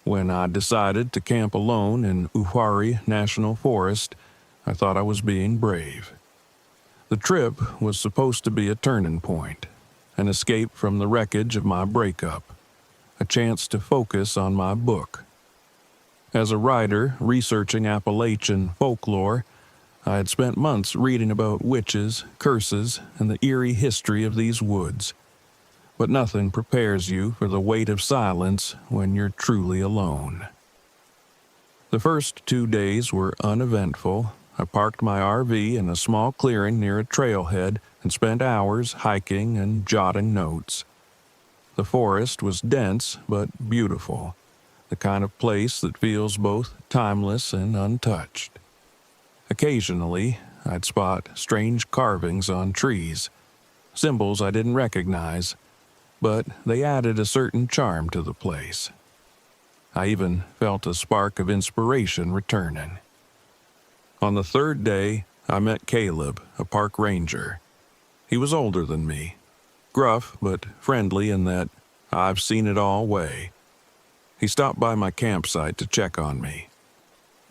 When I decided to camp alone in Uwharrie National Forest, I thought I was being brave. The trip was supposed to be a turning point, an escape from the wreckage of my breakup, a chance to focus on my book. As a writer researching Appalachian folklore, I had spent months reading about witches, curses, and the eerie history of these woods. But nothing prepares you for the weight of silence when you're truly alone. The first 2 days were uneventful. I parked my RV in a small clearing near a trailhead and spent hours hiking and jotting notes. The forest was dense but beautiful, the kind of place that feels both timeless and untouched. Occasionally, I'd spot strange carvings on trees, symbols I didn't recognize, but they added a certain charm to the place. I even felt a spark of inspiration returning. On the third day, I met Caleb, a park ranger. He was older than me, gruff but friendly in that I've seen it all way. He stopped by my campsite to check on me.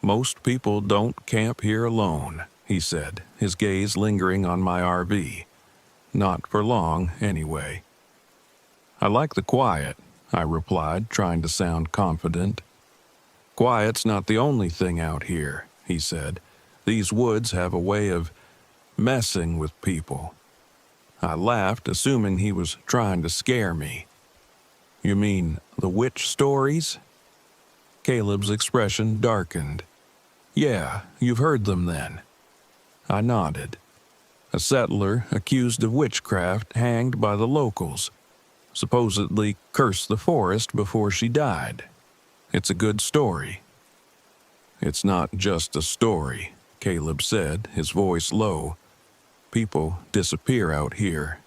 "Most people don't camp here alone," he said, his gaze lingering on my RV. "Not for long, anyway." "I like the quiet," I replied, trying to sound confident. "Quiet's not the only thing out here," he said. "These woods have a way of messing with people." I laughed, assuming he was trying to scare me. "You mean the witch stories?" Caleb's expression darkened. "Yeah, you've heard them then." I nodded. A settler accused of witchcraft hanged by the locals, supposedly cursed the forest before she died. It's a good story. "It's not just a story," Caleb said, his voice low. "People disappear out here,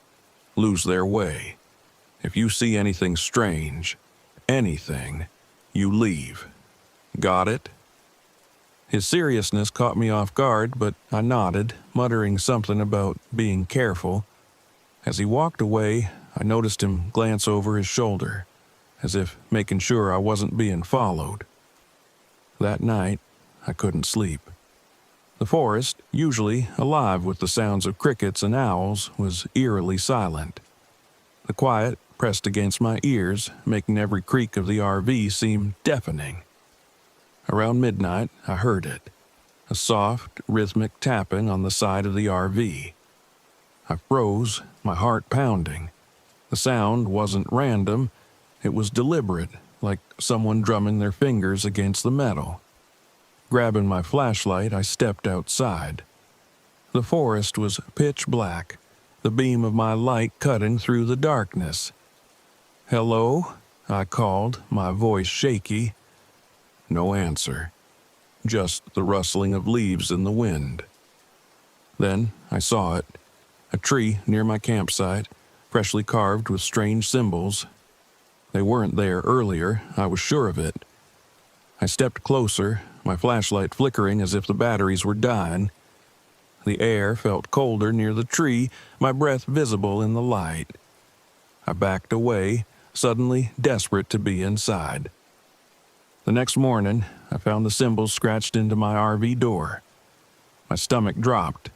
lose their way. If you see anything strange, anything, you leave. Got it?" His seriousness caught me off guard, but I nodded, muttering something about being careful. As he walked away, I noticed him glance over his shoulder, as if making sure I wasn't being followed. That night, I couldn't sleep. The forest, usually alive with the sounds of crickets and owls, was eerily silent. The quiet pressed against my ears, making every creak of the RV seem deafening. Around midnight, I heard it, a soft, rhythmic tapping on the side of the RV. I froze, my heart pounding. The sound wasn't random, it was deliberate, like someone drumming their fingers against the metal. Grabbing my flashlight, I stepped outside. The forest was pitch black, the beam of my light cutting through the darkness. "Hello?" I called, my voice shaky. No answer, just the rustling of leaves in the wind. Then I saw it, a tree near my campsite, freshly carved with strange symbols. They weren't there earlier, I was sure of it. I stepped closer, my flashlight flickering as if the batteries were dying. The air felt colder near the tree, my breath visible in the light. I backed away, suddenly desperate to be inside. The next morning, I found the symbols scratched into my RV door. My stomach dropped.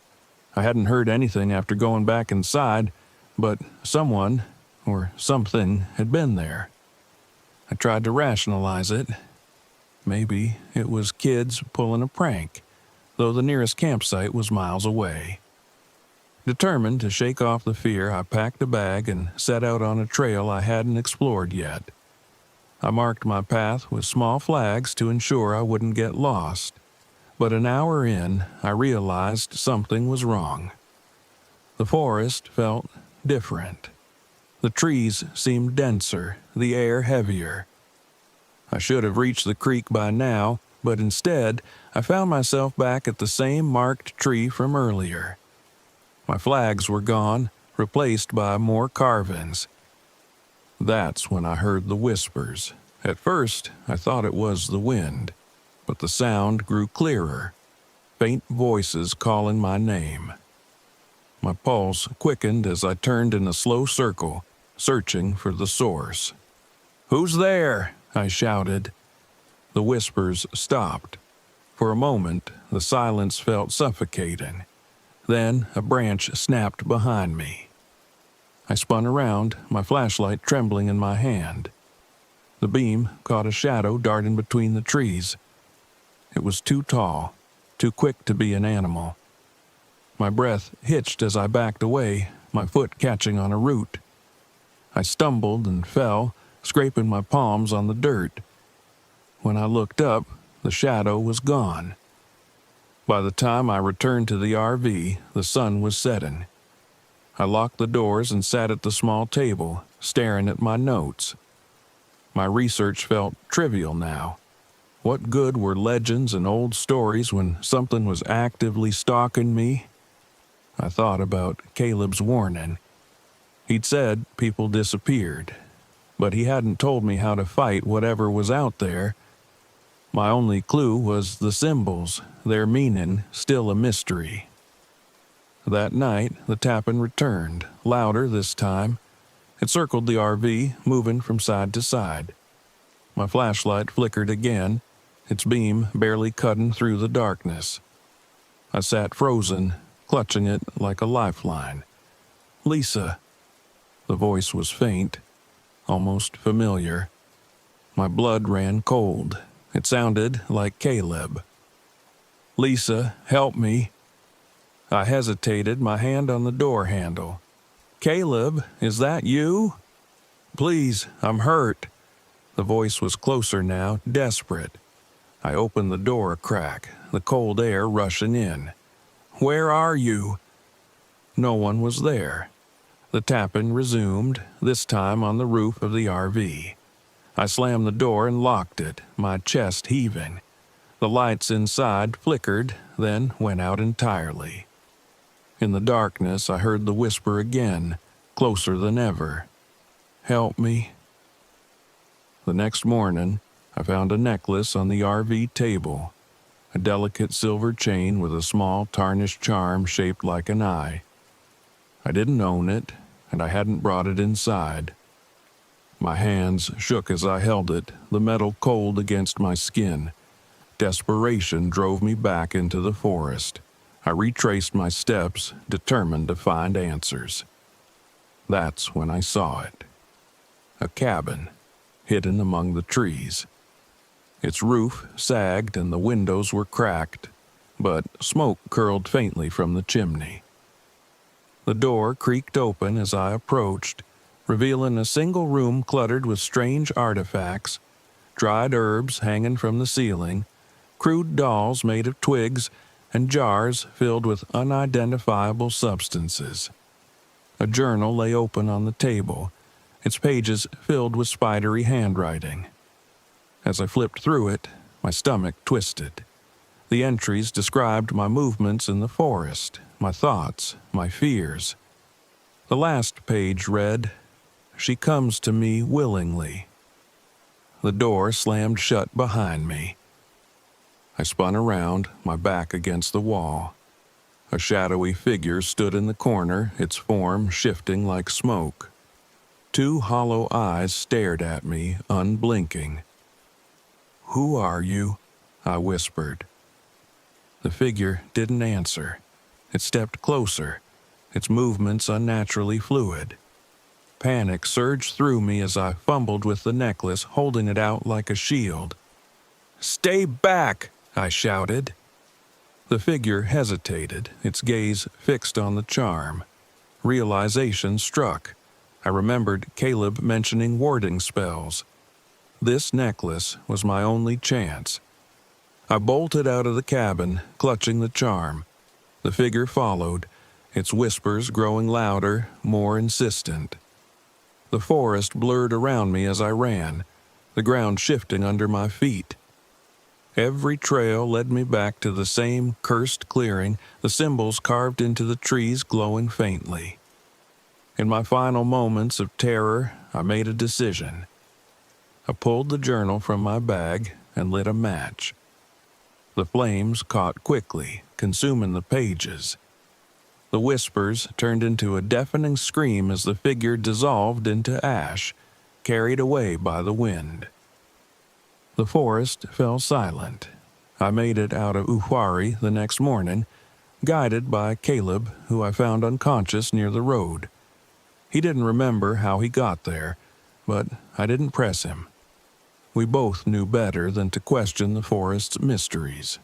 I hadn't heard anything after going back inside, but someone, or something, had been there. I tried to rationalize it. Maybe it was kids pulling a prank, though the nearest campsite was miles away. Determined to shake off the fear, I packed a bag and set out on a trail I hadn't explored yet. I marked my path with small flags to ensure I wouldn't get lost, but an hour in, I realized something was wrong. The forest felt different. The trees seemed denser, the air heavier. I should have reached the creek by now, but instead, I found myself back at the same marked tree from earlier. My flags were gone, replaced by more carvings. That's when I heard the whispers. At first, I thought it was the wind, but the sound grew clearer, faint voices calling my name. My pulse quickened as I turned in a slow circle, searching for the source. "Who's there?" I shouted. The whispers stopped. For a moment, the silence felt suffocating. Then a branch snapped behind me. I spun around, my flashlight trembling in my hand. The beam caught a shadow darting between the trees. It was too tall, too quick to be an animal. My breath hitched as I backed away, my foot catching on a root. I stumbled and fell, scraping my palms on the dirt. When I looked up, the shadow was gone. By the time I returned to the RV, the sun was setting. I locked the doors and sat at the small table, staring at my notes. My research felt trivial now. What good were legends and old stories when something was actively stalking me? I thought about Caleb's warning. He'd said people disappeared, but he hadn't told me how to fight whatever was out there. My only clue was the symbols, their meaning still a mystery. That night, the tapping returned, louder this time. It circled the RV, moving from side to side. My flashlight flickered again, its beam barely cutting through the darkness. I sat frozen, clutching it like a lifeline. "Lisa." The voice was faint, almost familiar. My blood ran cold. It sounded like Caleb. "Lisa, help me." I hesitated, my hand on the door handle. "Caleb, is that you? Please, I'm hurt." The voice was closer now, desperate. I opened the door a crack, the cold air rushing in. "Where are you?" No one was there. The tapping resumed, this time on the roof of the RV. I slammed the door and locked it, my chest heaving. The lights inside flickered, then went out entirely. In the darkness, I heard the whisper again, closer than ever. "Help me." The next morning, I found a necklace on the RV table, a delicate silver chain with a small tarnished charm shaped like an eye. I didn't own it, and I hadn't brought it inside. My hands shook as I held it, the metal cold against my skin. Desperation drove me back into the forest. I retraced my steps, determined to find answers. That's when I saw it. A cabin, hidden among the trees. Its roof sagged and the windows were cracked, but smoke curled faintly from the chimney. The door creaked open as I approached, revealing a single room cluttered with strange artifacts, dried herbs hanging from the ceiling, crude dolls made of twigs, and jars filled with unidentifiable substances. A journal lay open on the table, its pages filled with spidery handwriting. As I flipped through it, my stomach twisted. The entries described my movements in the forest, my thoughts, my fears. The last page read, "She comes to me willingly." The door slammed shut behind me. I spun around, my back against the wall. A shadowy figure stood in the corner, its form shifting like smoke. Two hollow eyes stared at me, unblinking. "Who are you?" I whispered. The figure didn't answer. It stepped closer, its movements unnaturally fluid. Panic surged through me as I fumbled with the necklace, holding it out like a shield. "Stay back!" I shouted. The figure hesitated, its gaze fixed on the charm. Realization struck. I remembered Caleb mentioning warding spells. This necklace was my only chance. I bolted out of the cabin, clutching the charm. The figure followed, its whispers growing louder, more insistent. The forest blurred around me as I ran, the ground shifting under my feet. Every trail led me back to the same cursed clearing, the symbols carved into the trees glowing faintly. In my final moments of terror, I made a decision. I pulled the journal from my bag and lit a match. The flames caught quickly, consuming the pages. The whispers turned into a deafening scream as the figure dissolved into ash, carried away by the wind. The forest fell silent. I made it out of Uwharrie the next morning, guided by Caleb, who I found unconscious near the road. He didn't remember how he got there, but I didn't press him. We both knew better than to question the forest's mysteries.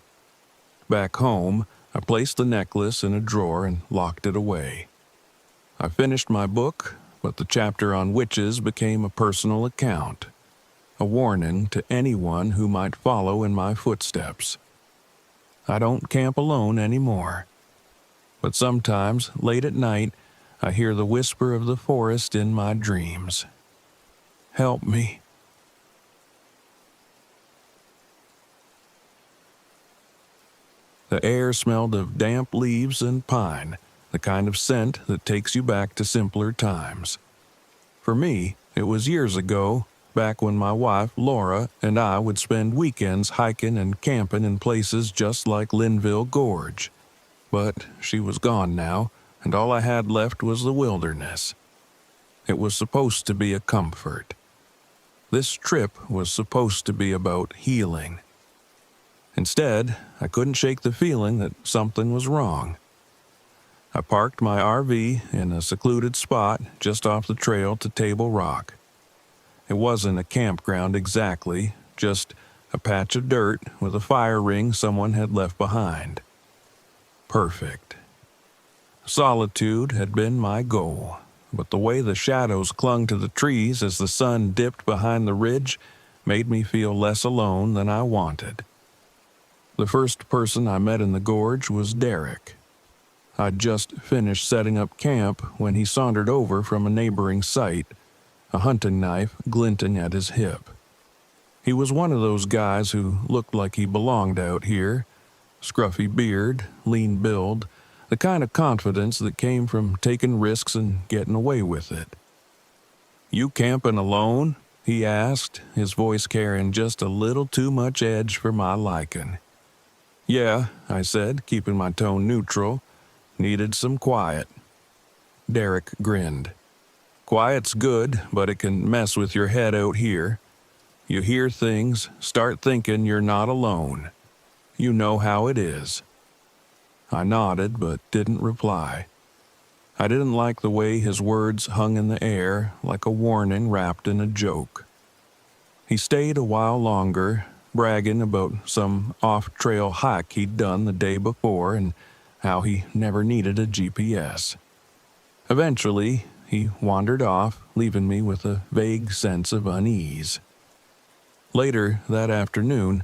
Back home, I placed the necklace in a drawer and locked it away. I finished my book, but the chapter on witches became a personal account, a warning to anyone who might follow in my footsteps. I don't camp alone anymore, but sometimes, late at night, I hear the whisper of the forest in my dreams. Help me. The air smelled of damp leaves and pine, the kind of scent that takes you back to simpler times. For me, it was years ago, back when my wife, Laura, and I would spend weekends hiking and camping in places just like Linville Gorge. But she was gone now, and all I had left was the wilderness. It was supposed to be a comfort. This trip was supposed to be about healing. Instead, I couldn't shake the feeling that something was wrong. I parked my RV in a secluded spot just off the trail to Table Rock. It wasn't a campground exactly, just a patch of dirt with a fire ring someone had left behind. Perfect. Solitude had been my goal, but the way the shadows clung to the trees as the sun dipped behind the ridge made me feel less alone than I wanted. The first person I met in the gorge was Derek. I'd just finished setting up camp when he sauntered over from a neighboring site, a hunting knife glinting at his hip. He was one of those guys who looked like he belonged out here. Scruffy beard, lean build, the kind of confidence that came from taking risks and getting away with it. "You camping alone?" he asked, his voice carrying just a little too much edge for my liking. "Yeah," I said, keeping my tone neutral. "Needed some quiet." Derek grinned. "Quiet's good, but it can mess with your head out here. You hear things, start thinking you're not alone. You know how it is." I nodded, but didn't reply. I didn't like the way his words hung in the air, like a warning wrapped in a joke. He stayed a while longer, bragging about some off-trail hike he'd done the day before and how he never needed a GPS. Eventually, he wandered off, leaving me with a vague sense of unease. Later that afternoon,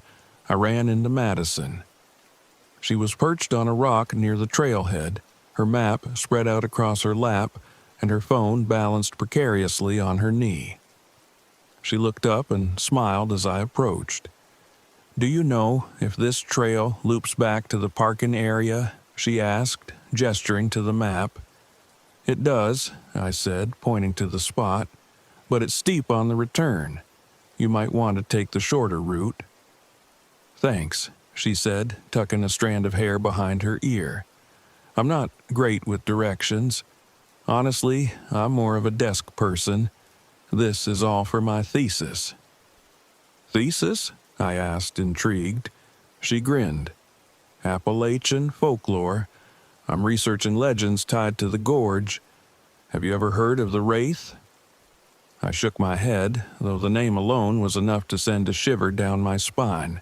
I ran into Madison. She was perched on a rock near the trailhead, her map spread out across her lap, and her phone balanced precariously on her knee. She looked up and smiled as I approached. "Do you know if this trail loops back to the parking area?" she asked, gesturing to the map. "It does," I said, pointing to the spot, "but it's steep on the return. You might want to take the shorter route." "Thanks," she said, tucking a strand of hair behind her ear. "I'm not great with directions. Honestly, I'm more of a desk person. This is all for my thesis." "Thesis?" I asked, intrigued. She grinned. "Appalachian folklore. I'm researching legends tied to the gorge. Have you ever heard of the Wraith?" I shook my head, though the name alone was enough to send a shiver down my spine.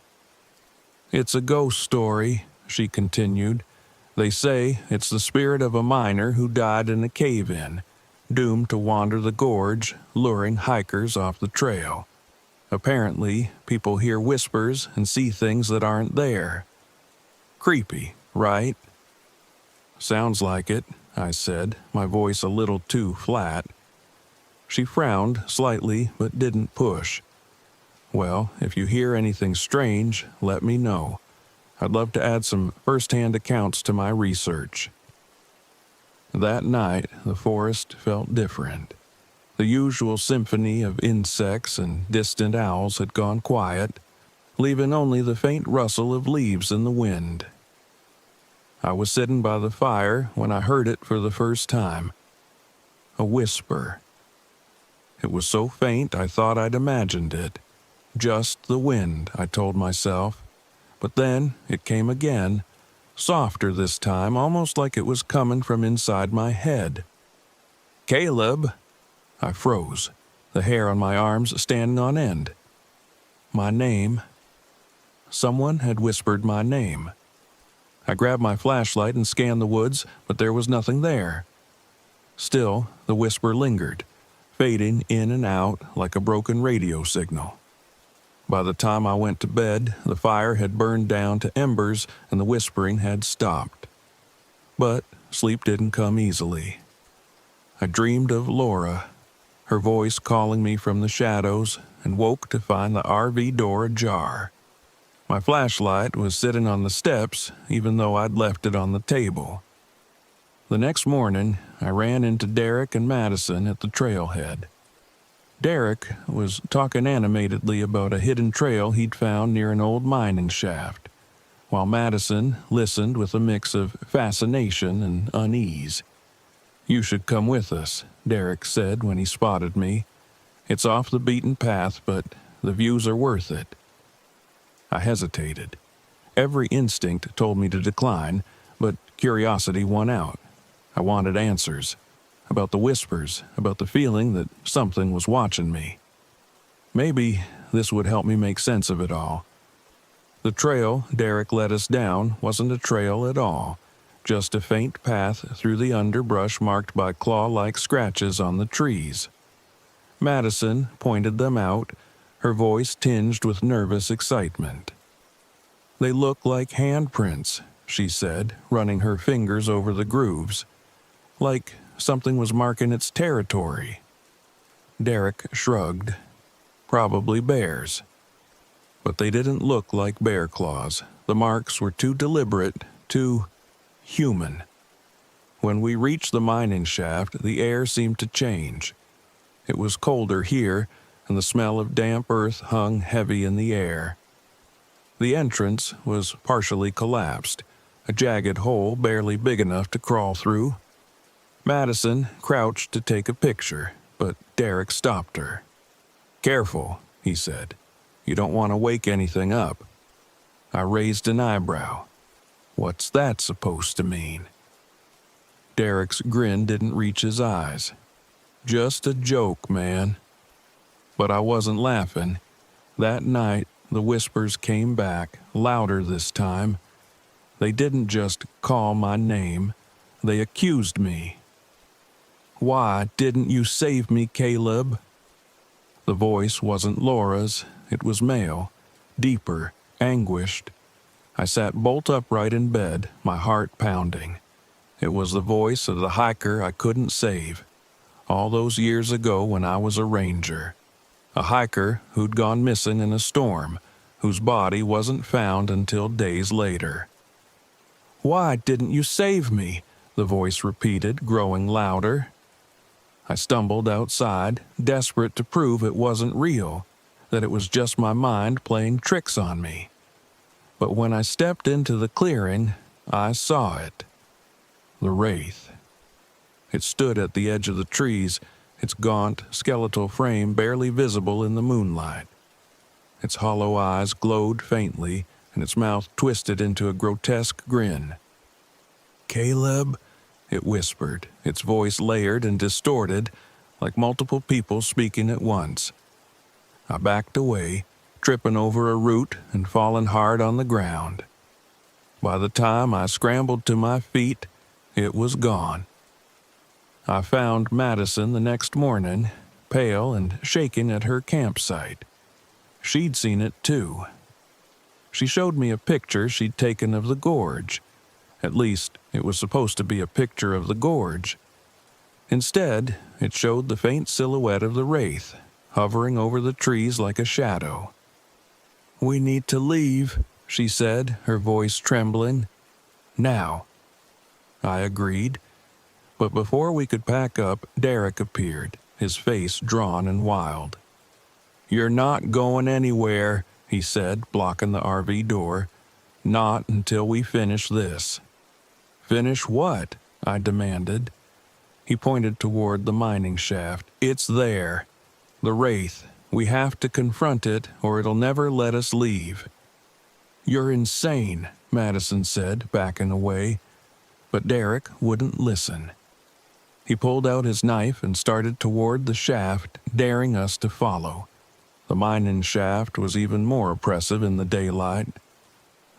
"It's a ghost story," she continued. "They say it's the spirit of a miner who died in a cave-in, doomed to wander the gorge, luring hikers off the trail. Apparently, people hear whispers and see things that aren't there. Creepy, right?" "Sounds like it," I said, my voice a little too flat. She frowned slightly but didn't push. "Well, if you hear anything strange, let me know. I'd love to add some first-hand accounts to my research." That night, the forest felt different. The usual symphony of insects and distant owls had gone quiet, leaving only the faint rustle of leaves in the wind. I was sitting by the fire when I heard it for the first time. A whisper. It was so faint I thought I'd imagined it, Just the wind, I told myself. But then it came again, softer this time, almost like it was coming from inside my head. "Caleb!" I froze, the hair on my arms standing on end. My name. Someone had whispered my name. I grabbed my flashlight and scanned the woods, but there was nothing there. Still, the whisper lingered, fading in and out like a broken radio signal. By the time I went to bed, the fire had burned down to embers and the whispering had stopped. But sleep didn't come easily. I dreamed of Laura, her voice calling me from the shadows, and woke to find the RV door ajar. My flashlight was sitting on the steps, even though I'd left it on the table. The next morning, I ran into Derek and Madison at the trailhead. Derek was talking animatedly about a hidden trail he'd found near an old mining shaft, while Madison listened with a mix of fascination and unease. "You should come with us," Derek said when he spotted me. "It's off the beaten path, but the views are worth it." I hesitated. Every instinct told me to decline, but curiosity won out. I wanted answers. About the whispers, about the feeling that something was watching me. Maybe this would help me make sense of it all. The trail Derek led us down wasn't a trail at all, just a faint path through the underbrush marked by claw-like scratches on the trees. Madison pointed them out, her voice tinged with nervous excitement. "They look like handprints," she said, running her fingers over the grooves. "Like something was marking its territory." Derek shrugged. "Probably bears." But they didn't look like bear claws. The marks were too deliberate, too human. When we reached the mining shaft, the air seemed to change. It was colder here, and the smell of damp earth hung heavy in the air. The entrance was partially collapsed, a jagged hole barely big enough to crawl through. Madison crouched to take a picture, but Derek stopped her. "Careful," he said. "You don't want to wake anything up." I raised an eyebrow. What's that supposed to mean? Derek's grin didn't reach his eyes. "Just a joke, man." But I wasn't laughing. That night, the whispers came back, louder this time. They didn't just call my name. They accused me. "Why didn't you save me, Caleb?" The voice wasn't Laura's. It was male, deeper, anguished. I sat bolt upright in bed, my heart pounding. It was the voice of the hiker I couldn't save. All those years ago when I was a ranger. A hiker who'd gone missing in a storm, whose body wasn't found until days later. "Why didn't you save me?" the voice repeated, growing louder. I stumbled outside, desperate to prove it wasn't real, that it was just my mind playing tricks on me. But when I stepped into the clearing, I saw it. The Wraith. It stood at the edge of the trees, its gaunt, skeletal frame barely visible in the moonlight. Its hollow eyes glowed faintly, and its mouth twisted into a grotesque grin. "Caleb," it whispered, its voice layered and distorted, like multiple people speaking at once. I backed away, tripping over a root and falling hard on the ground. By the time I scrambled to my feet, it was gone. I found Madison the next morning, pale and shaking at her campsite. She'd seen it too. She showed me a picture she'd taken of the gorge. At least, it was supposed to be a picture of the gorge. Instead, it showed the faint silhouette of the Wraith, hovering over the trees like a shadow. "We need to leave," she said, her voice trembling. "Now." I agreed. But before we could pack up, Derek appeared, his face drawn and wild. "You're not going anywhere," he said, blocking the RV door. "Not until we finish this." "Finish what?" I demanded. He pointed toward the mining shaft. "It's there. The Wraith. We have to confront it, or it'll never let us leave." "You're insane," Madison said, backing away. But Derek wouldn't listen. He pulled out his knife and started toward the shaft, daring us to follow. The mining shaft was even more oppressive in the daylight.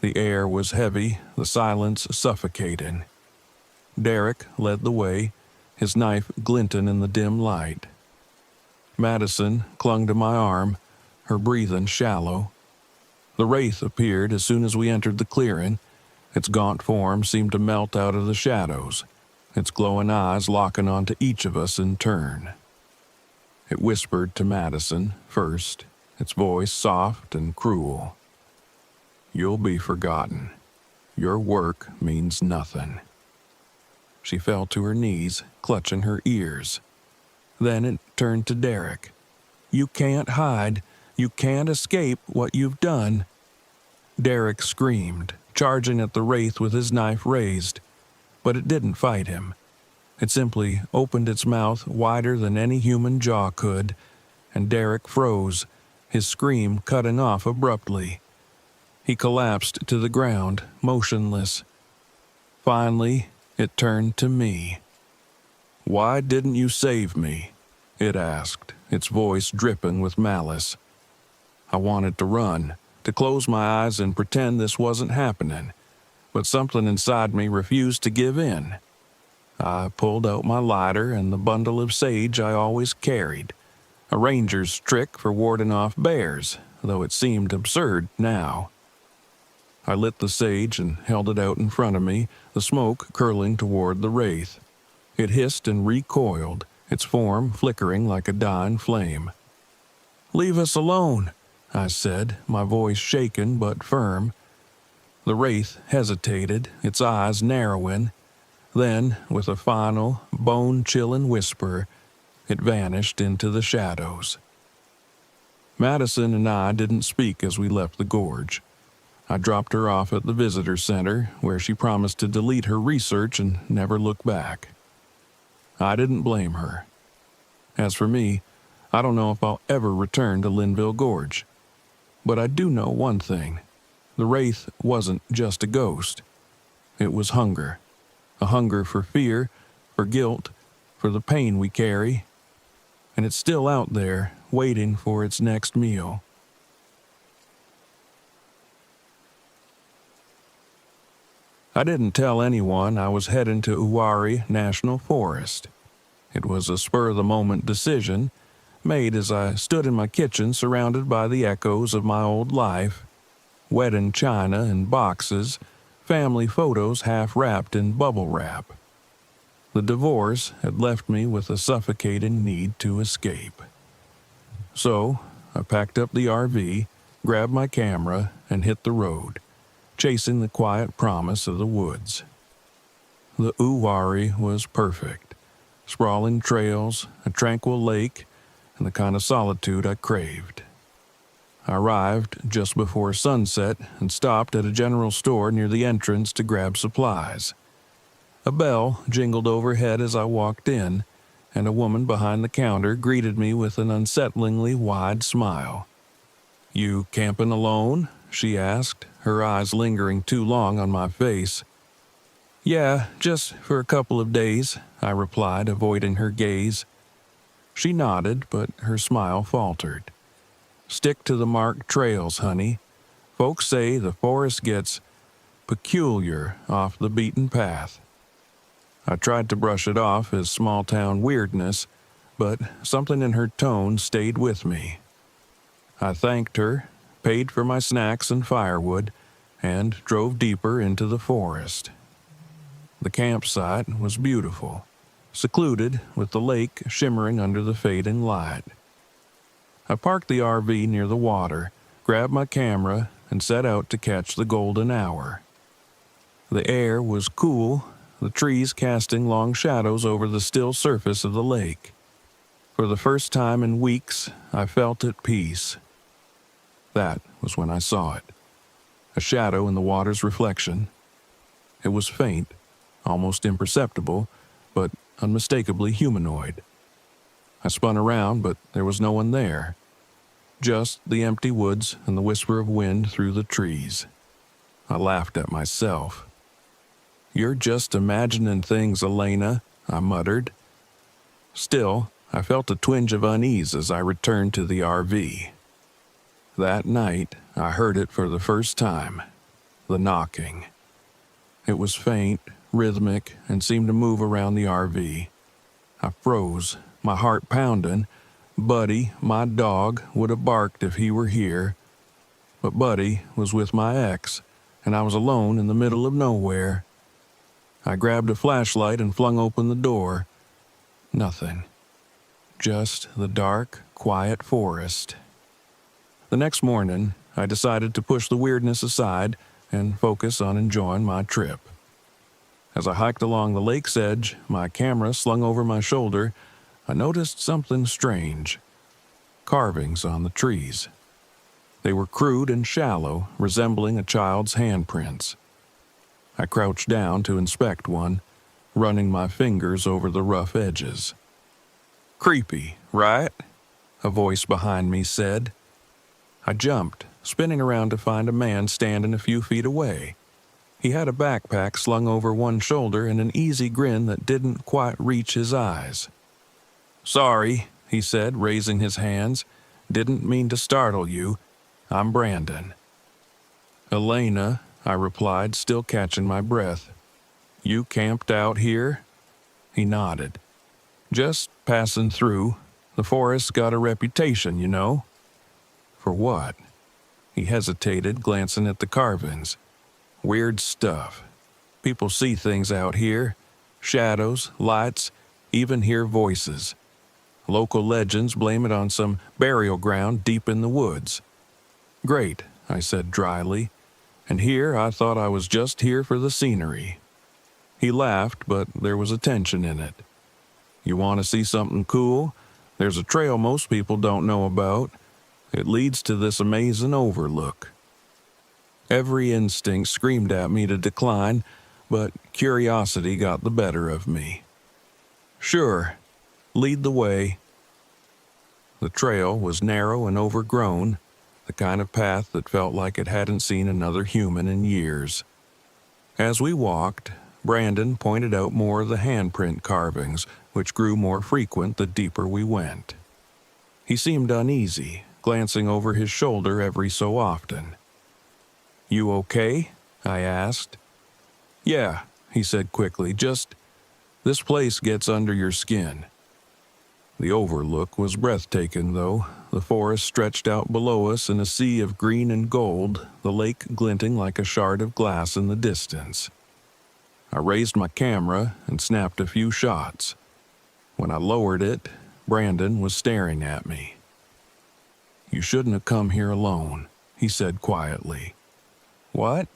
The air was heavy, the silence suffocating. Derek led the way, his knife glinting in the dim light. Madison clung to my arm, her breathing shallow. The wraith appeared as soon as we entered the clearing. Its gaunt form seemed to melt out of the shadows, its glowing eyes locking onto each of us in turn. It whispered to Madison first, its voice soft and cruel. "You'll be forgotten. Your work means nothing." She fell to her knees, clutching her ears. Then it turned to Derek. "You can't hide. You can't escape what you've done." Derek screamed, charging at the wraith with his knife raised. But it didn't fight him. It simply opened its mouth wider than any human jaw could, and Derek froze, his scream cutting off abruptly. He collapsed to the ground, motionless. Finally, it turned to me. "Why didn't you save me?" it asked, its voice dripping with malice. I wanted to run, to close my eyes and pretend this wasn't happening, but something inside me refused to give in. I pulled out my lighter and the bundle of sage I always carried, a ranger's trick for warding off bears, though it seemed absurd now. I lit the sage and held it out in front of me, the smoke curling toward the wraith. It hissed and recoiled, its form flickering like a dying flame. "Leave us alone," I said, my voice shaken but firm. The wraith hesitated, its eyes narrowing. Then, with a final, bone-chilling whisper, it vanished into the shadows. Madison and I didn't speak as we left the gorge. I dropped her off at the visitor center, where she promised to delete her research and never look back. I didn't blame her. As for me, I don't know if I'll ever return to Linville Gorge. But I do know one thing. The wraith wasn't just a ghost. It was hunger. A hunger for fear, for guilt, for the pain we carry. And it's still out there, waiting for its next meal. I didn't tell anyone I was heading to Uwharrie National Forest. It was a spur-of-the-moment decision, made as I stood in my kitchen surrounded by the echoes of my old life, wedding china and boxes, family photos half wrapped in bubble wrap. The divorce had left me with a suffocating need to escape. So, I packed up the RV, grabbed my camera, and hit the road, chasing the quiet promise of the woods. The Uwharrie was perfect. Sprawling trails, a tranquil lake, and the kind of solitude I craved. I arrived just before sunset and stopped at a general store near the entrance to grab supplies. A bell jingled overhead as I walked in, and a woman behind the counter greeted me with an unsettlingly wide smile. "You camping alone?" she asked, her eyes lingering too long on my face. "Yeah, just for a couple of days," I replied, avoiding her gaze. She nodded, but her smile faltered. "Stick to the marked trails, honey. Folks say the forest gets peculiar off the beaten path." I tried to brush it off as small-town weirdness, but something in her tone stayed with me. I thanked her, paid for my snacks and firewood, and drove deeper into the forest. The campsite was beautiful, secluded with the lake shimmering under the fading light. I parked the RV near the water, grabbed my camera, and set out to catch the golden hour. The air was cool, the trees casting long shadows over the still surface of the lake. For the first time in weeks, I felt at peace. That was when I saw it. A shadow in the water's reflection. It was faint, almost imperceptible, but unmistakably humanoid. I spun around, but there was no one there. just the empty woods and the whisper of wind through the trees. I laughed at myself. "You're just imagining things, Elena," I muttered. Still, I felt a twinge of unease as I returned to the RV. That night, I heard it for the first time, the knocking. It was faint, rhythmic, and seemed to move around the RV. I froze, my heart pounding. Buddy, my dog, would have barked if he were here. But Buddy was with my ex, and I was alone in the middle of nowhere. I grabbed a flashlight and flung open the door. Nothing. Just the dark, quiet forest. The next morning, I decided to push the weirdness aside and focus on enjoying my trip. As I hiked along the lake's edge, my camera slung over my shoulder, I noticed something strange. Carvings on the trees. They were crude and shallow, resembling a child's handprints. I crouched down to inspect one, running my fingers over the rough edges. "Creepy, right?" a voice behind me said. I jumped, spinning around to find a man standing a few feet away. He had a backpack slung over one shoulder and an easy grin that didn't quite reach his eyes. "Sorry," he said, raising his hands. "Didn't mean to startle you. I'm Brandon." "Elena," I replied, still catching my breath. "You camped out here?" He nodded. "Just passing through. The forest's got a reputation, you know." "For what?" He hesitated, glancing at the carvings. "Weird stuff. People see things out here. Shadows, lights, even hear voices. Local legends blame it on some burial ground deep in the woods." "Great," I said dryly. "And here I thought I was just here for the scenery." He laughed, but there was a tension in it. "You want to see something cool? There's a trail most people don't know about. It leads to this amazing overlook." Every instinct screamed at me to decline, but curiosity got the better of me. "Sure, lead the way." The trail was narrow and overgrown, the kind of path that felt like it hadn't seen another human in years. As we walked, Brandon pointed out more of the handprint carvings, which grew more frequent the deeper we went. He seemed uneasy, glancing over his shoulder every so often. "You okay?" I asked. "Yeah," he said quickly, "just this place gets under your skin." The overlook was breathtaking, though. The forest stretched out below us in a sea of green and gold, the lake glinting like a shard of glass in the distance. I raised my camera and snapped a few shots. When I lowered it, Brandon was staring at me. "You shouldn't have come here alone," he said quietly. "What?"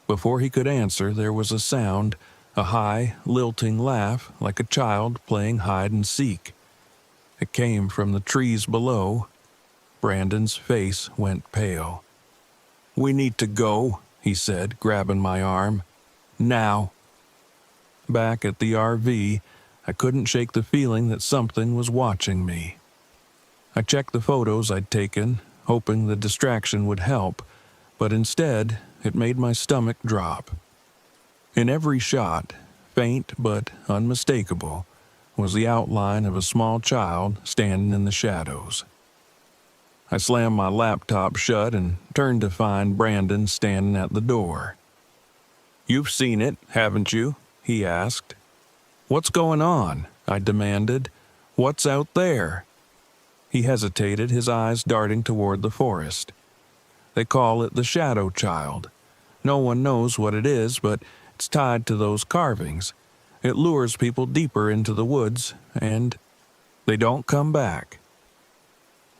Before he could answer, there was a sound, a high, lilting laugh like a child playing hide and seek. It came from the trees below. Brandon's face went pale. "We need to go," he said, grabbing my arm. "Now." Back at the RV, I couldn't shake the feeling that something was watching me. I checked the photos I'd taken, hoping the distraction would help, but instead, it made my stomach drop. In every shot, faint but unmistakable, was the outline of a small child standing in the shadows. I slammed my laptop shut and turned to find Brandon standing at the door. "You've seen it, haven't you?" he asked. "What's going on?" I demanded. "What's out there?" He hesitated, his eyes darting toward the forest. "They call it the Shadow Child. No one knows what it is, but it's tied to those carvings. It lures people deeper into the woods, and they don't come back."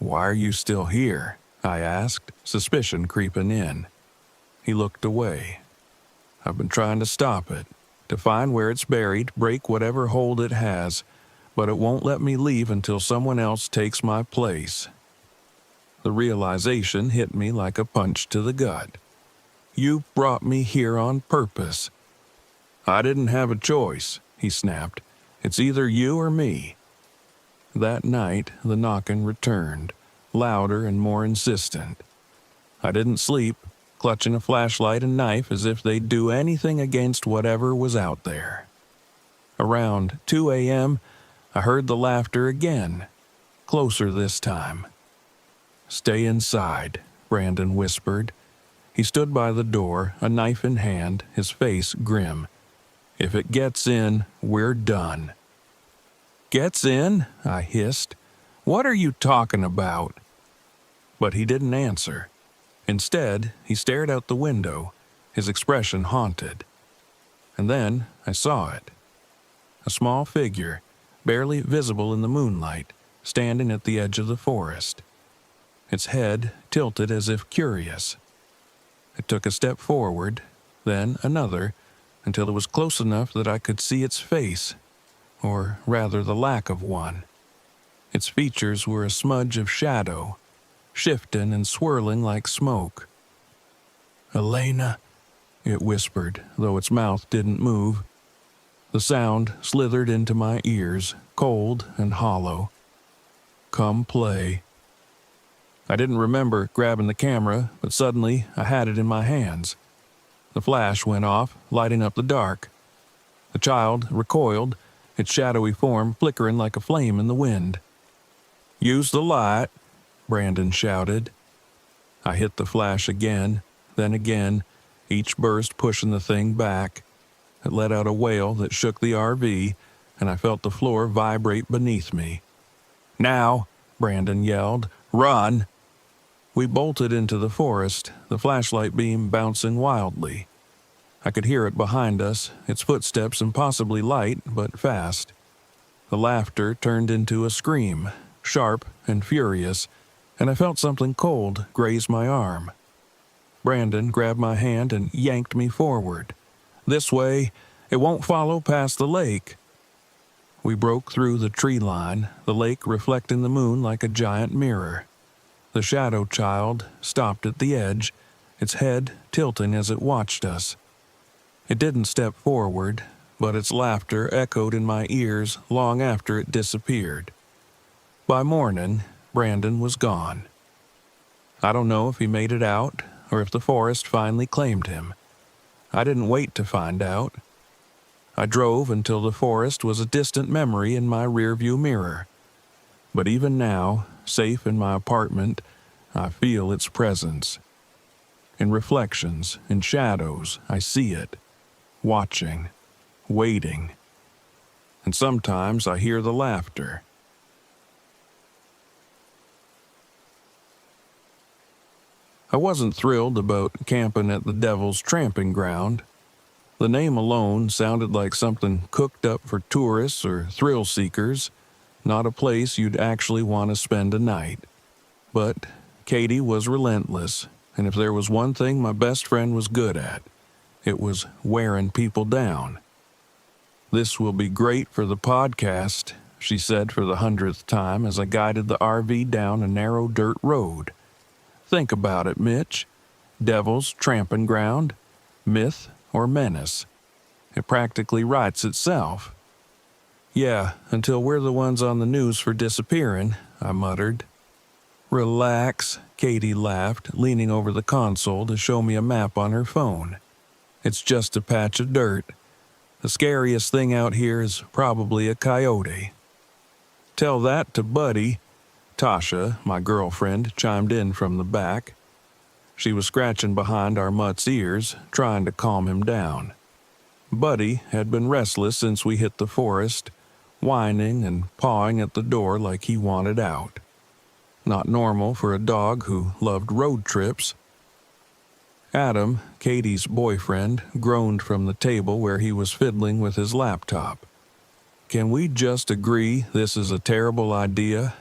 "Why are you still here?" I asked, suspicion creeping in. He looked away. "I've been trying to stop it, to find where it's buried, break whatever hold it has, but it won't let me leave until someone else takes my place." The realization hit me like a punch to the gut. "You brought me here on purpose." "I didn't have a choice," he snapped. "It's either you or me." That night, the knocking returned, louder and more insistent. I didn't sleep, clutching a flashlight and knife as if they'd do anything against whatever was out there. Around 2 a.m., I heard the laughter again, closer this time. "Stay inside," Brandon whispered. He stood by the door, a knife in hand, his face grim. "If it gets in, we're done." "Gets in?" I hissed. "What are you talking about?" But he didn't answer. Instead, he stared out the window, his expression haunted. And then I saw it. A small figure, barely visible in the moonlight, standing at the edge of the forest. Its head tilted as if curious. It took a step forward, then another, until it was close enough that I could see its face, or rather the lack of one. Its features were a smudge of shadow, shifting and swirling like smoke. "Elena," it whispered, though its mouth didn't move. The sound slithered into my ears, cold and hollow. "Come play." I didn't remember grabbing the camera, but suddenly I had it in my hands. The flash went off, lighting up the dark. The child recoiled, its shadowy form flickering like a flame in the wind. "Use the light," Brandon shouted. I hit the flash again, then again, each burst pushing the thing back. It let out a wail that shook the RV, and I felt the floor vibrate beneath me. "Now," Brandon yelled, "run!" We bolted into the forest, the flashlight beam bouncing wildly. I could hear it behind us, its footsteps impossibly light but fast. The laughter turned into a scream, sharp and furious, and I felt something cold graze my arm. Brandon grabbed my hand and yanked me forward. "This way, it won't follow past the lake." We broke through the tree line, the lake reflecting the moon like a giant mirror. The shadow child stopped at the edge, its head tilting as it watched us. It didn't step forward, but its laughter echoed in my ears long after it disappeared. By morning, Brandon was gone. I don't know if he made it out, or if the forest finally claimed him. I didn't wait to find out. I drove until the forest was a distant memory in my rearview mirror. But even now, safe in my apartment, I feel its presence. In reflections, in shadows, I see it, watching, waiting. And sometimes I hear the laughter. I wasn't thrilled about camping at the Devil's Tramping Ground. The name alone sounded like something cooked up for tourists or thrill seekers, not a place you'd actually want to spend a night. But Katie was relentless, and if there was one thing my best friend was good at, it was wearing people down. "This will be great for the podcast," she said for the 100th time as I guided the RV down a narrow dirt road. "Think about it, Mitch. Devil's Tramping Ground, myth or menace. It practically writes itself." "Yeah, until we're the ones on the news for disappearing," I muttered. "Relax," Katie laughed, leaning over the console to show me a map on her phone. "It's just a patch of dirt. The scariest thing out here is probably a coyote." "Tell that to Buddy," Tasha, my girlfriend, chimed in from the back. She was scratching behind our mutt's ears, trying to calm him down. Buddy had been restless since we hit the forest, whining and pawing at the door like he wanted out. Not normal for a dog who loved road trips. Adam, Katie's boyfriend, groaned from the table where he was fiddling with his laptop. "Can we just agree this is a terrible idea?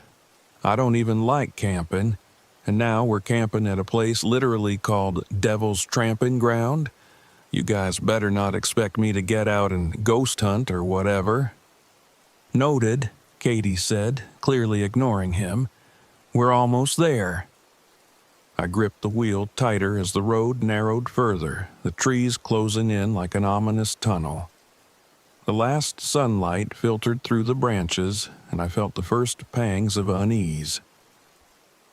I don't even like camping, and now we're camping at a place literally called Devil's Tramping Ground. You guys better not expect me to get out and ghost hunt or whatever." "Noted," Katie said, clearly ignoring him. "We're almost there." I gripped the wheel tighter as the road narrowed further, the trees closing in like an ominous tunnel. The last sunlight filtered through the branches, and I felt the first pangs of unease.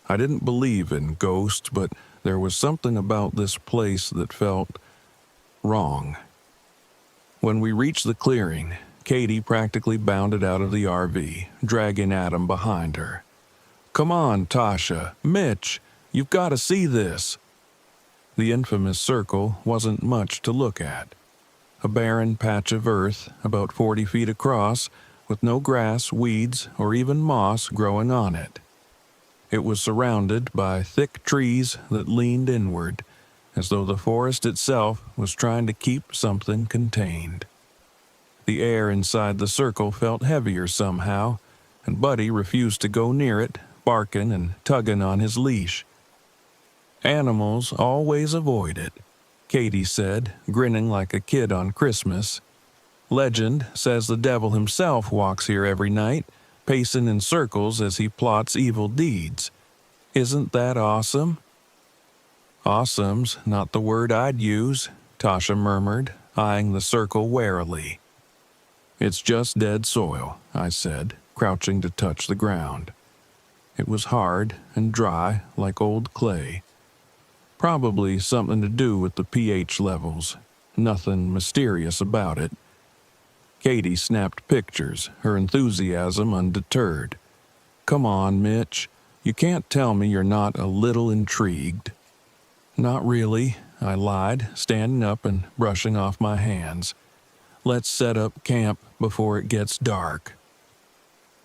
I didn't believe in ghosts, but there was something about this place that felt wrong. When we reached the clearing, Katie practically bounded out of the RV, dragging Adam behind her. "Come on, Tasha, Mitch, you've got to see this." The infamous circle wasn't much to look at. A barren patch of earth about 40 feet across, with no grass, weeds, or even moss growing on it. It was surrounded by thick trees that leaned inward, as though the forest itself was trying to keep something contained. The air inside the circle felt heavier somehow, and Buddy refused to go near it, barking and tugging on his leash. "Animals always avoid it," Katie said, grinning like a kid on Christmas. "Legend says the devil himself walks here every night, pacing in circles as he plots evil deeds. Isn't that awesome?" "Awesome's not the word I'd use," Tasha murmured, eyeing the circle warily. "It's just dead soil," I said, crouching to touch the ground. It was hard and dry like old clay. Probably something to do with the pH levels. Nothing mysterious about it. Katie snapped pictures, her enthusiasm undeterred. "Come on, Mitch. You can't tell me you're not a little intrigued." "Not really," I lied, standing up and brushing off my hands. "Let's set up camp before it gets dark."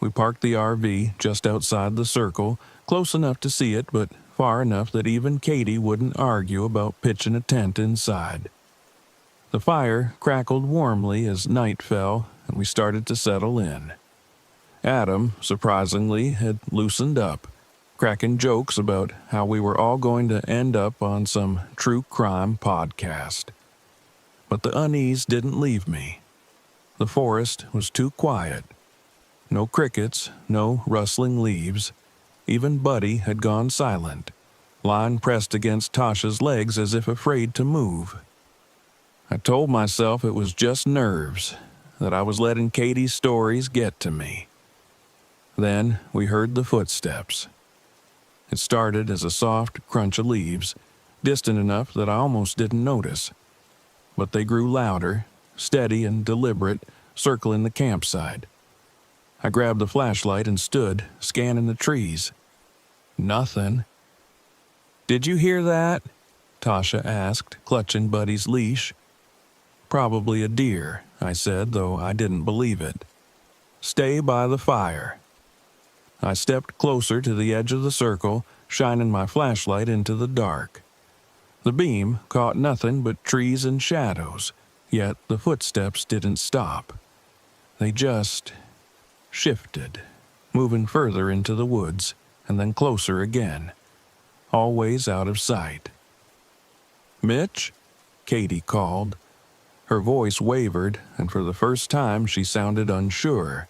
We parked the RV just outside the circle, close enough to see it, but far enough that even Katie wouldn't argue about pitching a tent inside. The fire crackled warmly as night fell, and we started to settle in. Adam, surprisingly, had loosened up, cracking jokes about how we were all going to end up on some true crime podcast. But the unease didn't leave me. The forest was too quiet. No crickets, no rustling leaves. Even Buddy had gone silent, lying pressed against Tasha's legs as if afraid to move. I told myself it was just nerves, that I was letting Katie's stories get to me. Then we heard the footsteps. It started as a soft crunch of leaves, distant enough that I almost didn't notice. But they grew louder, steady and deliberate, circling the campsite. I grabbed the flashlight and stood, scanning the trees. Nothing. "Did you hear that?" Tasha asked, clutching Buddy's leash. "Probably a deer," I said, though I didn't believe it. "Stay by the fire." I stepped closer to the edge of the circle, shining my flashlight into the dark. The beam caught nothing but trees and shadows, yet the footsteps didn't stop. They just shifted, moving further into the woods, and then closer again, always out of sight. "Mitch?" Katie called. Her voice wavered, and for the first time she sounded unsure.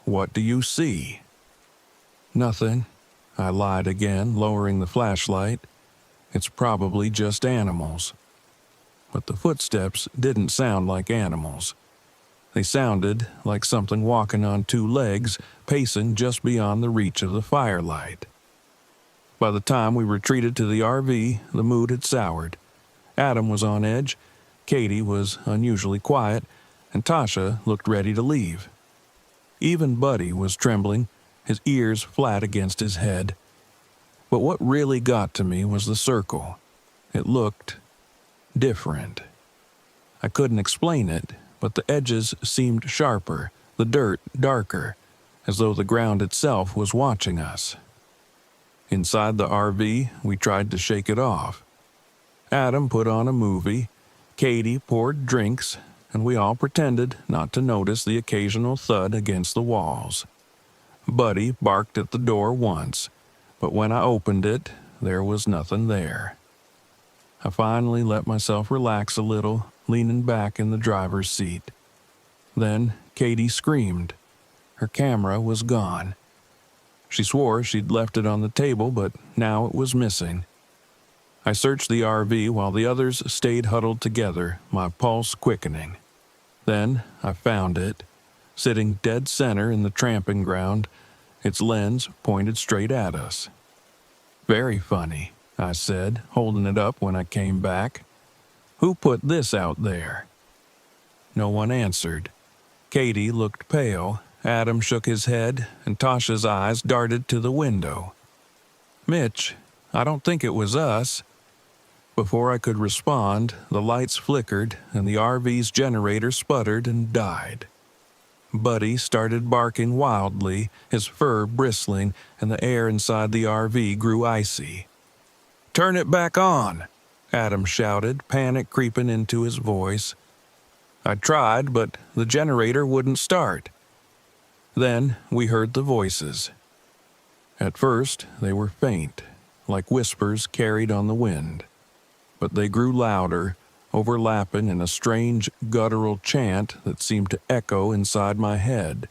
"What do you see?" "Nothing," I lied again, lowering the flashlight. "It's probably just animals." But the footsteps didn't sound like animals. They sounded like something walking on two legs, pacing just beyond the reach of the firelight. By the time we retreated to the RV, the mood had soured. Adam was on edge, Katie was unusually quiet, and Tasha looked ready to leave. Even Buddy was trembling, his ears flat against his head. But what really got to me was the circle. It looked different. I couldn't explain it, but the edges seemed sharper, the dirt darker, as though the ground itself was watching us. Inside the RV, we tried to shake it off. Adam put on a movie, Katie poured drinks, and we all pretended not to notice the occasional thud against the walls. Buddy barked at the door once, but when I opened it, there was nothing there. I finally let myself relax a little, leaning back in the driver's seat. Then Katie screamed. Her camera was gone. She swore she'd left it on the table, but now it was missing. I searched the RV while the others stayed huddled together, my pulse quickening. Then I found it, sitting dead center in the tramping ground, its lens pointed straight at us. Very funny, I said, holding it up when I came back. Who put this out there? No one answered. Katie looked pale, Adam shook his head, and Tasha's eyes darted to the window. Mitch, I don't think it was us. Before I could respond, the lights flickered and the RV's generator sputtered and died. Buddy started barking wildly, his fur bristling, and the air inside the RV grew icy. "Turn it back on!" Adam shouted, panic creeping into his voice. I tried, but the generator wouldn't start. Then we heard the voices. At first, they were faint, like whispers carried on the wind. But they grew louder, overlapping in a strange guttural chant that seemed to echo inside my head.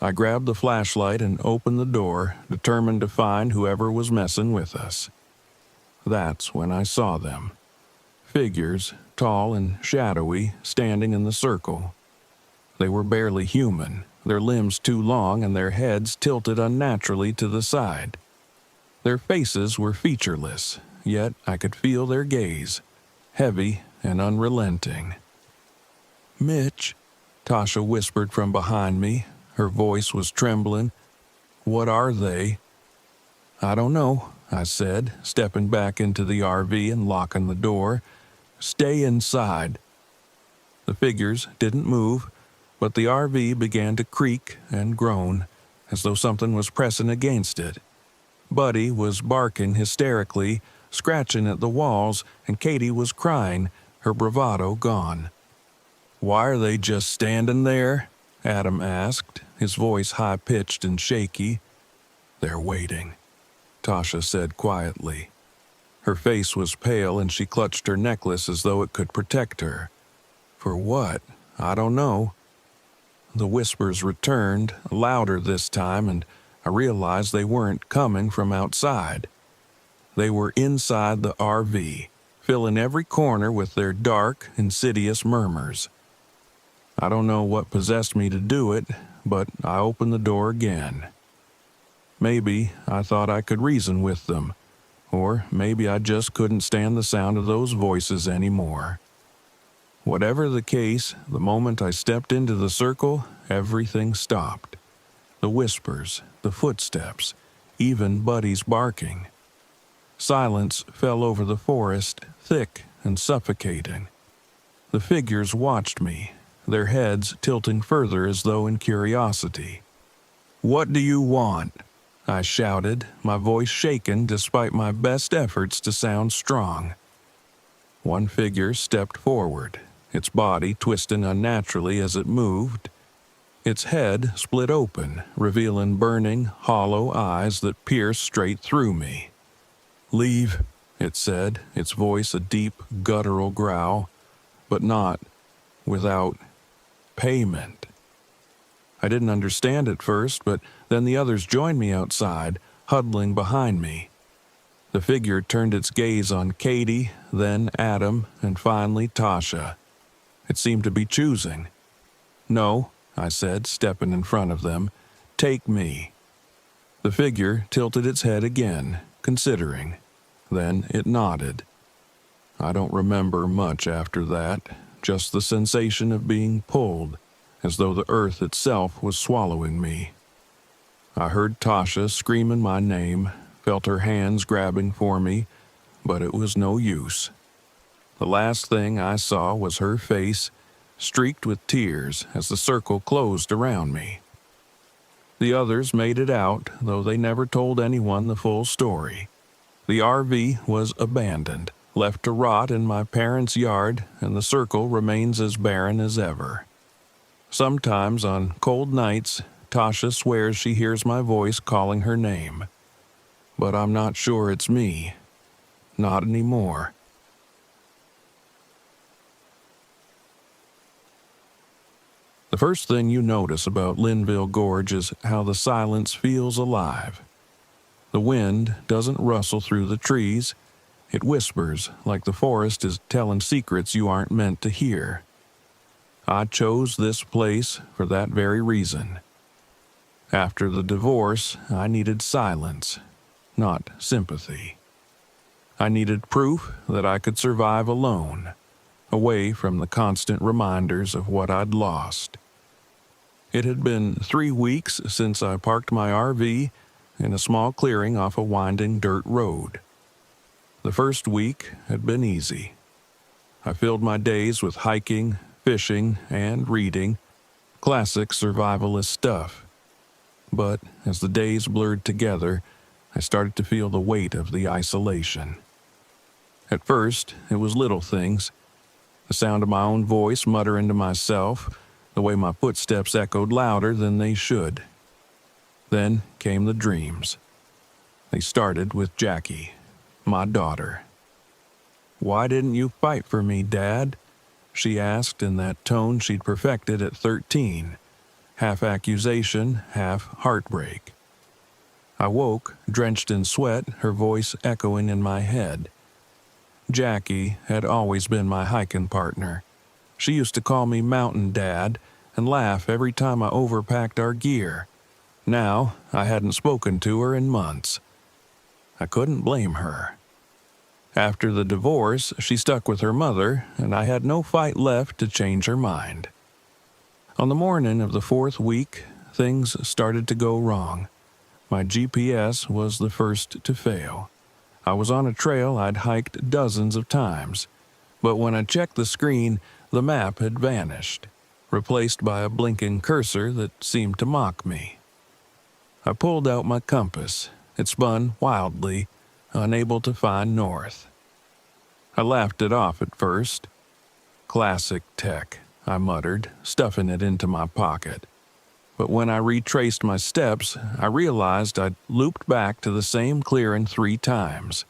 I grabbed the flashlight and opened the door, determined to find whoever was messing with us. That's when I saw them. Figures, tall and shadowy, standing in the circle. They were barely human, their limbs too long and their heads tilted unnaturally to the side. Their faces were featureless, yet I could feel their gaze, heavy and unrelenting. "Mitch," Tasha whispered from behind me. Her voice was trembling. "What are they?" "I don't know," I said, stepping back into the RV and locking the door. "Stay inside." The figures didn't move, but the RV began to creak and groan, as though something was pressing against it. Buddy was barking hysterically, scratching at the walls, and Katie was crying, her bravado gone. "Why are they just standing there?" Adam asked, his voice high-pitched and shaky. "They're waiting," Tasha said quietly. Her face was pale and she clutched her necklace as though it could protect her. "For what? I don't know." The whispers returned, louder this time, and I realized they weren't coming from outside. They were inside the RV, filling every corner with their dark, insidious murmurs. I don't know what possessed me to do it, but I opened the door again. Maybe I thought I could reason with them, or maybe I just couldn't stand the sound of those voices anymore. Whatever the case, the moment I stepped into the circle, everything stopped. The whispers, the footsteps, even Buddy's barking. Silence fell over the forest, thick and suffocating. The figures watched me, their heads tilting further as though in curiosity. "What do you want?" I shouted, my voice shaken despite my best efforts to sound strong. One figure stepped forward, its body twisting unnaturally as it moved. Its head split open, revealing burning, hollow eyes that pierced straight through me. "Leave," it said, its voice a deep, guttural growl, but not without payment. I didn't understand at first, but then the others joined me outside, huddling behind me. The figure turned its gaze on Katie, then Adam, and finally Tasha. It seemed to be choosing. "No," I said, stepping in front of them. "Take me." The figure tilted its head again, considering. Then it nodded. I don't remember much after that, just the sensation of being pulled, as though the earth itself was swallowing me. I heard Tasha screaming my name, felt her hands grabbing for me, but it was no use. The last thing I saw was her face, streaked with tears as the circle closed around me. The others made it out, though they never told anyone the full story. The RV was abandoned, left to rot in my parents' yard, and the circle remains as barren as ever. Sometimes on cold nights, Tasha swears she hears my voice calling her name. But I'm not sure it's me. Not anymore. The first thing you notice about Linville Gorge is how the silence feels alive. The wind doesn't rustle through the trees. It whispers like the forest is telling secrets you aren't meant to hear. I chose this place for that very reason. After the divorce, I needed silence. not sympathy. I needed proof that I could survive alone, away from the constant reminders of what I'd lost. It had been 3 weeks since I parked my RV in a small clearing off a winding dirt road. The first week had been easy. I filled my days with hiking, fishing, and reading, classic survivalist stuff. But as the days blurred together, I started to feel the weight of the isolation. At first, it was little things. The sound of my own voice muttering to myself, the way my footsteps echoed louder than they should. Then came the dreams. They started with Jackie, my daughter. "Why didn't you fight for me, Dad?" she asked in that tone she'd perfected at 13, half accusation, half heartbreak. I woke, drenched in sweat, her voice echoing in my head. Jackie had always been my hiking partner. She used to call me Mountain Dad and laugh every time I overpacked our gear. Now, I hadn't spoken to her in months. I couldn't blame her. After the divorce, she stuck with her mother, and I had no fight left to change her mind. On the morning of the 4th week, things started to go wrong. My GPS was the first to fail. I was on a trail I'd hiked dozens of times, but when I checked the screen, the map had vanished, replaced by a blinking cursor that seemed to mock me. I pulled out my compass. It spun wildly, unable to find north. I laughed it off at first. "Classic tech," I muttered, stuffing it into my pocket. But when I retraced my steps, I realized I'd looped back to the same clearing 3 times.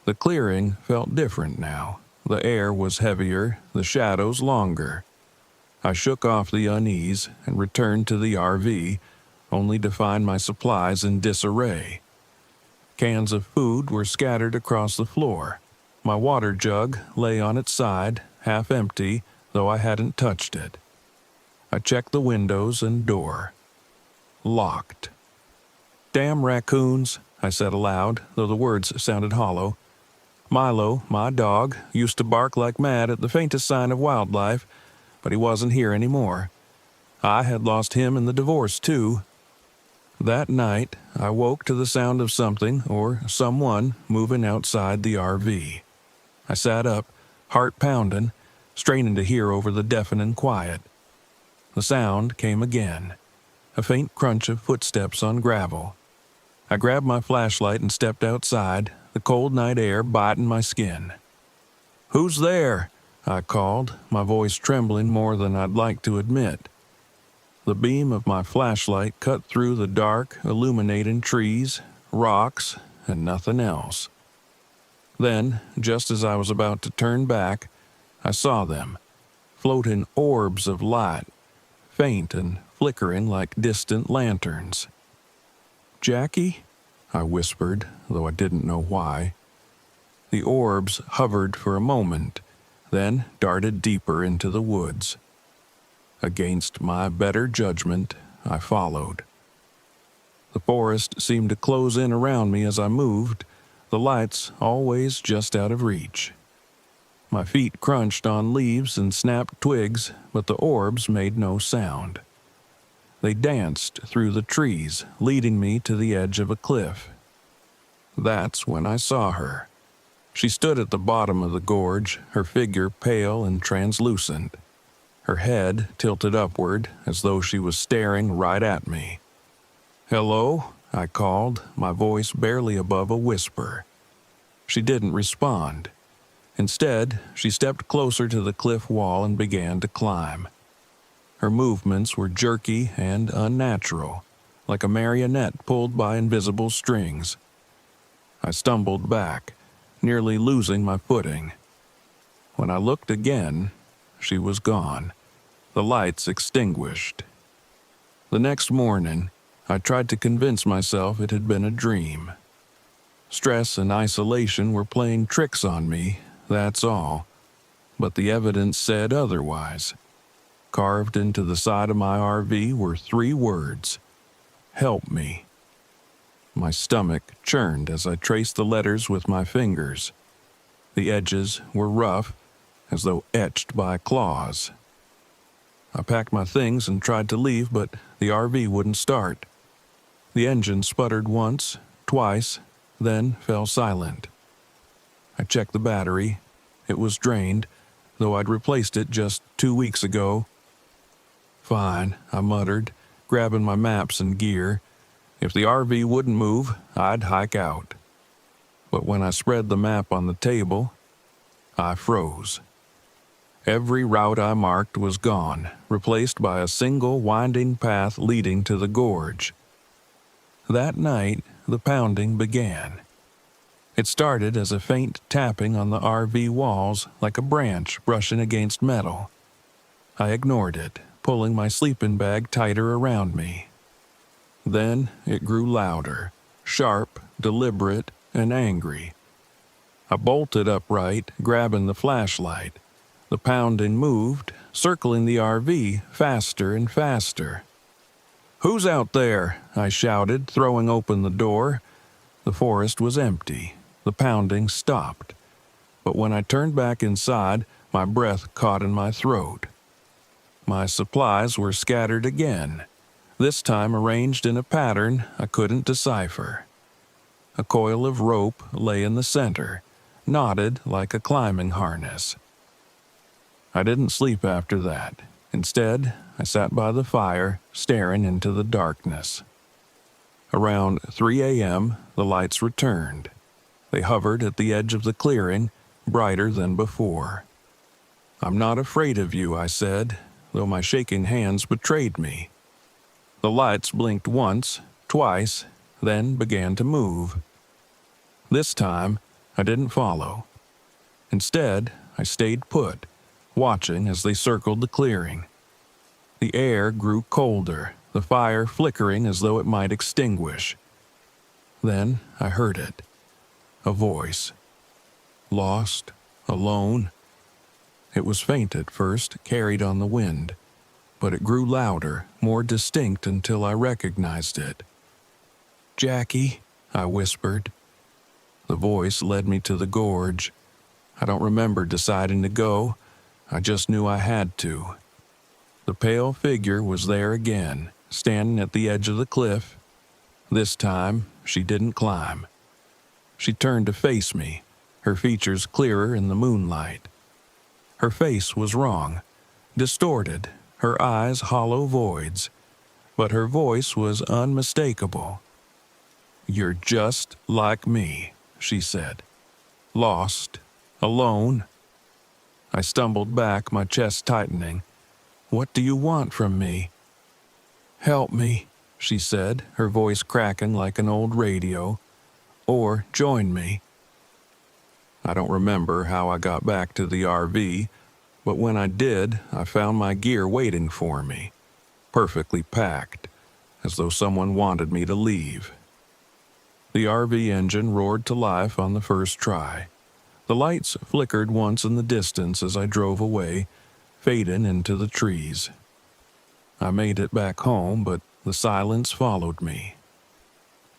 The clearing felt different now. The air was heavier, the shadows longer. I shook off the unease and returned to the RV, only to find my supplies in disarray. Cans of food were scattered across the floor. My water jug lay on its side, half empty, though I hadn't touched it. I checked the windows and door. Locked. "Damn raccoons," I said aloud, though the words sounded hollow. Milo, my dog, used to bark like mad at the faintest sign of wildlife, but he wasn't here anymore. I had lost him in the divorce, too. That night, I woke to the sound of something or someone moving outside the RV. I sat up, heart pounding, straining to hear over the deafening quiet. The sound came again, a faint crunch of footsteps on gravel. I grabbed my flashlight and stepped outside, the cold night air biting my skin. "Who's there?" I called, my voice trembling more than I'd like to admit. The beam of my flashlight cut through the dark, illuminating trees, rocks, and nothing else. Then, just as I was about to turn back, I saw them, floating orbs of light, faint and flickering like distant lanterns. "Jackie?" I whispered, though I didn't know why. The orbs hovered for a moment, then darted deeper into the woods. Against my better judgment, I followed. The forest seemed to close in around me as I moved, the lights always just out of reach. My feet crunched on leaves and snapped twigs, but the orbs made no sound. They danced through the trees, leading me to the edge of a cliff. That's when I saw her. She stood at the bottom of the gorge, her figure pale and translucent, her head tilted upward as though she was staring right at me. "Hello?" I called, my voice barely above a whisper. She didn't respond. Instead, she stepped closer to the cliff wall and began to climb. Her movements were jerky and unnatural, like a marionette pulled by invisible strings. I stumbled back, nearly losing my footing. When I looked again, she was gone, the lights extinguished. The next morning, I tried to convince myself it had been a dream. Stress and isolation were playing tricks on me, that's all. But the evidence said otherwise. Carved into the side of my RV were 3 words: "Help me." My stomach churned as I traced the letters with my fingers. The edges were rough, as though etched by claws. I packed my things and tried to leave, but the RV wouldn't start. The engine sputtered once, twice, then fell silent. I checked the battery. It was drained, though I'd replaced it just 2 weeks ago. "Fine," I muttered, grabbing my maps and gear. If the RV wouldn't move, I'd hike out. But when I spread the map on the table, I froze. Every route I marked was gone, replaced by a single winding path leading to the gorge. That night, the pounding began. It started as a faint tapping on the RV walls, like a branch brushing against metal. I ignored it, pulling my sleeping bag tighter around me. Then it grew louder, sharp, deliberate, and angry. I bolted upright, grabbing the flashlight. The pounding moved, circling the RV faster and faster. "Who's out there?" I shouted, throwing open the door. The forest was empty. The pounding stopped. But when I turned back inside, my breath caught in my throat. My supplies were scattered again, this time arranged in a pattern I couldn't decipher. A coil of rope lay in the center, knotted like a climbing harness. I didn't sleep after that. Instead, I sat by the fire, staring into the darkness. Around 3 a.m., the lights returned. They hovered at the edge of the clearing, brighter than before. "I'm not afraid of you," I said, though my shaking hands betrayed me. The lights blinked once, twice, then began to move. This time, I didn't follow. Instead, I stayed put, watching as they circled the clearing. The air grew colder, the fire flickering as though it might extinguish. Then I heard it. A voice. Lost, alone. It was faint at first, carried on the wind, but it grew louder, more distinct until I recognized it. "Jackie," I whispered. The voice led me to the gorge. I don't remember deciding to go. I just knew I had to. The pale figure was there again, standing at the edge of the cliff. This time, she didn't climb. She turned to face me, her features clearer in the moonlight. Her face was wrong, distorted, her eyes hollow voids, but her voice was unmistakable. "You're just like me," she said. "Lost, alone." I stumbled back, my chest tightening. "What do you want from me?" "Help me," she said, her voice cracking like an old radio. "Or join me." I don't remember how I got back to the RV, but when I did, I found my gear waiting for me, perfectly packed, as though someone wanted me to leave. The RV engine roared to life on the first try. The lights flickered once in the distance as I drove away, fading into the trees. I made it back home, but the silence followed me.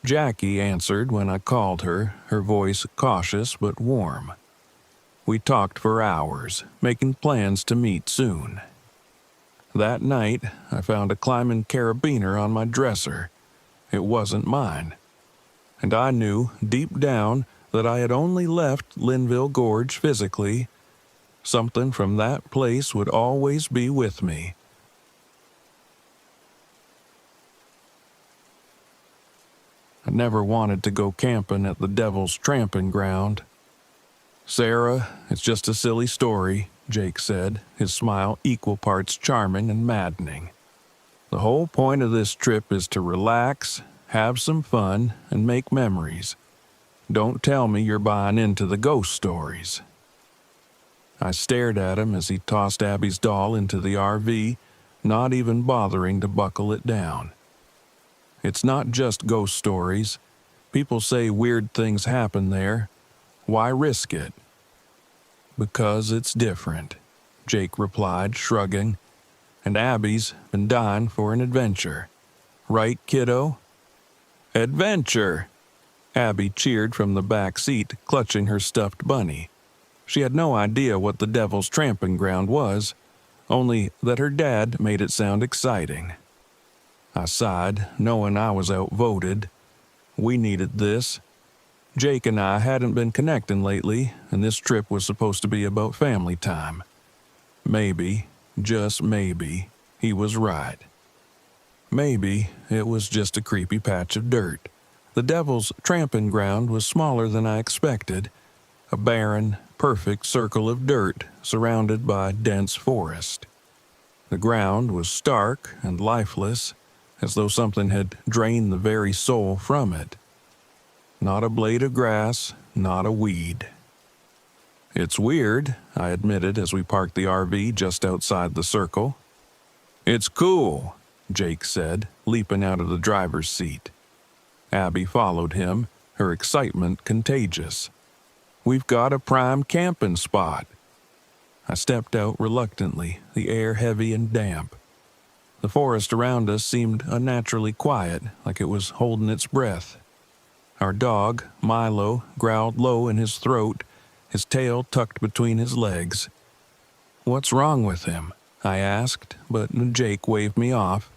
Jackie answered when I called her, her voice cautious but warm. We talked for hours, making plans to meet soon. That night, I found a climbing carabiner on my dresser. It wasn't mine. And I knew, deep down, that I had only left Linville Gorge physically. Something from that place would always be with me. I never wanted to go camping at the Devil's Tramping Ground. "Sarah, it's just a silly story," Jake said, his smile equal parts charming and maddening. "The whole point of this trip is to relax, have some fun, and make memories. Don't tell me you're buying into the ghost stories." I stared at him as he tossed Abby's doll into the RV, not even bothering to buckle it down. It's not just ghost stories. People say weird things happen there. Why risk it? "Because it's different," Jake replied, shrugging. "And Abby's been dying for an adventure. Right, kiddo?" Adventure! Abby cheered from the back seat, clutching her stuffed bunny. She had no idea what the Devil's Tramping Ground was, only that her dad made it sound exciting. I sighed, knowing I was outvoted. We needed this. Jake and I hadn't been connecting lately, and this trip was supposed to be about family time. Maybe, just maybe, he was right. Maybe it was just a creepy patch of dirt. The Devil's Tramping Ground was smaller than I expected, a barren, perfect circle of dirt surrounded by dense forest. The ground was stark and lifeless, as though something had drained the very soul from it. Not a blade of grass, not a weed. It's weird, I admitted as we parked the RV just outside the circle. It's cool, Jake said, leaping out of the driver's seat. Abby followed him, her excitement contagious. We've got a prime camping spot. I stepped out reluctantly, the air heavy and damp. The forest around us seemed unnaturally quiet, like it was holding its breath. Our dog, Milo, growled low in his throat, his tail tucked between his legs. "What's wrong with him?" I asked, but Jake waved me off.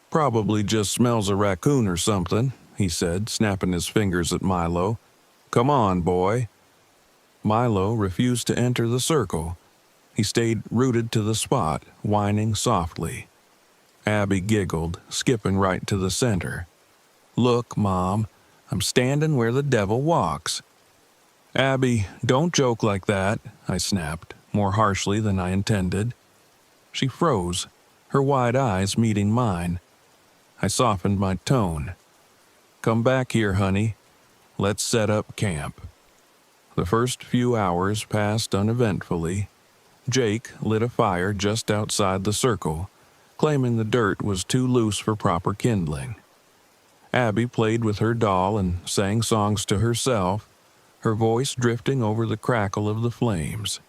"Probably just smells a raccoon or something," he said, snapping his fingers at Milo. "Come on, boy." Milo refused to enter the circle. He stayed rooted to the spot, whining softly. Abby giggled, skipping right to the center. "Look, Mom, I'm standing where the devil walks." "Abby, don't joke like that," I snapped, more harshly than I intended. She froze, her wide eyes meeting mine. I softened my tone. "Come back here, honey. Let's set up camp." The first few hours passed uneventfully. Jake lit a fire just outside the circle, claiming the dirt was too loose for proper kindling. Abby played with her doll and sang songs to herself, her voice drifting over the crackle of the flames.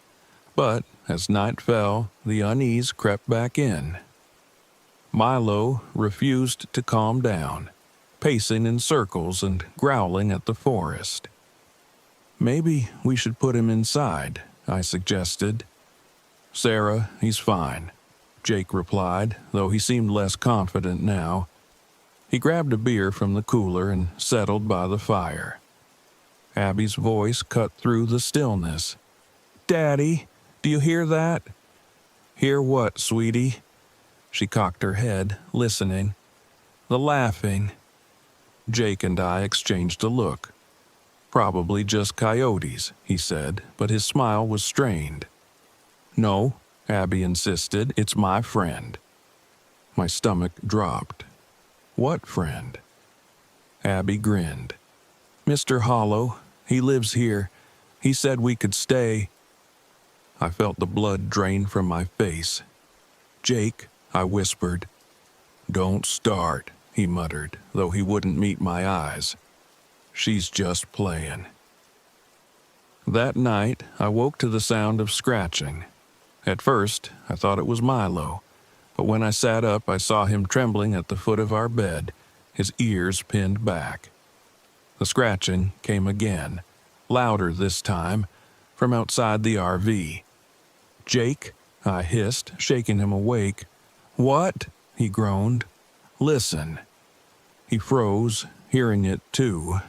But as night fell, the unease crept back in. Milo refused to calm down, pacing in circles and growling at the forest. "Maybe we should put him inside," I suggested. "Sarah, he's fine," Jake replied, though he seemed less confident now. He grabbed a beer from the cooler and settled by the fire. Abby's voice cut through the stillness. "Daddy, do you hear that?" "Hear what, sweetie?" She cocked her head, listening. "The laughing." Jake and I exchanged a look. "Probably just coyotes," he said, but his smile was strained. "No," Abby insisted, "it's my friend." My stomach dropped. "What friend?" Abby grinned. "Mr. Hollow. He lives here. He said we could stay." I felt the blood drain from my face. "Jake," I whispered. "Don't start," he muttered, though he wouldn't meet my eyes. "She's just playing." That night, I woke to the sound of scratching. At first, I thought it was Milo, but when I sat up, I saw him trembling at the foot of our bed, his ears pinned back. The scratching came again, louder this time, from outside the RV. "Jake," I hissed, shaking him awake. "What?" he groaned. "Listen." He froze, hearing it too.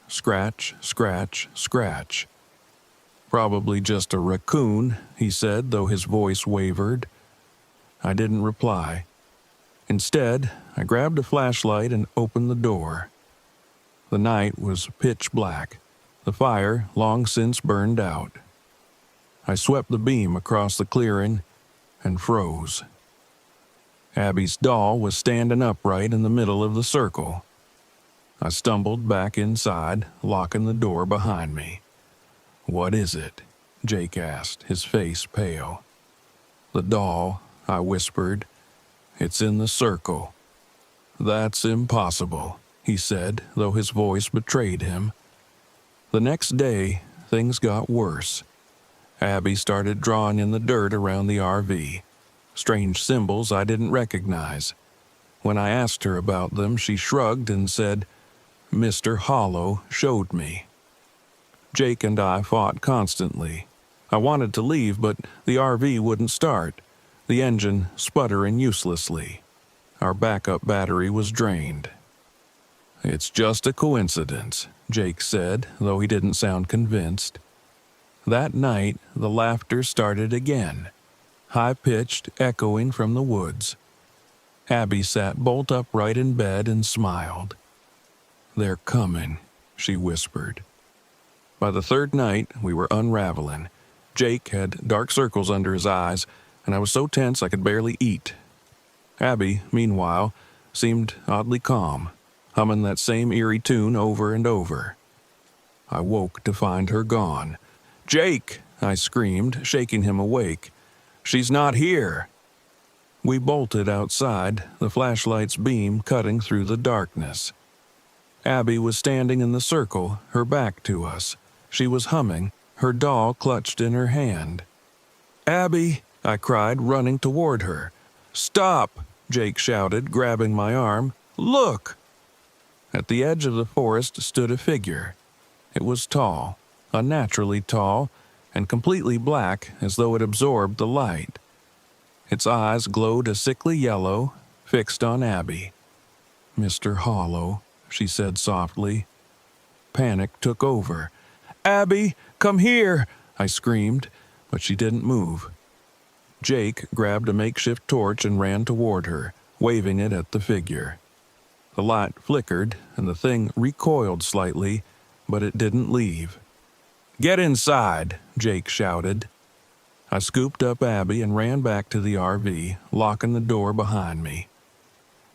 Scratch, scratch, scratch. "Probably just a raccoon," he said, though his voice wavered. I didn't reply. Instead, I grabbed a flashlight and opened the door. The night was pitch black, the fire long since burned out. I swept the beam across the clearing and froze. Abby's doll was standing upright in the middle of the circle. I stumbled back inside, locking the door behind me. "What is it?" Jake asked, his face pale. "The doll," I whispered. "It's in the circle." "That's impossible," he said, though his voice betrayed him. The next day, things got worse. Abby started drawing in the dirt around the RV, strange symbols I didn't recognize. When I asked her about them, she shrugged and said, Mr. Hollow showed me. Jake and I fought constantly. I wanted to leave, but the RV wouldn't start, the engine sputtering uselessly. Our backup battery was drained. "It's just a coincidence," Jake said, though he didn't sound convinced. That night, the laughter started again, high-pitched, echoing from the woods. Abby sat bolt upright in bed and smiled. "They're coming," she whispered. By the third night, we were unraveling. Jake had dark circles under his eyes, and I was so tense I could barely eat. Abby, meanwhile, seemed oddly calm, humming that same eerie tune over and over. I woke to find her gone. "Jake!" I screamed, shaking him awake. "She's not here!" We bolted outside, the flashlight's beam cutting through the darkness. Abby was standing in the circle, her back to us. She was humming, her doll clutched in her hand. "Abby!" I cried, running toward her. "Stop!" Jake shouted, grabbing my arm. "Look!" At the edge of the forest stood a figure. It was tall, unnaturally tall, and completely black as though it absorbed the light. Its eyes glowed a sickly yellow, fixed on Abby. "Mr. Hollow," she said softly. Panic took over. "Abby, come here!" I screamed, but she didn't move. Jake grabbed a makeshift torch and ran toward her, waving it at the figure. The light flickered, and the thing recoiled slightly, but it didn't leave. "Get inside!" Jake shouted. I scooped up Abby and ran back to the RV, locking the door behind me.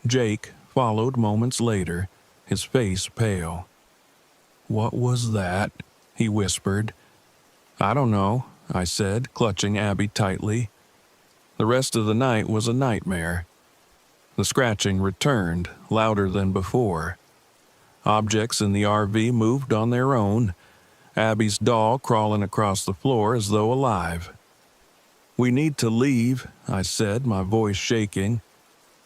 Jake followed moments later, his face pale. "What was that?" he whispered. "I don't know," I said, clutching Abby tightly. The rest of the night was a nightmare. The scratching returned, louder than before. Objects in the RV moved on their own, Abby's doll crawling across the floor as though alive. "We need to leave," I said, my voice shaking.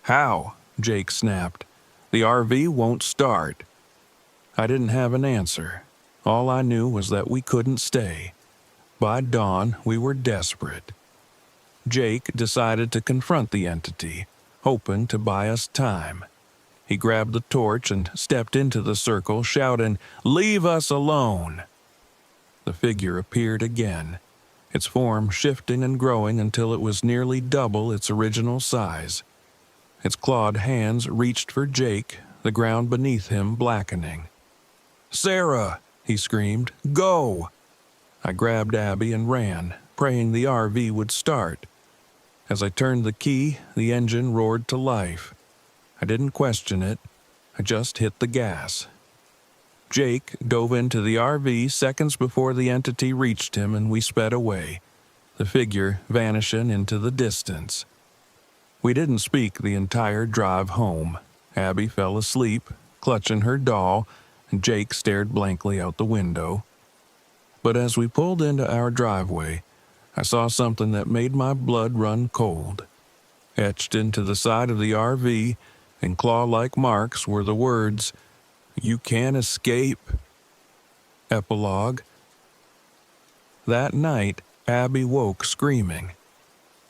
"How?" Jake snapped. "The RV won't start." I didn't have an answer. All I knew was that we couldn't stay. By dawn, we were desperate. Jake decided to confront the entity, hoping to buy us time. He grabbed the torch and stepped into the circle, shouting, "Leave us alone!" The figure appeared again, its form shifting and growing until it was nearly double its original size. Its clawed hands reached for Jake, the ground beneath him blackening. "Sarah!" he screamed. "Go!" I grabbed Abby and ran, praying the RV would start. As I turned the key, the engine roared to life. I didn't question it. I just hit the gas. Jake dove into the RV seconds before the entity reached him, and we sped away, the figure vanishing into the distance. We didn't speak the entire drive home. Abby fell asleep, clutching her doll, and Jake stared blankly out the window. But as we pulled into our driveway, I saw something that made my blood run cold. Etched into the side of the RV, in claw-like marks, were the words, "You can't escape." Epilogue. That night, Abby woke screaming.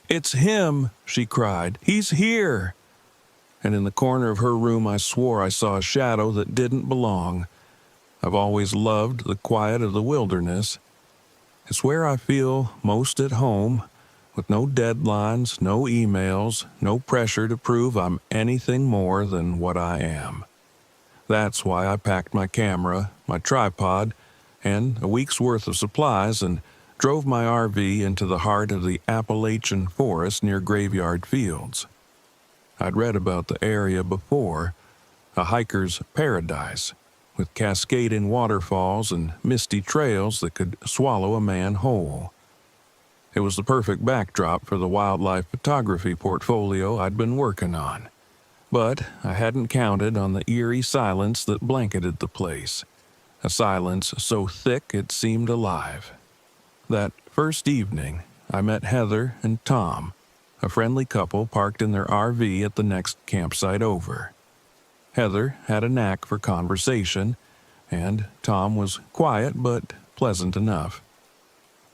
"It's him!" she cried. "He's here!" And in the corner of her room I swore I saw a shadow that didn't belong. I've always loved the quiet of the wilderness. It's where I feel most at home, with no deadlines, no emails, no pressure to prove I'm anything more than what I am. That's why I packed my camera, my tripod, and a week's worth of supplies and drove my RV into the heart of the Appalachian forest near Graveyard Fields. I'd read about the area before, a hiker's paradise, with cascading waterfalls and misty trails that could swallow a man whole. It was the perfect backdrop for the wildlife photography portfolio I'd been working on. But I hadn't counted on the eerie silence that blanketed the place, a silence so thick it seemed alive. That first evening, I met Heather and Tom, a friendly couple parked in their RV at the next campsite over. Heather had a knack for conversation, and Tom was quiet but pleasant enough.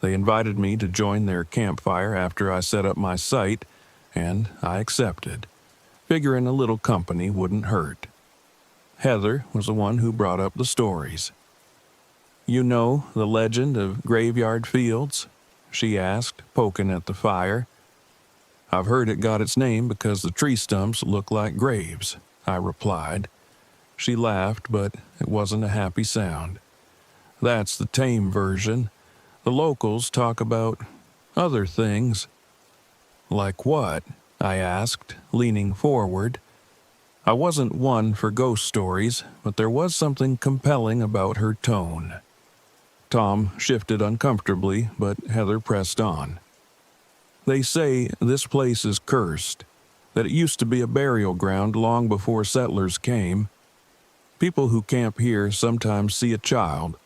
They invited me to join their campfire after I set up my site, and I accepted, figuring a little company wouldn't hurt. Heather was the one who brought up the stories. "You know the legend of Graveyard Fields?" she asked, poking at the fire. "I've heard it got its name because the tree stumps look like graves," I replied. She laughed, but it wasn't a happy sound. "That's the tame version. The locals talk about other things." "Like what?" I asked, leaning forward. I wasn't one for ghost stories, but there was something compelling about her tone. Tom shifted uncomfortably, but Heather pressed on. "They say this place is cursed, that it used to be a burial ground long before settlers came. People who camp here sometimes see a child,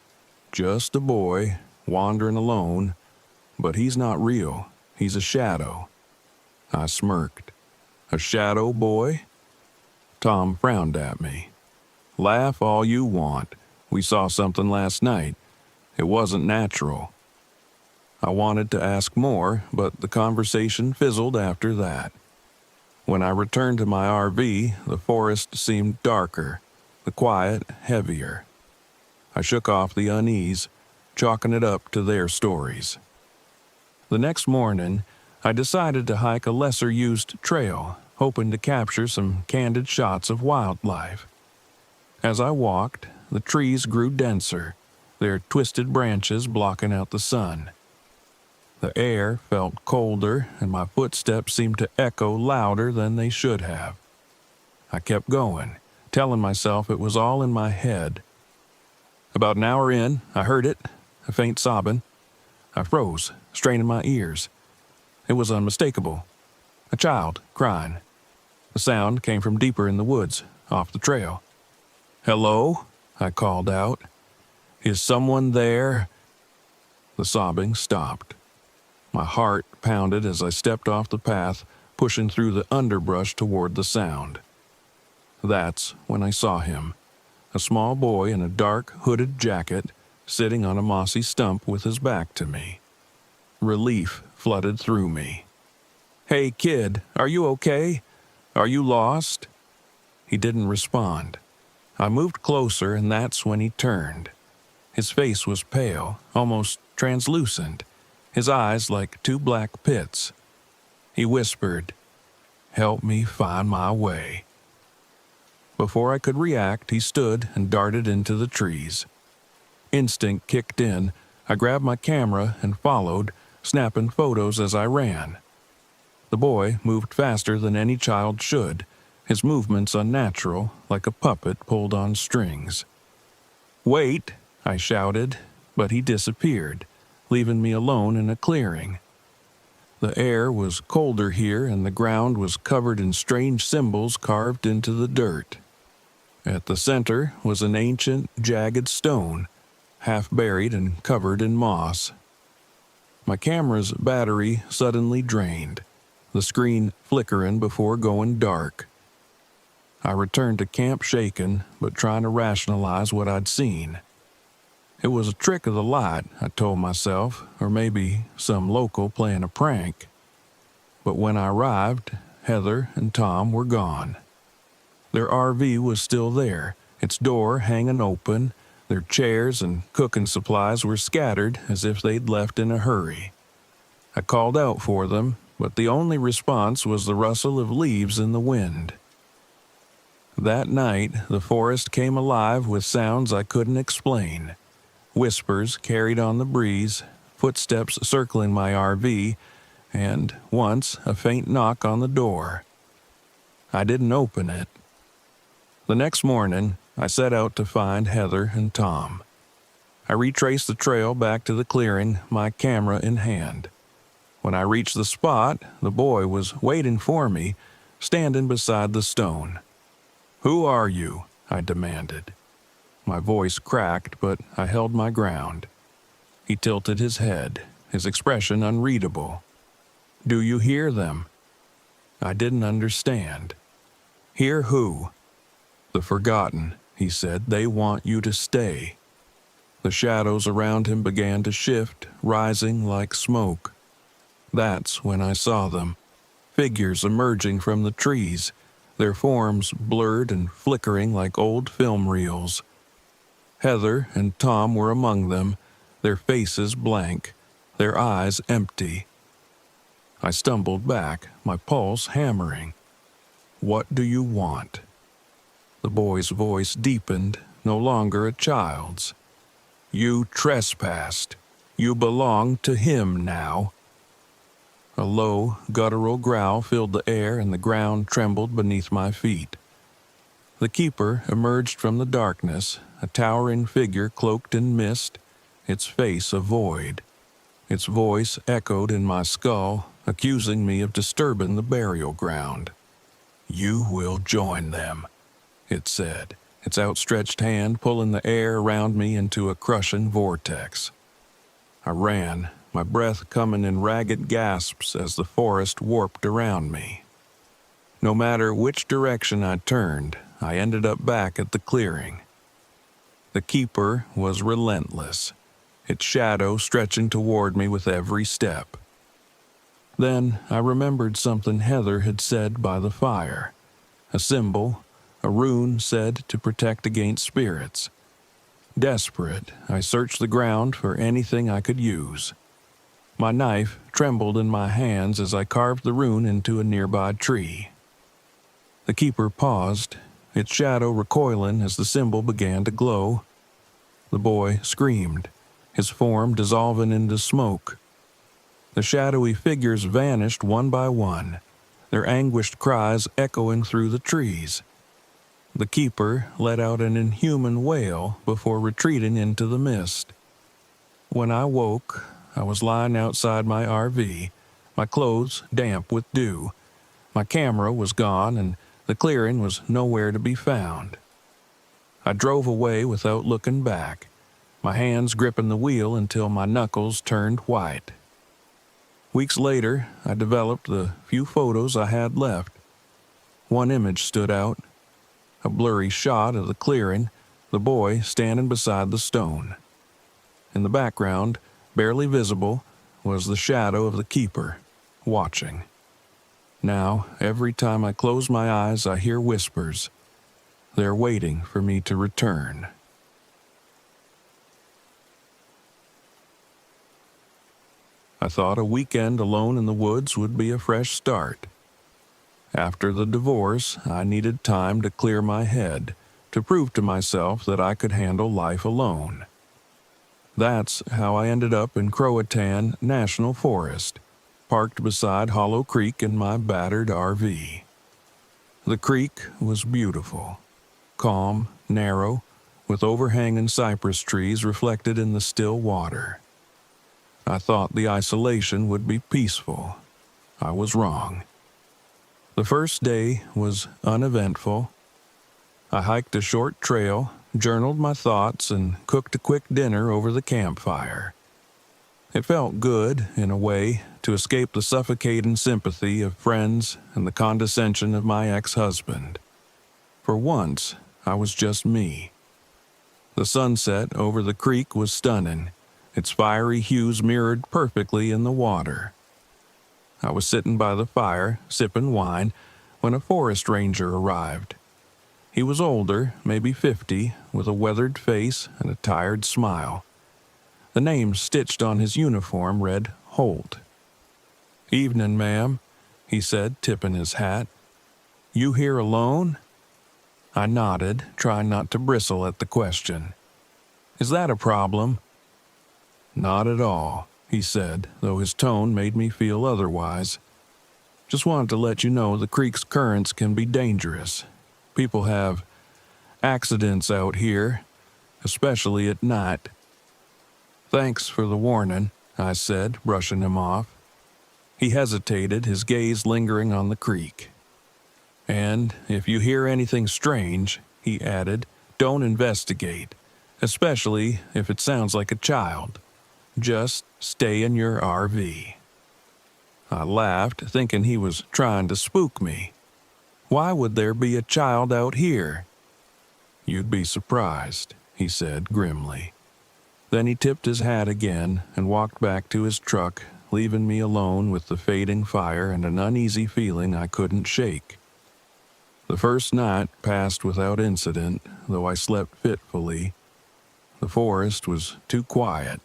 just a boy, wandering alone, but he's not real, he's a shadow." I smirked. "A shadow boy?" Tom frowned at me. "Laugh all you want. We saw something last night. It wasn't natural." I wanted to ask more, but the conversation fizzled after that. When I returned to my RV, the forest seemed darker, the quiet heavier. I shook off the unease, chalking it up to their stories. The next morning, I decided to hike a lesser-used trail, hoping to capture some candid shots of wildlife. As I walked, the trees grew denser, their twisted branches blocking out the sun. The air felt colder, and my footsteps seemed to echo louder than they should have. I kept going, telling myself it was all in my head. About an hour in, I heard it, a faint sobbing. I froze, straining my ears. It was unmistakable. A child crying. The sound came from deeper in the woods, off the trail. "Hello?" I called out. "Is someone there?" The sobbing stopped. My heart pounded as I stepped off the path, pushing through the underbrush toward the sound. That's when I saw him, a small boy in a dark, hooded jacket, sitting on a mossy stump with his back to me. Relief flooded through me. "Hey, kid, are you okay? Are you lost?" He didn't respond. I moved closer, and that's when he turned. His face was pale, almost translucent, his eyes like two black pits. He whispered, "Help me find my way." Before I could react, he stood and darted into the trees. Instinct kicked in. I grabbed my camera and followed, snapping photos as I ran. The boy moved faster than any child should, his movements unnatural, like a puppet pulled on strings. "Wait!" I shouted, but he disappeared, leaving me alone in a clearing. The air was colder here, and the ground was covered in strange symbols carved into the dirt. At the center was an ancient, jagged stone, half buried and covered in moss. My camera's battery suddenly drained, the screen flickering before going dark. I returned to camp shaken, but trying to rationalize what I'd seen. It was a trick of the light, I told myself, or maybe some local playing a prank. But when I arrived, Heather and Tom were gone. Their RV was still there, its door hanging open. Their chairs and cooking supplies were scattered as if they'd left in a hurry. I called out for them, but the only response was the rustle of leaves in the wind. That night, the forest came alive with sounds I couldn't explain. Whispers carried on the breeze, footsteps circling my RV, and once a faint knock on the door. I didn't open it. The next morning, I set out to find Heather and Tom. I retraced the trail back to the clearing, my camera in hand. When I reached the spot, the boy was waiting for me, standing beside the stone. "Who are you?" I demanded. My voice cracked, but I held my ground. He tilted his head, his expression unreadable. "Do you hear them?" I didn't understand. "Hear who?" "The Forgotten," he said. "They want you to stay." The shadows around him began to shift, rising like smoke. That's when I saw them. Figures emerging from the trees, their forms blurred and flickering like old film reels. Heather and Tom were among them, their faces blank, their eyes empty. I stumbled back, my pulse hammering. "What do you want?" The boy's voice deepened, no longer a child's. "You trespassed. You belong to him now." A low, guttural growl filled the air and the ground trembled beneath my feet. The keeper emerged from the darkness, a towering figure cloaked in mist, its face a void. Its voice echoed in my skull, accusing me of disturbing the burial ground. "You will join them," it said, its outstretched hand pulling the air around me into a crushing vortex. I ran, my breath coming in ragged gasps as the forest warped around me. No matter which direction I turned, I ended up back at the clearing. The keeper was relentless, its shadow stretching toward me with every step. Then I remembered something Heather had said by the fire, a symbol, a rune said to protect against spirits. Desperate, I searched the ground for anything I could use. My knife trembled in my hands as I carved the rune into a nearby tree. The keeper paused, its shadow recoiling as the symbol began to glow. The boy screamed, his form dissolving into smoke. The shadowy figures vanished one by one, their anguished cries echoing through the trees. The keeper let out an inhuman wail before retreating into the mist. When I woke, I was lying outside my RV, my clothes damp with dew. My camera was gone and the clearing was nowhere to be found. I drove away without looking back, my hands gripping the wheel until my knuckles turned white. Weeks later, I developed the few photos I had left. One image stood out, a blurry shot of the clearing, the boy standing beside the stone. In the background, barely visible, was the shadow of the keeper, watching. Now, every time I close my eyes, I hear whispers. They're waiting for me to return. I thought a weekend alone in the woods would be a fresh start. After the divorce, I needed time to clear my head, to prove to myself that I could handle life alone. That's how I ended up in Croatan National Forest, parked beside Hollow Creek in my battered RV. The creek was beautiful, calm, narrow, with overhanging cypress trees reflected in the still water. I thought the isolation would be peaceful. I was wrong. The first day was uneventful. I hiked a short trail, journaled my thoughts, and cooked a quick dinner over the campfire. It felt good, in a way, to escape the suffocating sympathy of friends and the condescension of my ex-husband. For once, I was just me. The sunset over the creek was stunning, its fiery hues mirrored perfectly in the water. I was sitting by the fire, sipping wine, when a forest ranger arrived. He was older, maybe 50, with a weathered face and a tired smile. The name stitched on his uniform read Holt. "Evening, ma'am," he said, tipping his hat. "You here alone?" I nodded, trying not to bristle at the question. "Is that a problem?" "Not at all," he said, though his tone made me feel otherwise. "Just wanted to let you know the creek's currents can be dangerous. People have accidents out here, especially at night." "Thanks for the warning," I said, brushing him off. He hesitated, his gaze lingering on the creek. "And if you hear anything strange," he added, "don't investigate, especially if it sounds like a child. Just stay in your RV." I laughed, thinking he was trying to spook me. Why would there be a child out here? "You'd be surprised," he said grimly. Then he tipped his hat again and walked back to his truck, leaving me alone with the fading fire and an uneasy feeling I couldn't shake. The first night passed without incident, though I slept fitfully. The forest was too quiet,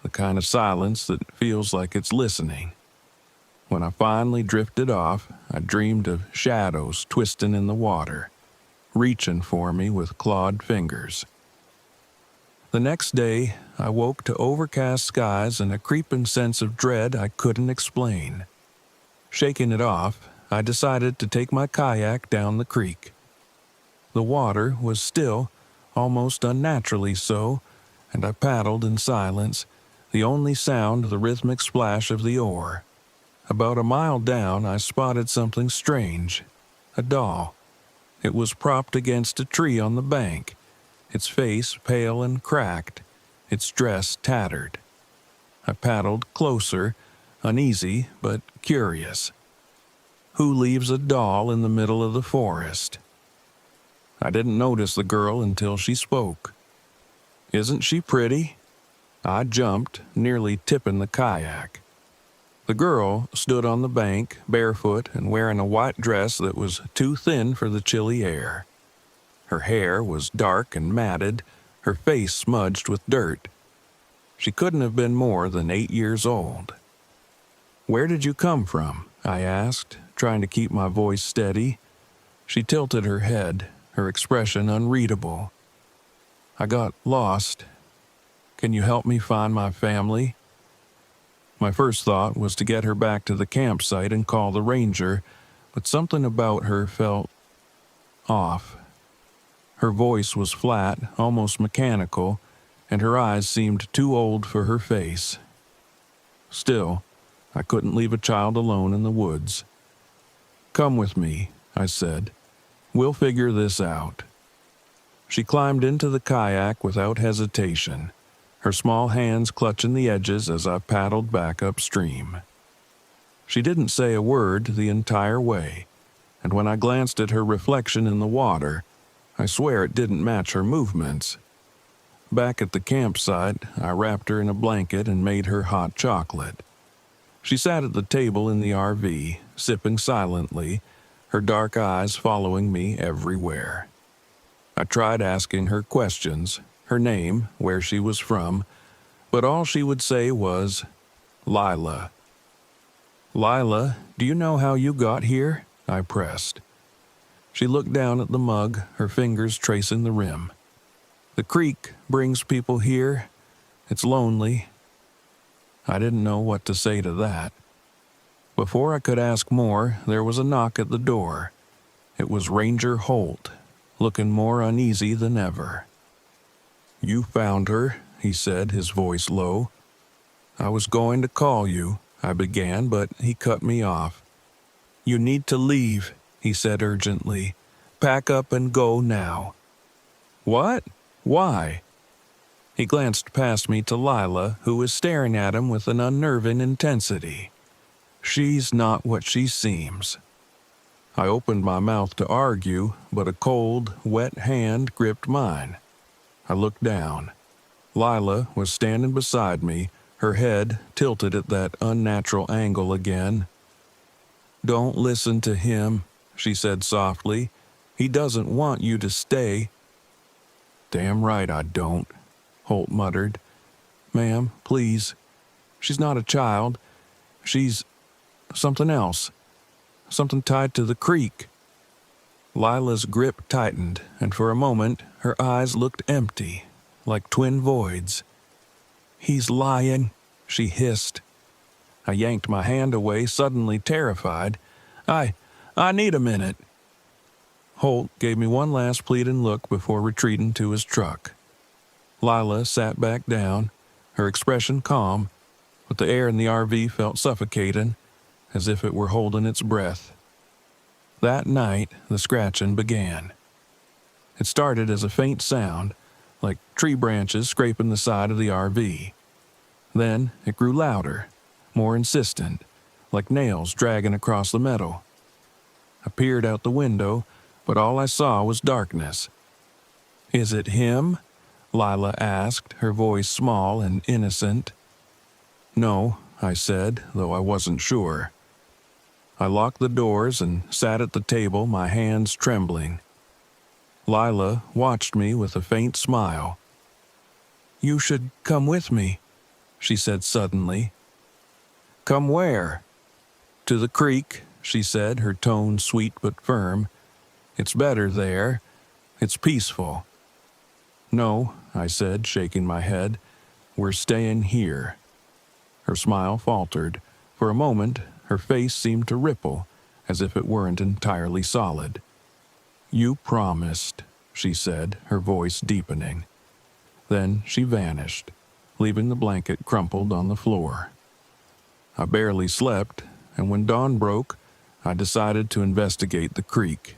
the kind of silence that feels like it's listening. When I finally drifted off, I dreamed of shadows twisting in the water, reaching for me with clawed fingers. The next day, I woke to overcast skies and a creeping sense of dread I couldn't explain. Shaking it off, I decided to take my kayak down the creek. The water was still, almost unnaturally so, and I paddled in silence, the only sound the rhythmic splash of the oar. About a mile down, I spotted something strange. A doll. It was propped against a tree on the bank, its face pale and cracked, its dress tattered. I paddled closer, uneasy but curious. Who leaves a doll in the middle of the forest? I didn't notice the girl until she spoke. "Isn't she pretty?" I jumped, nearly tipping the kayak. The girl stood on the bank, barefoot and wearing a white dress that was too thin for the chilly air. Her hair was dark and matted, her face smudged with dirt. She couldn't have been more than 8 years old. "Where did you come from?" I asked, trying to keep my voice steady. She tilted her head, her expression unreadable. "I got lost. Can you help me find my family?" My first thought was to get her back to the campsite and call the ranger, but something about her felt off. Her voice was flat, almost mechanical, and her eyes seemed too old for her face. Still, I couldn't leave a child alone in the woods. "Come with me," I said. "We'll figure this out." She climbed into the kayak without hesitation, her small hands clutching the edges as I paddled back upstream. She didn't say a word the entire way, and when I glanced at her reflection in the water, I swear it didn't match her movements. Back at the campsite, I wrapped her in a blanket and made her hot chocolate. She sat at the table in the RV, sipping silently, her dark eyes following me everywhere. I tried asking her questions, her name, where she was from, but all she would say was, "Lila." "Lila, do you know how you got here?" I pressed. She looked down at the mug, her fingers tracing the rim. "The creek brings people here. It's lonely." I didn't know what to say to that. Before I could ask more, there was a knock at the door. It was Ranger Holt, looking more uneasy than ever. "You found her," he said, his voice low. "I was going to call you," I began, but he cut me off. "You need to leave," he said urgently. "Pack up and go now." "What? Why?" He glanced past me to Lila, who was staring at him with an unnerving intensity. "She's not what she seems." I opened my mouth to argue, but a cold, wet hand gripped mine. I looked down. Lila was standing beside me, her head tilted at that unnatural angle again. "Don't listen to him," she said softly. "He doesn't want you to stay." "Damn right I don't," Holt muttered. "Ma'am, please. She's not a child. She's something else. Something tied to the creek." Lila's grip tightened, and for a moment her eyes looked empty, like twin voids. "He's lying," she hissed. I yanked my hand away, suddenly terrified. I need a minute." Holt gave me one last pleading look before retreating to his truck. Lila sat back down, her expression calm, but the air in the RV felt suffocating, as if it were holding its breath. That night, the scratching began. It started as a faint sound, like tree branches scraping the side of the RV. Then it grew louder, more insistent, like nails dragging across the metal. I peered out the window, but all I saw was darkness. Is it him? Lila asked, her voice small and innocent. No, I said, though I wasn't sure. I locked the doors and sat at the table, my hands trembling. Lila watched me with a faint smile. You should come with me, she said suddenly. Come where? To the creek, she said, her tone sweet but firm. It's better there. It's peaceful. No, I said, shaking my head. We're staying here. Her smile faltered. For a moment, her face seemed to ripple, as if it weren't entirely solid. You promised, she said, her voice deepening. Then she vanished, leaving the blanket crumpled on the floor. I barely slept, and when dawn broke, I decided to investigate the creek.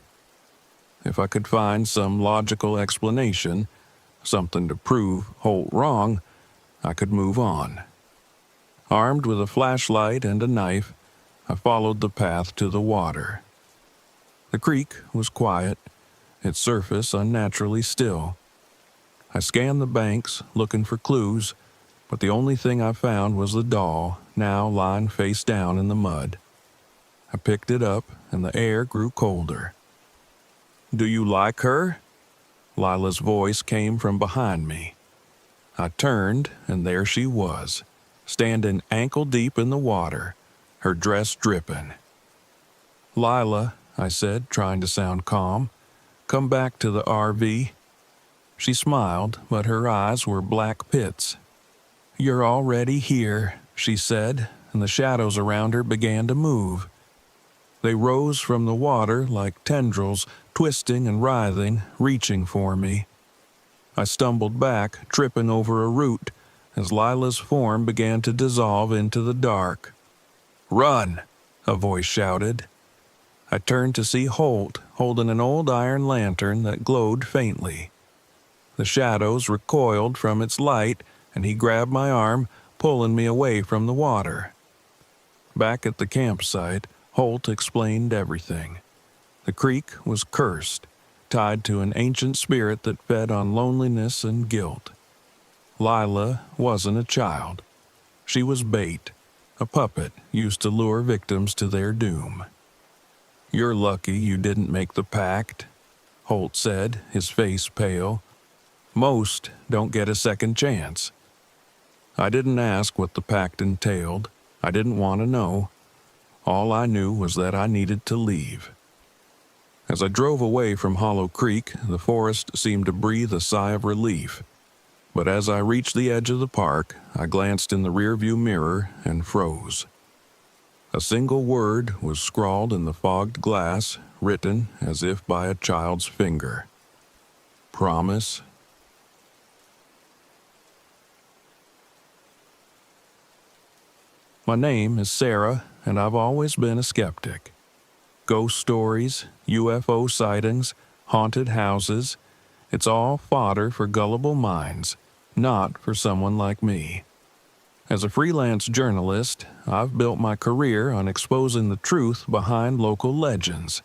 If I could find some logical explanation, something to prove Holt wrong, I could move on. Armed with a flashlight and a knife, I followed the path to the water. The creek was quiet, its surface unnaturally still. I scanned the banks, looking for clues, but the only thing I found was the doll, now lying face down in the mud. I picked it up, and the air grew colder. Do you like her? Lila's voice came from behind me. I turned, and there she was, standing ankle-deep in the water, her dress dripping. Lila, I said, trying to sound calm, come back to the RV. She smiled, but her eyes were black pits. You're already here, she said, and the shadows around her began to move. They rose from the water like tendrils, twisting and writhing, reaching for me. I stumbled back, tripping over a root, as Lila's form began to dissolve into the dark. Run! A voice shouted. I turned to see Holt holding an old iron lantern that glowed faintly. The shadows recoiled from its light, and he grabbed my arm, pulling me away from the water. Back at the campsite, Holt explained everything. The creek was cursed, tied to an ancient spirit that fed on loneliness and guilt. Lila wasn't a child. She was bait, a puppet used to lure victims to their doom. You're lucky you didn't make the pact, Holt said, his face pale. Most don't get a second chance. I didn't ask what the pact entailed. I didn't want to know. All I knew was that I needed to leave. As I drove away from Hollow Creek, the forest seemed to breathe a sigh of relief. But as I reached the edge of the park, I glanced in the rearview mirror and froze. A single word was scrawled in the fogged glass, written as if by a child's finger. Promise. My name is Sarah, and I've always been a skeptic. Ghost stories, UFO sightings, haunted houses, it's all fodder for gullible minds, not for someone like me. As a freelance journalist, I've built my career on exposing the truth behind local legends.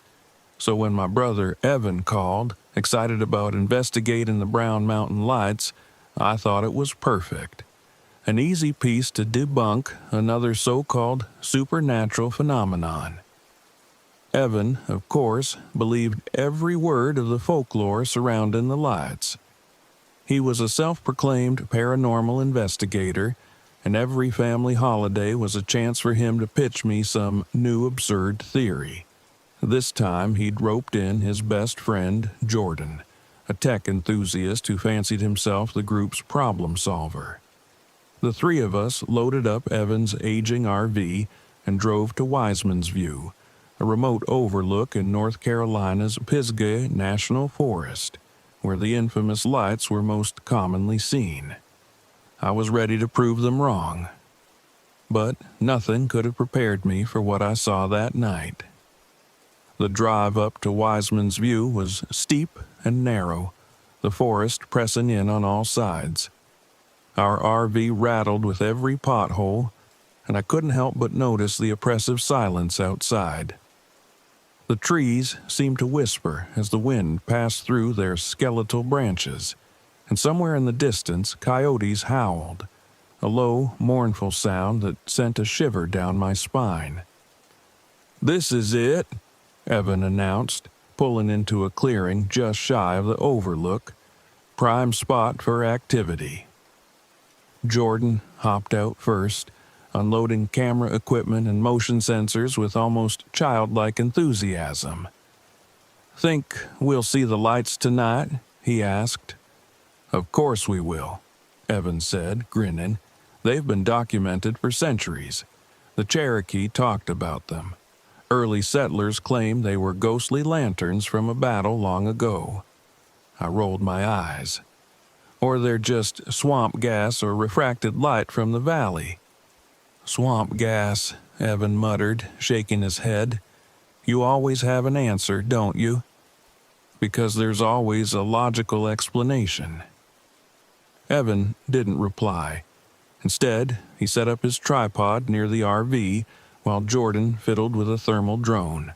So when my brother Evan called, excited about investigating the Brown Mountain Lights, I thought it was perfect. An easy piece to debunk another so-called supernatural phenomenon. Evan, of course, believed every word of the folklore surrounding the lights. He was a self-proclaimed paranormal investigator, and every family holiday was a chance for him to pitch me some new absurd theory. This time he'd roped in his best friend, Jordan, a tech enthusiast who fancied himself the group's problem solver. The three of us loaded up Evan's aging RV and drove to Wiseman's View, a remote overlook in North Carolina's Pisgah National Forest, where the infamous lights were most commonly seen. I was ready to prove them wrong. But nothing could have prepared me for what I saw that night. The drive up to Wiseman's View was steep and narrow, the forest pressing in on all sides. Our RV rattled with every pothole, and I couldn't help but notice the oppressive silence outside. The trees seemed to whisper as the wind passed through their skeletal branches, and somewhere in the distance coyotes howled, a low, mournful sound that sent a shiver down my spine. "This is it," Evan announced, pulling into a clearing just shy of the overlook. "Prime spot for activity." Jordan hopped out first, unloading camera equipment and motion sensors with almost childlike enthusiasm. "Think we'll see the lights tonight?" he asked. "Of course we will," Evan said, grinning. "They've been documented for centuries. The Cherokee talked about them. Early settlers claimed they were ghostly lanterns from a battle long ago." I rolled my eyes. "Or they're just swamp gas or refracted light from the valley." "Swamp gas," Evan muttered, shaking his head. "You always have an answer, don't you?" "Because there's always a logical explanation." Evan didn't reply. Instead, he set up his tripod near the RV while Jordan fiddled with a thermal drone.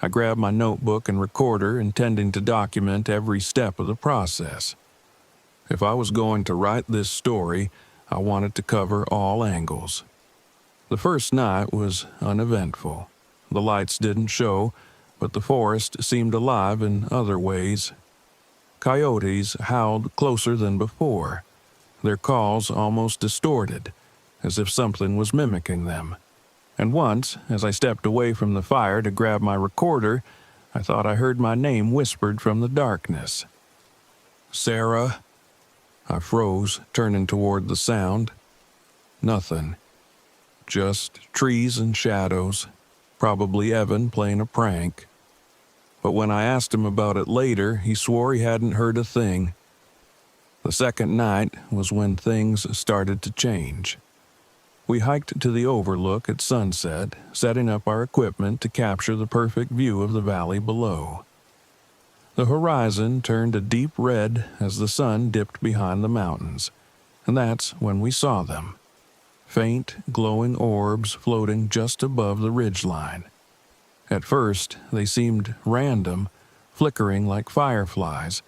I grabbed my notebook and recorder, intending to document every step of the process. If I was going to write this story, I wanted to cover all angles. The first night was uneventful. The lights didn't show, but the forest seemed alive in other ways. Coyotes howled closer than before, their calls almost distorted, as if something was mimicking them. And once, as I stepped away from the fire to grab my recorder, I thought I heard my name whispered from the darkness. "Sarah?" I froze, turning toward the sound. Nothing. Just trees and shadows, probably Evan playing a prank. But when I asked him about it later, he swore he hadn't heard a thing. The second night was when things started to change. We hiked to the overlook at sunset, setting up our equipment to capture the perfect view of the valley below. The horizon turned a deep red as the sun dipped behind the mountains, and that's when we saw them. Faint, glowing orbs floating just above the ridgeline. At first, they seemed random, flickering like fireflies,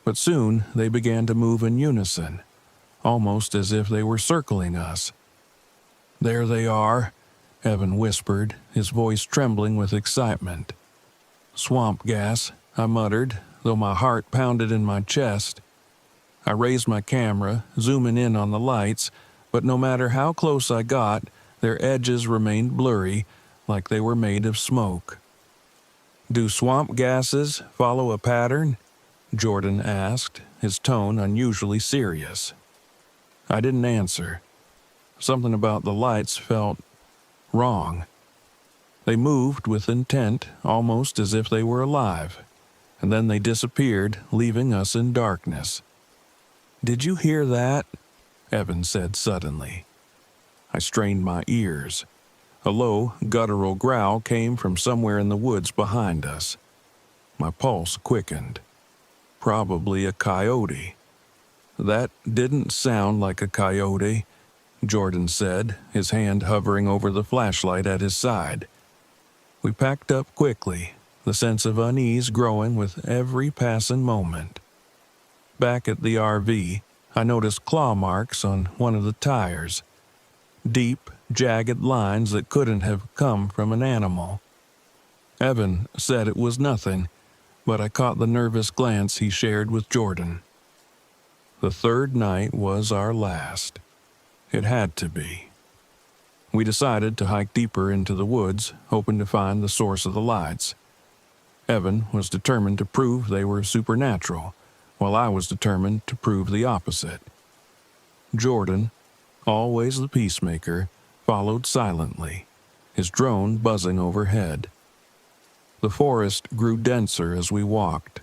but soon they began to move in unison, almost as if they were circling us. "There they are," Evan whispered, his voice trembling with excitement. "Swamp gas," I muttered, though my heart pounded in my chest. I raised my camera, zooming in on the lights, but no matter how close I got, their edges remained blurry, like they were made of smoke. "Do swamp gases follow a pattern?" Jordan asked, his tone unusually serious. I didn't answer. Something about the lights felt wrong. They moved with intent, almost as if they were alive, and then they disappeared, leaving us in darkness. "Did you hear that?" Evan said suddenly. I strained my ears. A low, guttural growl came from somewhere in the woods behind us. My pulse quickened. Probably a coyote. "That didn't sound like a coyote," Jordan said, his hand hovering over the flashlight at his side. We packed up quickly, the sense of unease growing with every passing moment. Back at the RV, I noticed claw marks on one of the tires. Deep, jagged lines that couldn't have come from an animal. Evan said it was nothing, but I caught the nervous glance he shared with Jordan. The third night was our last. It had to be. We decided to hike deeper into the woods, hoping to find the source of the lights. Evan was determined to prove they were supernatural, while I was determined to prove the opposite. Jordan, always the peacemaker, followed silently, his drone buzzing overhead. The forest grew denser as we walked,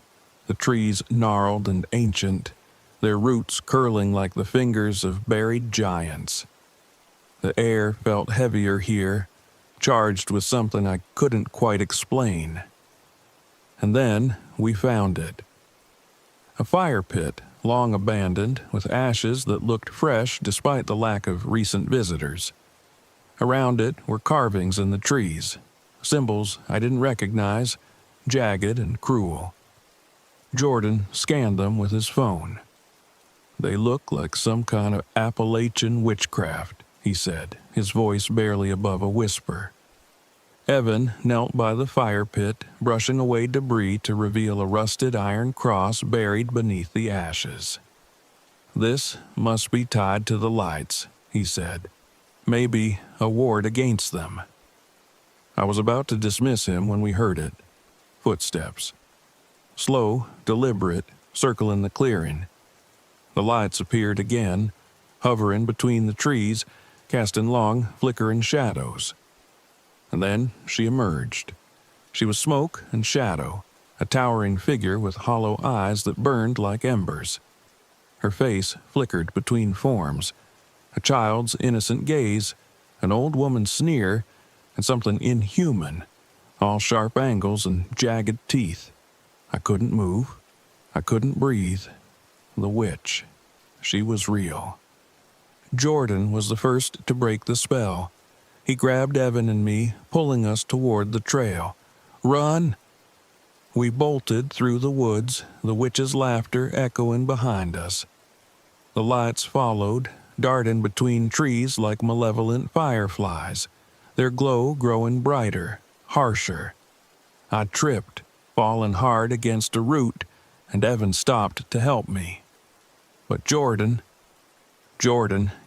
the trees gnarled and ancient, their roots curling like the fingers of buried giants. The air felt heavier here, charged with something I couldn't quite explain. And then we found it. A fire pit, long abandoned, with ashes that looked fresh despite the lack of recent visitors. Around it were carvings in the trees, symbols I didn't recognize, jagged and cruel. Jordan scanned them with his phone. "They look like some kind of Appalachian witchcraft," he said, his voice barely above a whisper. Evan knelt by the fire pit, brushing away debris to reveal a rusted iron cross buried beneath the ashes. "This must be tied to the lights," he said. "Maybe a ward against them." I was about to dismiss him when we heard it. Footsteps. Slow, deliberate, circling the clearing. The lights appeared again, hovering between the trees, casting long, flickering shadows. And then she emerged. She was smoke and shadow, a towering figure with hollow eyes that burned like embers. Her face flickered between forms, a child's innocent gaze, an old woman's sneer, and something inhuman, all sharp angles and jagged teeth. I couldn't move. I couldn't breathe. The witch. She was real. Jordan was the first to break the spell. He grabbed Evan and me, pulling us toward the trail. "Run!" We bolted through the woods, the witch's laughter echoing behind us. The lights followed, darting between trees like malevolent fireflies, their glow growing brighter, harsher. I tripped, falling hard against a root, and Evan stopped to help me. But Jordan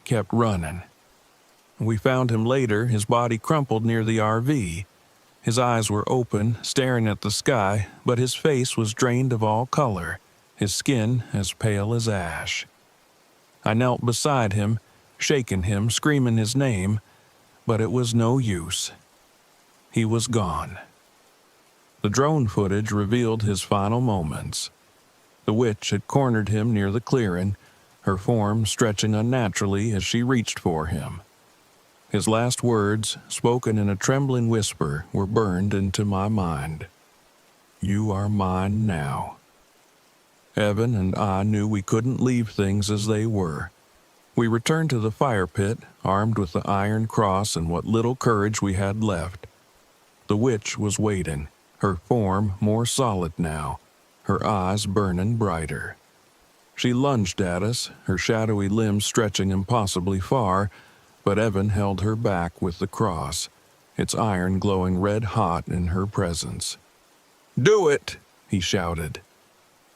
kept running. We found him later, his body crumpled near the RV. His eyes were open, staring at the sky, but his face was drained of all color, his skin as pale as ash. I knelt beside him, shaking him, screaming his name, but it was no use. He was gone. The drone footage revealed his final moments. The witch had cornered him near the clearing, her form stretching unnaturally as she reached for him. His last words, spoken in a trembling whisper, were burned into my mind. "You are mine now." Evan and I knew we couldn't leave things as they were. We returned to the fire pit, armed with the iron cross and what little courage we had left. The witch was waiting, her form more solid now, her eyes burning brighter. She lunged at us, her shadowy limbs stretching impossibly far, but Evan held her back with the cross, its iron glowing red-hot in her presence. "Do it!" he shouted.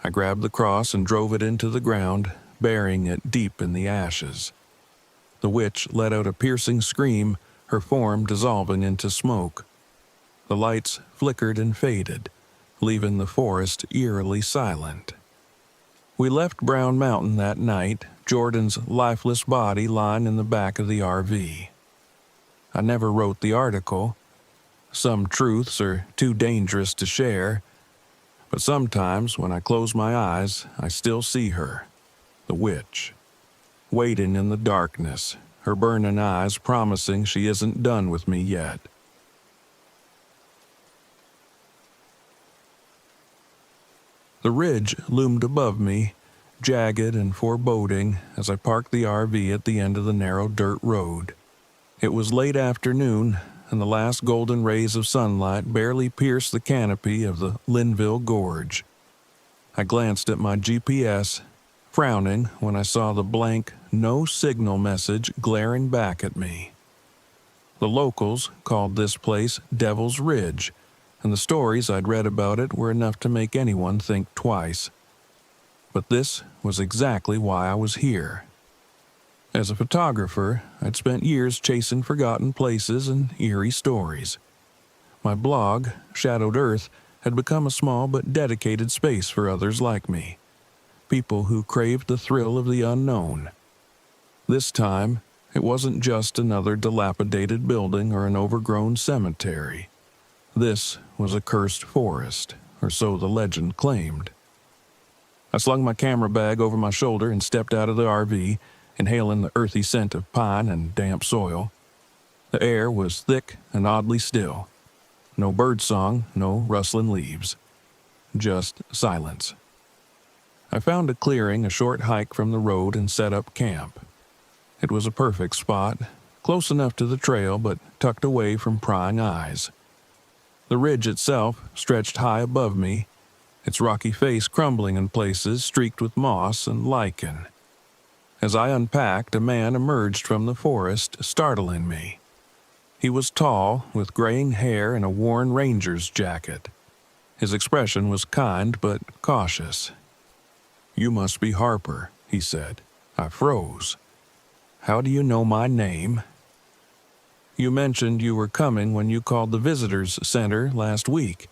I grabbed the cross and drove it into the ground, burying it deep in the ashes. The witch let out a piercing scream, her form dissolving into smoke. The lights flickered and faded, leaving the forest eerily silent. We left Brown Mountain that night, Jordan's lifeless body lying in the back of the RV. I never wrote the article. Some truths are too dangerous to share, but sometimes when I close my eyes, I still see her, the witch, waiting in the darkness, her burning eyes promising she isn't done with me yet. The ridge loomed above me, jagged and foreboding, as I parked the RV at the end of the narrow dirt road. It was late afternoon, and the last golden rays of sunlight barely pierced the canopy of the Linville Gorge. I glanced at my GPS, frowning when I saw the blank "no signal" message glaring back at me. The locals called this place Devil's Ridge, and the stories I'd read about it were enough to make anyone think twice. But this was exactly why I was here. As a photographer, I'd spent years chasing forgotten places and eerie stories. My blog, Shadowed Earth, had become a small but dedicated space for others like me, people who craved the thrill of the unknown. This time, it wasn't just another dilapidated building or an overgrown cemetery. This was a cursed forest, or so the legend claimed. I slung my camera bag over my shoulder and stepped out of the RV, inhaling the earthy scent of pine and damp soil. The air was thick and oddly still. No birdsong, no rustling leaves. Just silence. I found a clearing a short hike from the road and set up camp. It was a perfect spot, close enough to the trail but tucked away from prying eyes. The ridge itself stretched high above me, its rocky face crumbling in places streaked with moss and lichen. As I unpacked, a man emerged from the forest, startling me. He was tall, with graying hair and a worn ranger's jacket. His expression was kind but cautious. "You must be Harper," he said. I froze. "How do you know my name?" "You mentioned you were coming when you called the visitors center last week."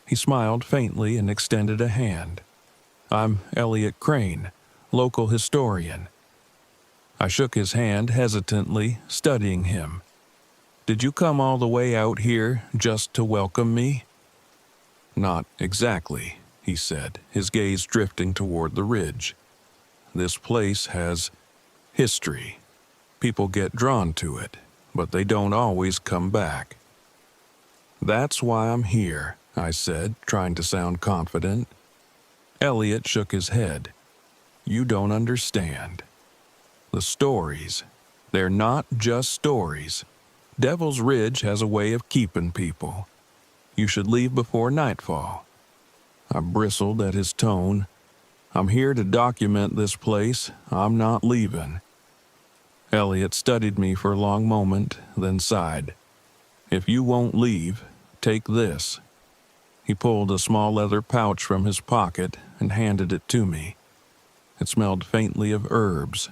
He smiled faintly and extended a hand. "I'm Elliot Crane, local historian." I shook his hand hesitantly, studying him. "Did you come all the way out here just to welcome me?" "Not exactly," he said, his gaze drifting toward the ridge. "This place has history. People get drawn to it, but they don't always come back." "That's why I'm here," I said, trying to sound confident. Elliot shook his head. "You don't understand. The stories, they're not just stories. Devil's Ridge has a way of keeping people. You should leave before nightfall." I bristled at his tone. "I'm here to document this place. I'm not leaving." Elliot studied me for a long moment, then sighed. "If you won't leave, take this." He pulled a small leather pouch from his pocket and handed it to me. It smelled faintly of herbs.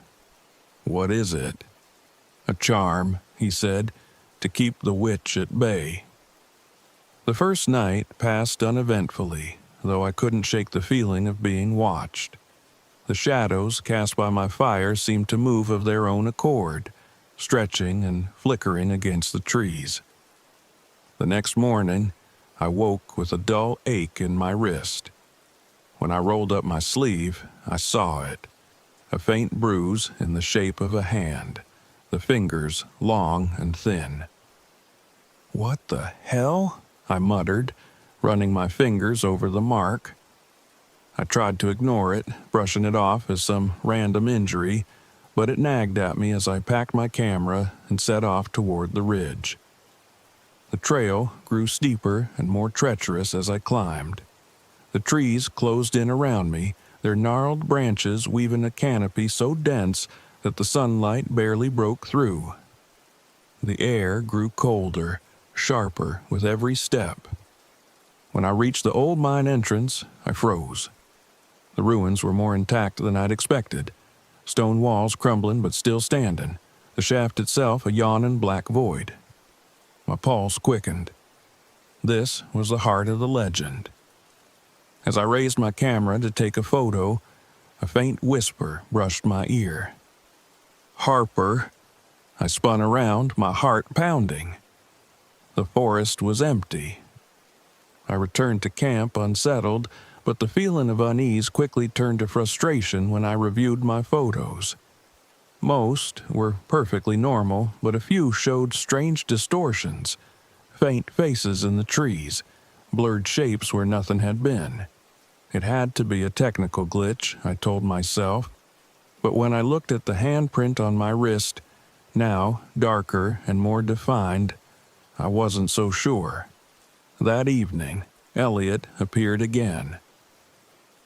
"What is it?" "A charm," he said, "to keep the witch at bay." The first night passed uneventfully, though I couldn't shake the feeling of being watched. The shadows cast by my fire seemed to move of their own accord, stretching and flickering against the trees. The next morning, I woke with a dull ache in my wrist. When I rolled up my sleeve, I saw it. A faint bruise in the shape of a hand, the fingers long and thin. "What the hell?" I muttered, running my fingers over the mark. I tried to ignore it, brushing it off as some random injury, but it nagged at me as I packed my camera and set off toward the ridge. The trail grew steeper and more treacherous as I climbed. The trees closed in around me, their gnarled branches weaving a canopy so dense that the sunlight barely broke through. The air grew colder, sharper with every step. When I reached the old mine entrance, I froze. The ruins were more intact than I'd expected. Stone walls crumbling but still standing, the shaft itself a yawning black void. My pulse quickened. This was the heart of the legend. As I raised my camera to take a photo, a faint whisper brushed my ear. "Harper." I spun around, my heart pounding. The forest was empty. I returned to camp unsettled, but the feeling of unease quickly turned to frustration when I reviewed my photos. Most were perfectly normal, but a few showed strange distortions, faint faces in the trees, blurred shapes where nothing had been. It had to be a technical glitch, I told myself, but when I looked at the handprint on my wrist, now darker and more defined, I wasn't so sure. That evening, Elliot appeared again.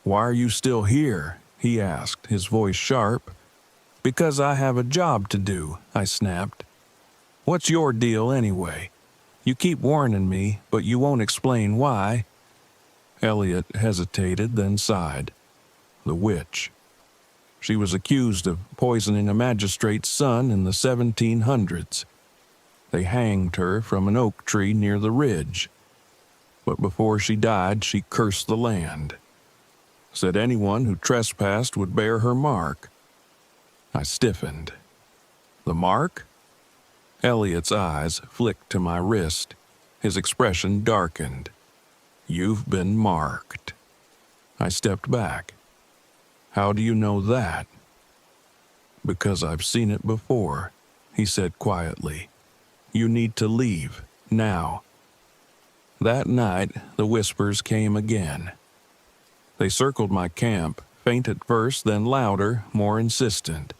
"Why are you still here?" he asked, his voice sharp. "Because I have a job to do," I snapped. "What's your deal anyway? You keep warning me, but you won't explain why." Elliot hesitated, then sighed. "The witch. She was accused of poisoning a magistrate's son in the 1700s. They hanged her from an oak tree near the ridge. But before she died, she cursed the land. Said anyone who trespassed would bear her mark." I stiffened. "The mark?" Elliot's eyes flicked to my wrist. His expression darkened. "You've been marked." I stepped back. "How do you know that?" "Because I've seen it before," he said quietly. "You need to leave, now." That night, the whispers came again. They circled my camp, faint at first, then louder, more insistent.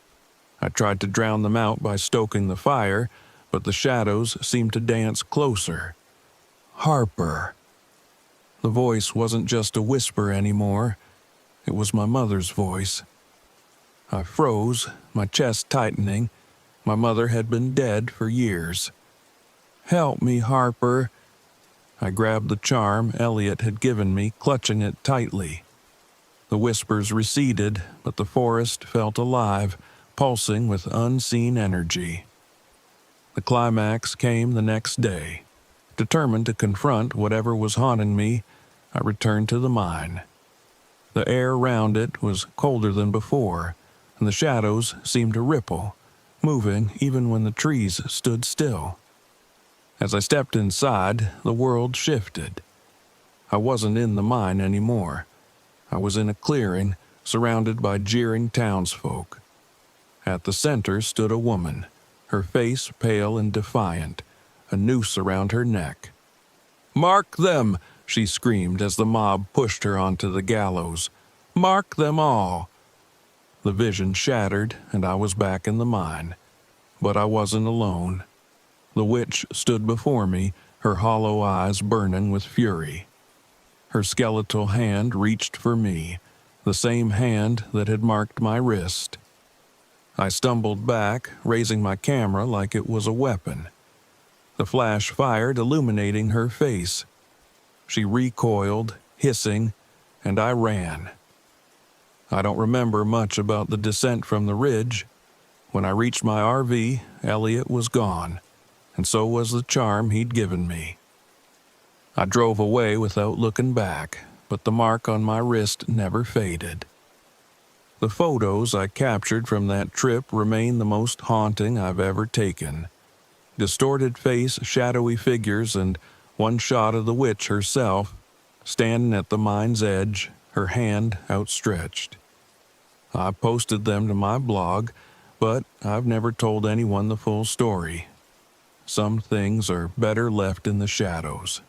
I tried to drown them out by stoking the fire, but the shadows seemed to dance closer. Harper." The voice wasn't just a whisper anymore. It was my mother's voice. I froze, my chest tightening. My mother had been dead for years. "Help me, Harper." I grabbed the charm Elliot had given me, clutching it tightly. The whispers receded, but the forest felt alive, pulsing with unseen energy. The climax came the next day. Determined to confront whatever was haunting me, I returned to the mine. The air around it was colder than before, and the shadows seemed to ripple, moving even when the trees stood still. As I stepped inside, the world shifted. I wasn't in the mine anymore. I was in a clearing, surrounded by jeering townsfolk. At the center stood a woman, her face pale and defiant, a noose around her neck. "Mark them!" she screamed as the mob pushed her onto the gallows. "Mark them all!" The vision shattered, and I was back in the mine. But I wasn't alone. The witch stood before me, her hollow eyes burning with fury. Her skeletal hand reached for me, the same hand that had marked my wrist. I stumbled back, raising my camera like it was a weapon. The flash fired, illuminating her face. She recoiled, hissing, and I ran. I don't remember much about the descent from the ridge. When I reached my RV, Elliot was gone, and so was the charm he'd given me. I drove away without looking back, but the mark on my wrist never faded. The photos I captured from that trip remain the most haunting I've ever taken. Distorted face, shadowy figures, and one shot of the witch herself, standing at the mine's edge, her hand outstretched. I posted them to my blog, but I've never told anyone the full story. Some things are better left in the shadows.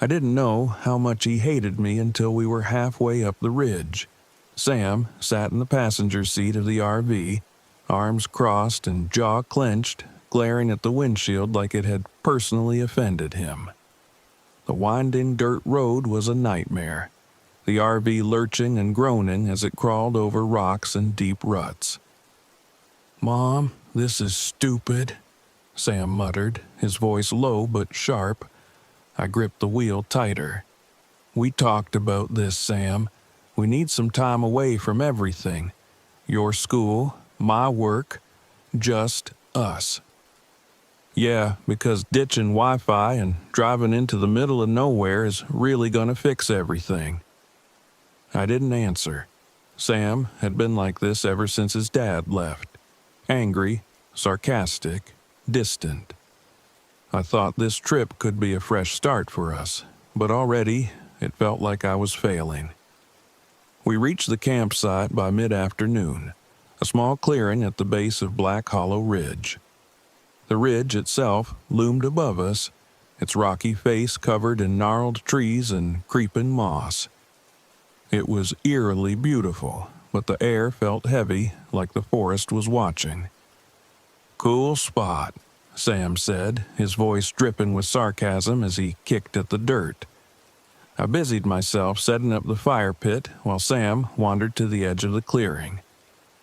I didn't know how much he hated me until we were halfway up the ridge. Sam sat in the passenger seat of the RV, arms crossed and jaw clenched, glaring at the windshield like it had personally offended him. The winding dirt road was a nightmare, the RV lurching and groaning as it crawled over rocks and deep ruts. "Mom, this is stupid," Sam muttered, his voice low but sharp. I gripped the wheel tighter. "We talked about this, Sam. We need some time away from everything. Your school, my work, just us." "Yeah, because ditching Wi-Fi and driving into the middle of nowhere is really gonna fix everything." I didn't answer. Sam had been like this ever since his dad left. Angry, sarcastic, distant. I thought this trip could be a fresh start for us, but already it felt like I was failing. We reached the campsite by mid-afternoon, a small clearing at the base of Black Hollow Ridge. The ridge itself loomed above us, its rocky face covered in gnarled trees and creeping moss. It was eerily beautiful, but the air felt heavy, like the forest was watching. "Cool spot," Sam said, his voice dripping with sarcasm as he kicked at the dirt. I busied myself setting up the fire pit while Sam wandered to the edge of the clearing.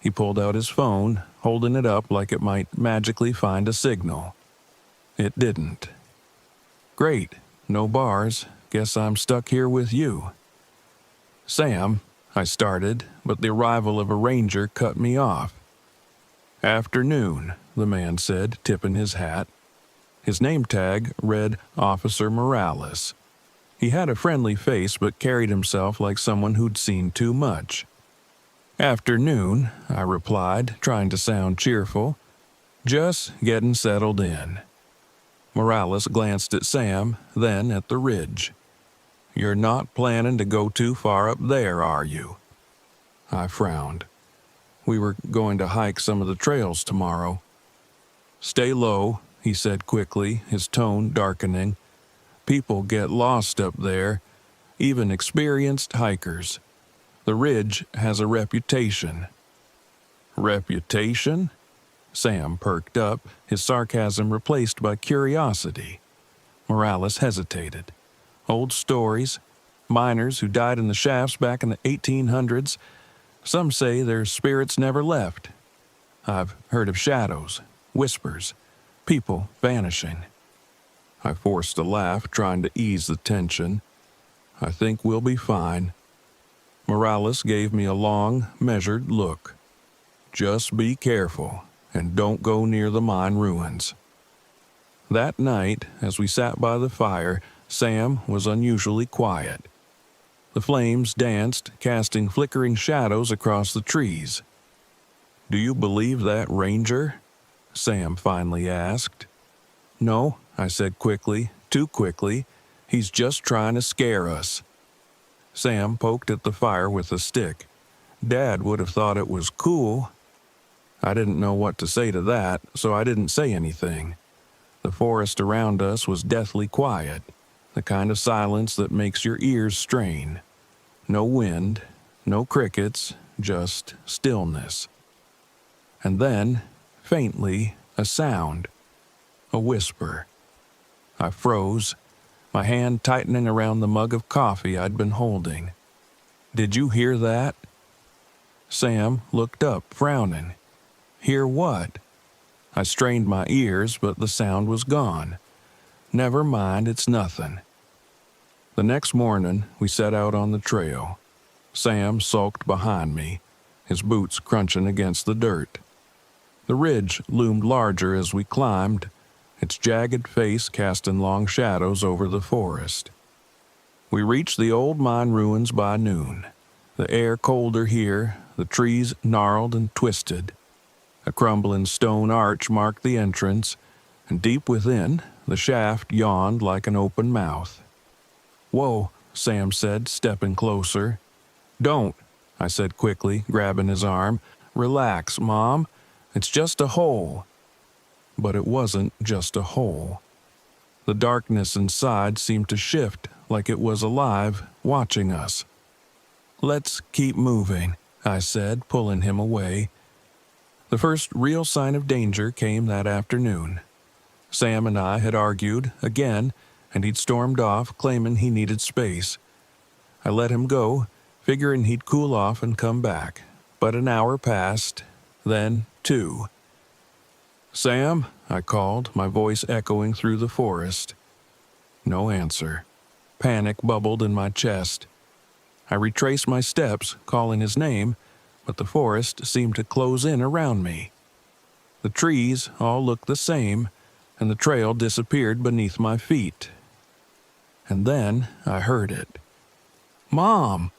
He pulled out his phone, holding it up like it might magically find a signal. It didn't. "Great, no bars. Guess I'm stuck here with you." "Sam," I started, but the arrival of a ranger cut me off. "Afternoon," the man said, tipping his hat. His name tag read Officer Morales. He had a friendly face but carried himself like someone who'd seen too much. "Afternoon," I replied, trying to sound cheerful. "Just getting settled in." Morales glanced at Sam, then at the ridge. "You're not planning to go too far up there, are you?" I frowned. We were going to hike some of the trails tomorrow. "Stay low," he said quickly, his tone darkening. "People get lost up there, even experienced hikers. The ridge has a reputation." "Reputation?" Sam perked up, his sarcasm replaced by curiosity. Morales hesitated. Old stories, miners who died in the shafts back in the 1800s. Some say their spirits never left. I've heard of shadows, whispers, people vanishing. I forced a laugh, trying to ease the tension. I think we'll be fine. Morales gave me a long, measured look. Just be careful, and don't go near the mine ruins. That night, as we sat by the fire, Sam was unusually quiet. The flames danced, casting flickering shadows across the trees. "Do you believe that ranger?" Sam finally asked. "No," I said quickly, too quickly. "He's just trying to scare us." Sam poked at the fire with a stick. "Dad would have thought it was cool." I didn't know what to say to that, so I didn't say anything. The forest around us was deathly quiet, the kind of silence that makes your ears strain. No wind, no crickets, just stillness. And then, faintly, a sound. A whisper. I froze, my hand tightening around the mug of coffee I'd been holding. "Did you hear that?" Sam looked up, frowning. "Hear what?" I strained my ears, but the sound was gone. "Never mind, it's nothing." The next morning, we set out on the trail. Sam sulked behind me, his boots crunching against the dirt. The ridge loomed larger as we climbed, its jagged face casting long shadows over the forest. We reached the old mine ruins by noon. The air colder here, the trees gnarled and twisted. A crumbling stone arch marked the entrance, and deep within, the shaft yawned like an open mouth. "Whoa," Sam said, stepping closer. "Don't," I said quickly, grabbing his arm. "Relax, Mom. It's just a hole." But it wasn't just a hole. The darkness inside seemed to shift like it was alive, watching us. "Let's keep moving," I said, pulling him away. The first real sign of danger came that afternoon. Sam and I had argued, again, and he'd stormed off, claiming he needed space. I let him go, figuring he'd cool off and come back. But an hour passed, then 2. "Sam," I called, my voice echoing through the forest. No answer. Panic bubbled in my chest. I retraced my steps, calling his name, but the forest seemed to close in around me. The trees all looked the same, and the trail disappeared beneath my feet. And then I heard it. "Mom!"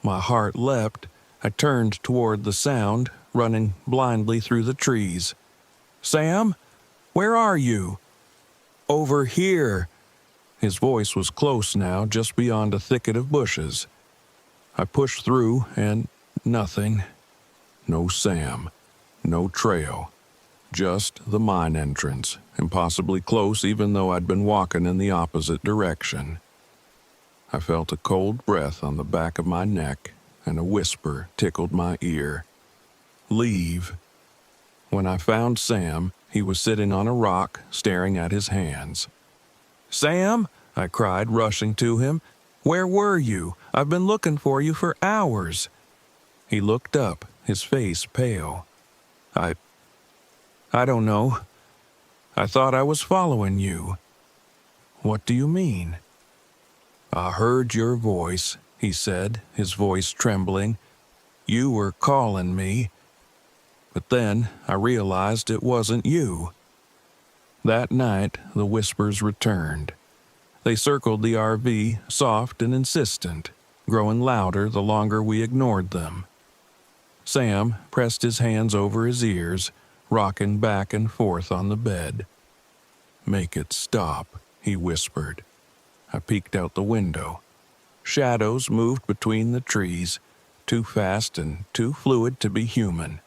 My heart leapt. I turned toward the sound, running blindly through the trees. "Sam, where are you?" "Over here." His voice was close now, just beyond a thicket of bushes. I pushed through, and nothing. No Sam. No trail. Just the mine entrance, impossibly close even though I'd been walking in the opposite direction. I felt a cold breath on the back of my neck, and a whisper tickled my ear. "Leave." When I found Sam, he was sitting on a rock, staring at his hands. "Sam," I cried, rushing to him. "Where were you? I've been looking for you for hours." He looked up, his face pale. I don't know. I thought I was following you." "What do you mean?" "I heard your voice," he said, his voice trembling. "You were calling me. But then I realized it wasn't you." That night, the whispers returned. They circled the RV, soft and insistent, growing louder the longer we ignored them. Sam pressed his hands over his ears, rocking back and forth on the bed. "Make it stop," he whispered. I peeked out the window. Shadows moved between the trees, too fast and too fluid to be human.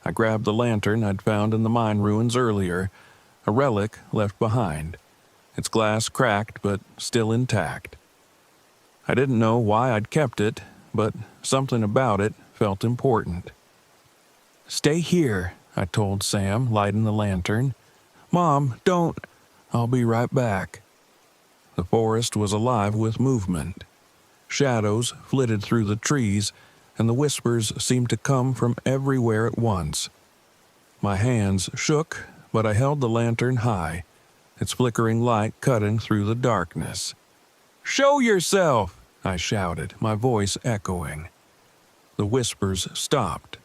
I grabbed the lantern I'd found in the mine ruins earlier, a relic left behind, its glass cracked but still intact. I didn't know why I'd kept it, but something about it felt important. "Stay here," I told Sam, lighting the lantern. "Mom, don't. I'll be right back." The forest was alive with movement. Shadows flitted through the trees, and the whispers seemed to come from everywhere at once. My hands shook, but I held the lantern high, its flickering light cutting through the darkness. "Show yourself!" I shouted, my voice echoing. The whispers stopped,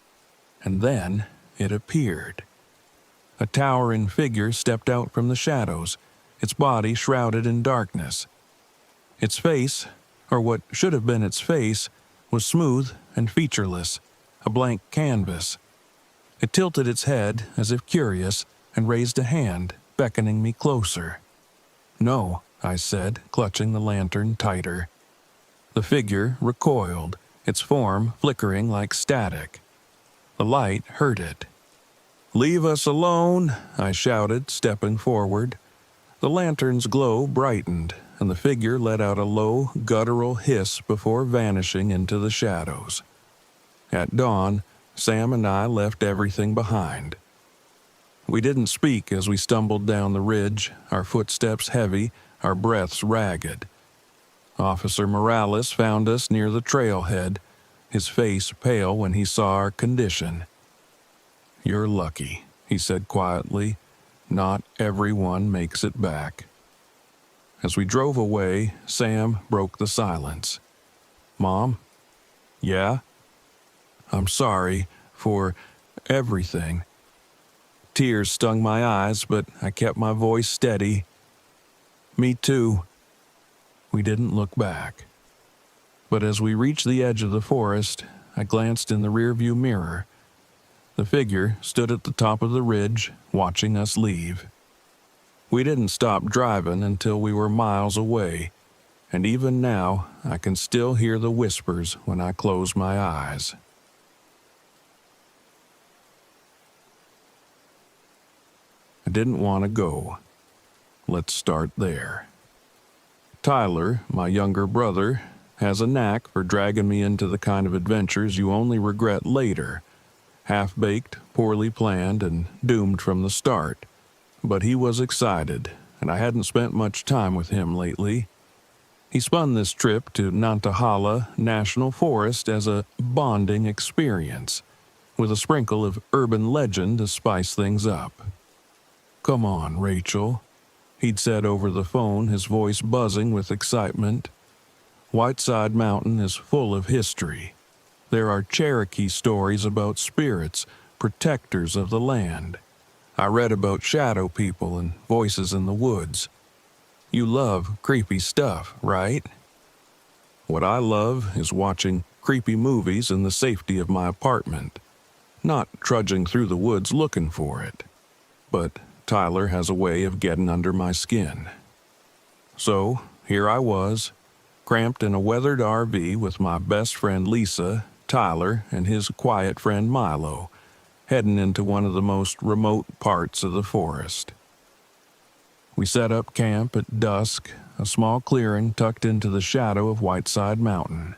and then it appeared. A towering figure stepped out from the shadows, its body shrouded in darkness. Its face, or what should have been its face, was smooth and featureless, a blank canvas. It tilted its head as if curious and raised a hand, beckoning me closer. "No," I said, clutching the lantern tighter. The figure recoiled, its form flickering like static. The light hurt it. "Leave us alone," I shouted, stepping forward. The lantern's glow brightened, and the figure let out a low, guttural hiss before vanishing into the shadows. At dawn, Sam and I left everything behind. We didn't speak as we stumbled down the ridge, our footsteps heavy, our breaths ragged. Officer Morales found us near the trailhead, his face pale when he saw our condition. "You're lucky," he said quietly. "Not everyone makes it back." As we drove away, Sam broke the silence. "Mom?" "Yeah?" "I'm sorry for everything." Tears stung my eyes, but I kept my voice steady. "Me too." We didn't look back. But as we reached the edge of the forest, I glanced in the rearview mirror. The figure stood at the top of the ridge, watching us leave. We didn't stop driving until we were miles away, and even now I can still hear the whispers when I close my eyes. I didn't want to go. Let's start there. Tyler, my younger brother, has a knack for dragging me into the kind of adventures you only regret later. Half-baked, poorly planned, and doomed from the start. But he was excited, and I hadn't spent much time with him lately. He spun this trip to Nantahala National Forest as a bonding experience, with a sprinkle of urban legend to spice things up. "Come on, Rachel," he'd said over the phone, his voice buzzing with excitement. "Whiteside Mountain is full of history. There are Cherokee stories about spirits, protectors of the land. I read about shadow people and voices in the woods. You love creepy stuff, right? What I love is watching creepy movies in the safety of my apartment, not trudging through the woods looking for it. But Tyler has a way of getting under my skin. So here I was, cramped in a weathered RV with my best friend Lisa, Tyler, and his quiet friend Milo, heading into one of the most remote parts of the forest. We set up camp at dusk, a small clearing tucked into the shadow of Whiteside Mountain.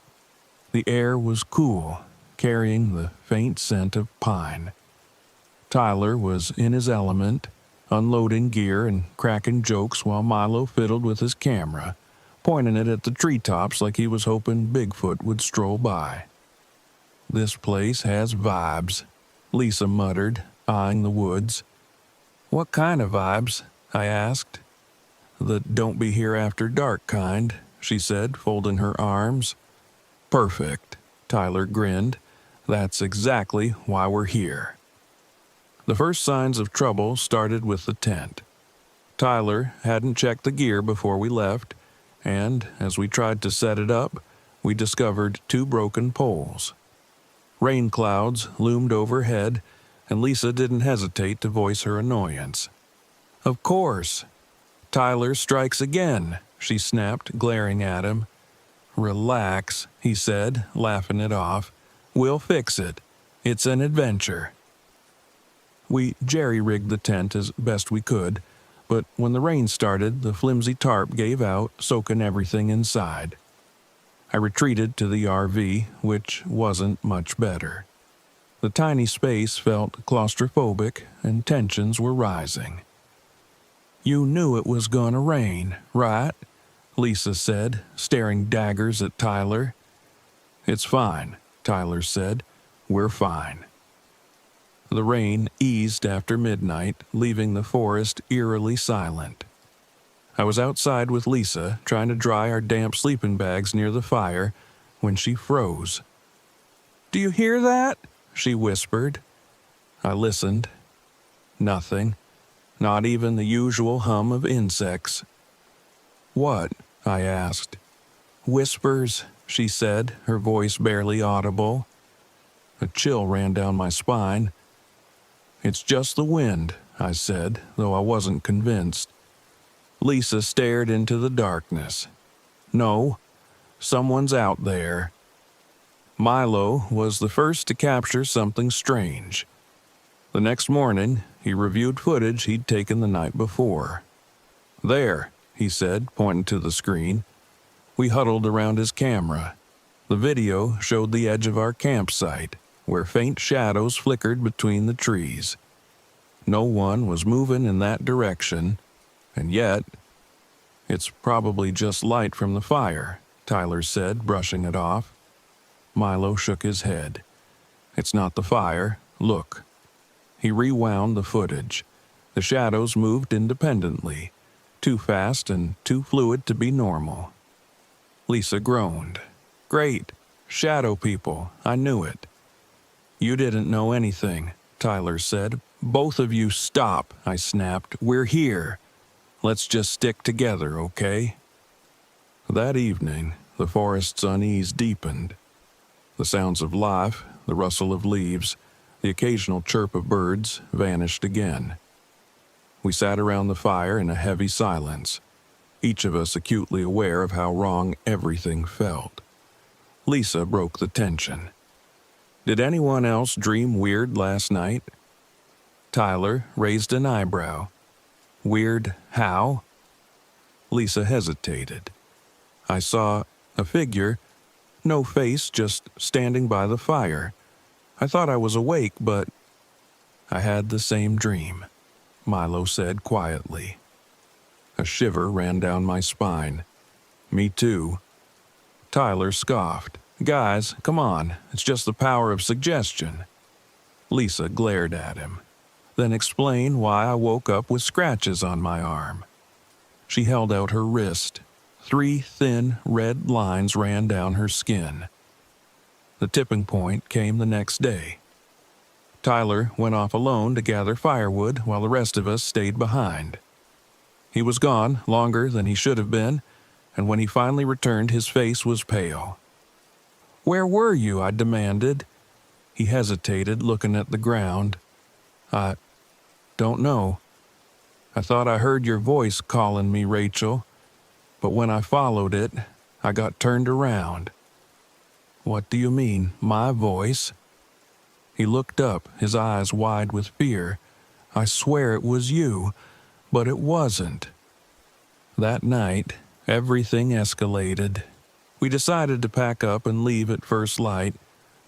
The air was cool, carrying the faint scent of pine. Tyler was in his element, unloading gear and cracking jokes while Milo fiddled with his camera, pointing it at the treetops like he was hoping Bigfoot would stroll by. "This place has vibes," Lisa muttered, eyeing the woods. "What kind of vibes?" I asked. "The don't be here after dark kind," she said, folding her arms. "Perfect," Tyler grinned. "That's exactly why we're here." The first signs of trouble started with the tent. Tyler hadn't checked the gear before we left, and as we tried to set it up, we discovered 2 broken poles. Rain clouds loomed overhead, and Lisa didn't hesitate to voice her annoyance. "Of course. Tyler strikes again," she snapped, glaring at him. "Relax," he said, laughing it off. "We'll fix it. It's an adventure." We jerry-rigged the tent as best we could, but when the rain started, the flimsy tarp gave out, soaking everything inside. I retreated to the RV, which wasn't much better. The tiny space felt claustrophobic and tensions were rising. "You knew it was gonna rain, right?" Lisa said, staring daggers at Tyler. "It's fine," Tyler said. "We're fine." The rain eased after midnight, leaving the forest eerily silent. I was outside with Lisa, trying to dry our damp sleeping bags near the fire, when she froze. "Do you hear that?" she whispered. I listened. Nothing. Not even the usual hum of insects. "What?" I asked. "Whispers," she said, her voice barely audible. A chill ran down my spine. "It's just the wind," I said, though I wasn't convinced. Lisa stared into the darkness. "No, someone's out there." Milo was the first to capture something strange. The next morning, he reviewed footage he'd taken the night before. "There," he said, pointing to the screen. We huddled around his camera. The video showed the edge of our campsite, where faint shadows flickered between the trees. No one was moving in that direction, and yet... "It's probably just light from the fire," Tyler said, brushing it off. Milo shook his head. "It's not the fire. Look." He rewound the footage. The shadows moved independently, too fast and too fluid to be normal. Lisa groaned. "Great. Shadow people. I knew it." "You didn't know anything," Tyler said. "Both of you stop," I snapped. "We're here. Let's just stick together, okay?" That evening, the forest's unease deepened. The sounds of life, the rustle of leaves, the occasional chirp of birds vanished again. We sat around the fire in a heavy silence, each of us acutely aware of how wrong everything felt. Lisa broke the tension. "Did anyone else dream weird last night?" Tyler raised an eyebrow. "Weird how?" Lisa hesitated. "I saw a figure, no face, just standing by the fire. I thought I was awake, but..." "I had the same dream," Milo said quietly. A shiver ran down my spine. "Me too." Tyler scoffed. "Guys, come on, it's just the power of suggestion." Lisa glared at him, then explained why I woke up with scratches on my arm. She held out her wrist. 3 thin, red lines ran down her skin. The tipping point came the next day. Tyler went off alone to gather firewood while the rest of us stayed behind. He was gone longer than he should have been, and when he finally returned, his face was pale. "Where were you?" I demanded. He hesitated, looking at the ground. "I don't know. I thought I heard your voice calling me, Rachel, but when I followed it, I got turned around." "What do you mean, my voice?" He looked up, his eyes wide with fear. "I swear it was you, but it wasn't." That night, everything escalated. We decided to pack up and leave at first light,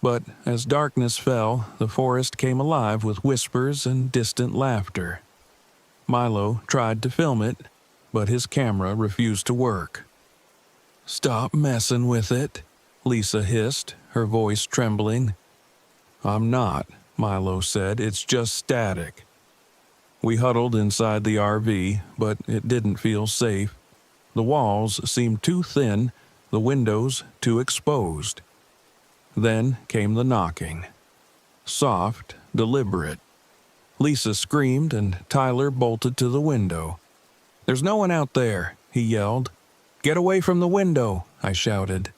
but as darkness fell, the forest came alive with whispers and distant laughter. Milo tried to film it, but his camera refused to work. "Stop messing with it," Lisa hissed, her voice trembling. "I'm not," Milo said. "It's just static." We huddled inside the RV, but it didn't feel safe. The walls seemed too thin, the windows too exposed. Then came the knocking. Soft, deliberate. Lisa screamed and Tyler bolted to the window. "There's no one out there," he yelled. "Get away from the window," I shouted.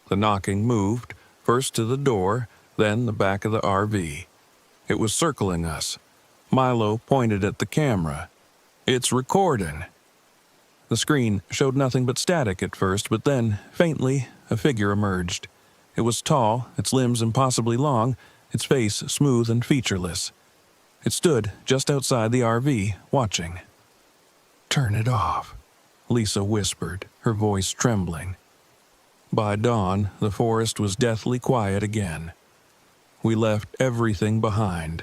The knocking moved, first to the door, then the back of the RV. It was circling us. Milo pointed at the camera. "It's recording." The screen showed nothing but static at first, but then, faintly, a figure emerged. It was tall, its limbs impossibly long, its face smooth and featureless. It stood just outside the RV, watching. "Turn it off," Lisa whispered, her voice trembling. By dawn, the forest was deathly quiet again. we left everything behind.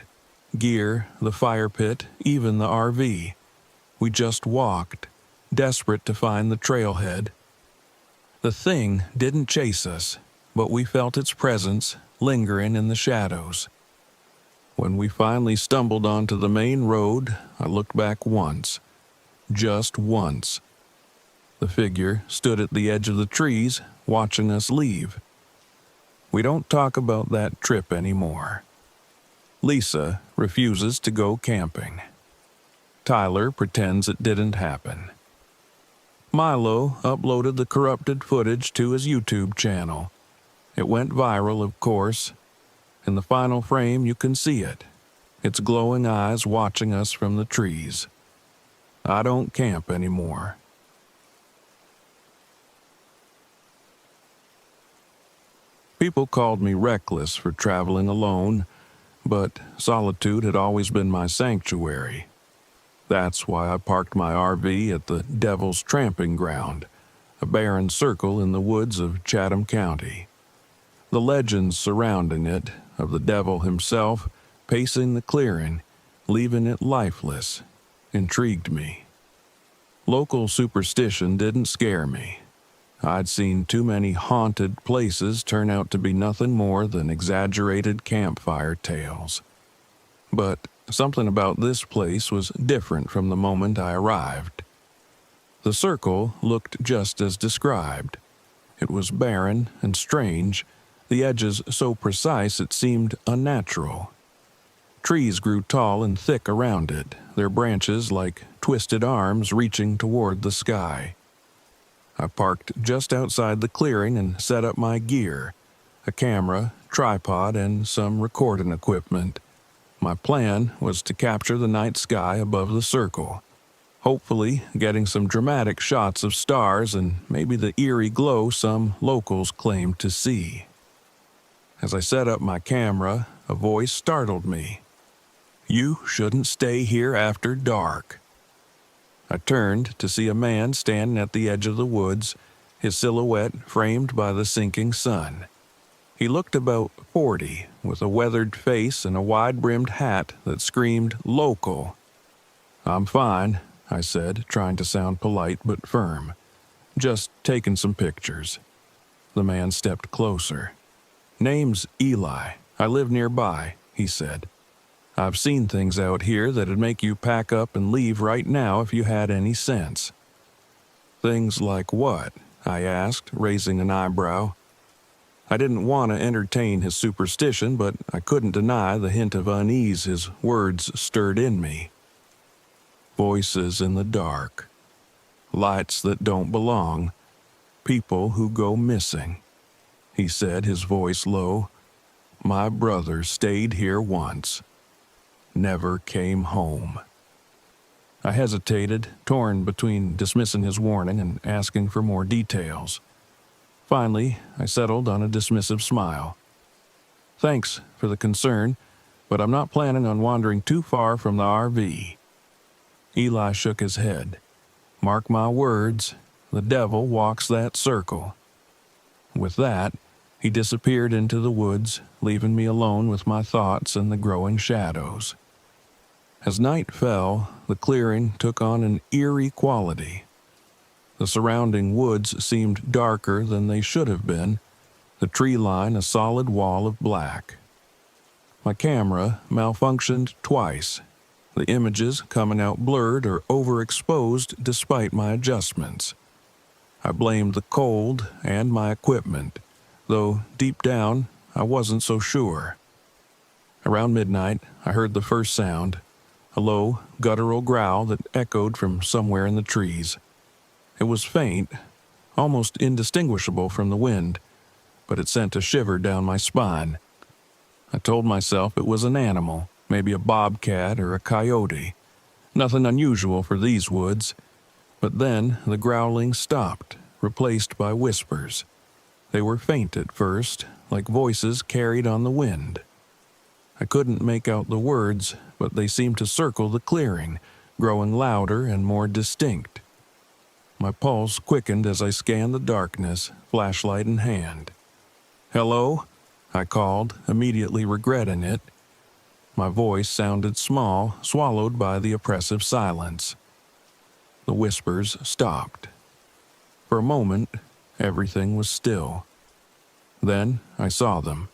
Gear, the fire pit, even the RV. We just walked, desperate to find the trailhead. The thing didn't chase us, but we felt its presence lingering in the shadows. When we finally stumbled onto the main road, I looked back once. Just once. The figure stood at the edge of the trees, watching us leave. We don't talk about that trip anymore. Lisa refuses to go camping. Tyler pretends it didn't happen. Milo uploaded the corrupted footage to his YouTube channel. It went viral, of course. In the final frame, you can see it. Its glowing eyes watching us from the trees. I don't camp anymore. People called me reckless for traveling alone, but solitude had always been my sanctuary. That's why I parked my RV at the Devil's Tramping Ground, a barren circle in the woods of Chatham County. The legends surrounding it, of the devil himself pacing the clearing, leaving it lifeless, intrigued me. Local superstition didn't scare me. I'd seen too many haunted places turn out to be nothing more than exaggerated campfire tales. But something about this place was different from the moment I arrived. The circle looked just as described. It was barren and strange, the edges so precise it seemed unnatural. Trees grew tall and thick around it, their branches like twisted arms reaching toward the sky. I parked just outside the clearing and set up my gear, a camera, tripod, and some recording equipment. My plan was to capture the night sky above the circle, hopefully getting some dramatic shots of stars and maybe the eerie glow some locals claimed to see. As I set up my camera, a voice startled me. "You shouldn't stay here after dark." I turned to see a man standing at the edge of the woods, his silhouette framed by the sinking sun. He looked about 40, with a weathered face and a wide-brimmed hat that screamed local. "I'm fine," I said, trying to sound polite but firm. "Just taking some pictures." The man stepped closer. "Name's Eli. I live nearby," he said. "I've seen things out here that'd make you pack up and leave right now if you had any sense." "Things like what?" I asked, raising an eyebrow. I didn't want to entertain his superstition, but I couldn't deny the hint of unease his words stirred in me. "Voices in the dark. Lights that don't belong. People who go missing," he said, his voice low. "My brother stayed here once. Never came home." I hesitated, torn between dismissing his warning and asking for more details. Finally, I settled on a dismissive smile. "Thanks for the concern, but I'm not planning on wandering too far from the RV." Eli shook his head. "Mark my words, the devil walks that circle." With that, he disappeared into the woods, leaving me alone with my thoughts and the growing shadows. As night fell, the clearing took on an eerie quality. The surrounding woods seemed darker than they should have been, the tree line a solid wall of black. My camera malfunctioned twice, the images coming out blurred or overexposed despite my adjustments. I blamed the cold and my equipment, though deep down I wasn't so sure. Around midnight, I heard the first sound, a low, guttural growl that echoed from somewhere in the trees. It was faint, almost indistinguishable from the wind, but it sent a shiver down my spine. I told myself it was an animal, maybe a bobcat or a coyote. Nothing unusual for these woods. But then the growling stopped, replaced by whispers. They were faint at first, like voices carried on the wind. I couldn't make out the words, but they seemed to circle the clearing, growing louder and more distinct. My pulse quickened as I scanned the darkness, flashlight in hand. "Hello?" I called, immediately regretting it. My voice sounded small, swallowed by the oppressive silence. The whispers stopped. For a moment, everything was still. Then I saw them,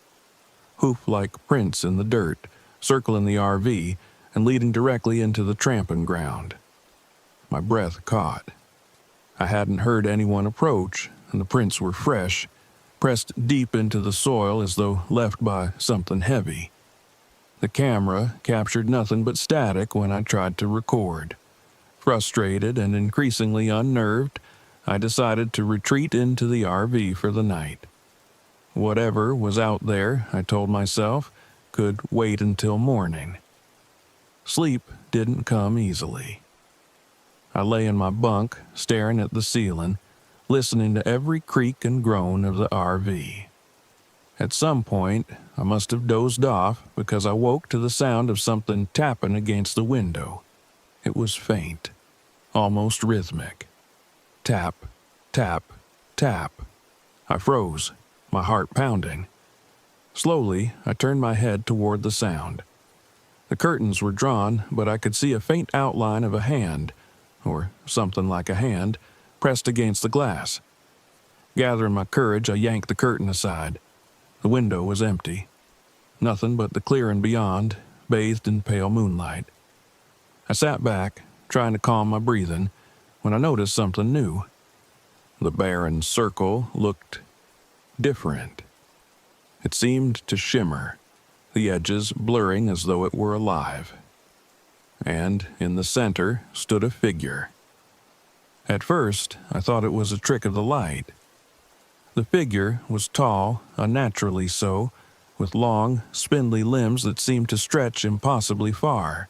hoof-like prints in the dirt, circling the RV and leading directly into the tramping ground. My breath caught. I hadn't heard anyone approach, and the prints were fresh, pressed deep into the soil as though left by something heavy. The camera captured nothing but static when I tried to record. Frustrated and increasingly unnerved, I decided to retreat into the RV for the night. Whatever was out there, I told myself, could wait until morning. Sleep didn't come easily. I lay in my bunk, staring at the ceiling, listening to every creak and groan of the RV. At some point, I must have dozed off because I woke to the sound of something tapping against the window. It was faint, almost rhythmic. Tap, tap, tap. I froze, my heart pounding. Slowly, I turned my head toward the sound. The curtains were drawn, but I could see a faint outline of a hand, or something like a hand, pressed against the glass. Gathering my courage, I yanked the curtain aside. The window was empty. Nothing but the clearing beyond, bathed in pale moonlight. I sat back, trying to calm my breathing, when I noticed something new. The barren circle looked different. It seemed to shimmer, the edges blurring as though it were alive. And in the center stood a figure. At first, I thought it was a trick of the light. The figure was tall, unnaturally so, with long, spindly limbs that seemed to stretch impossibly far.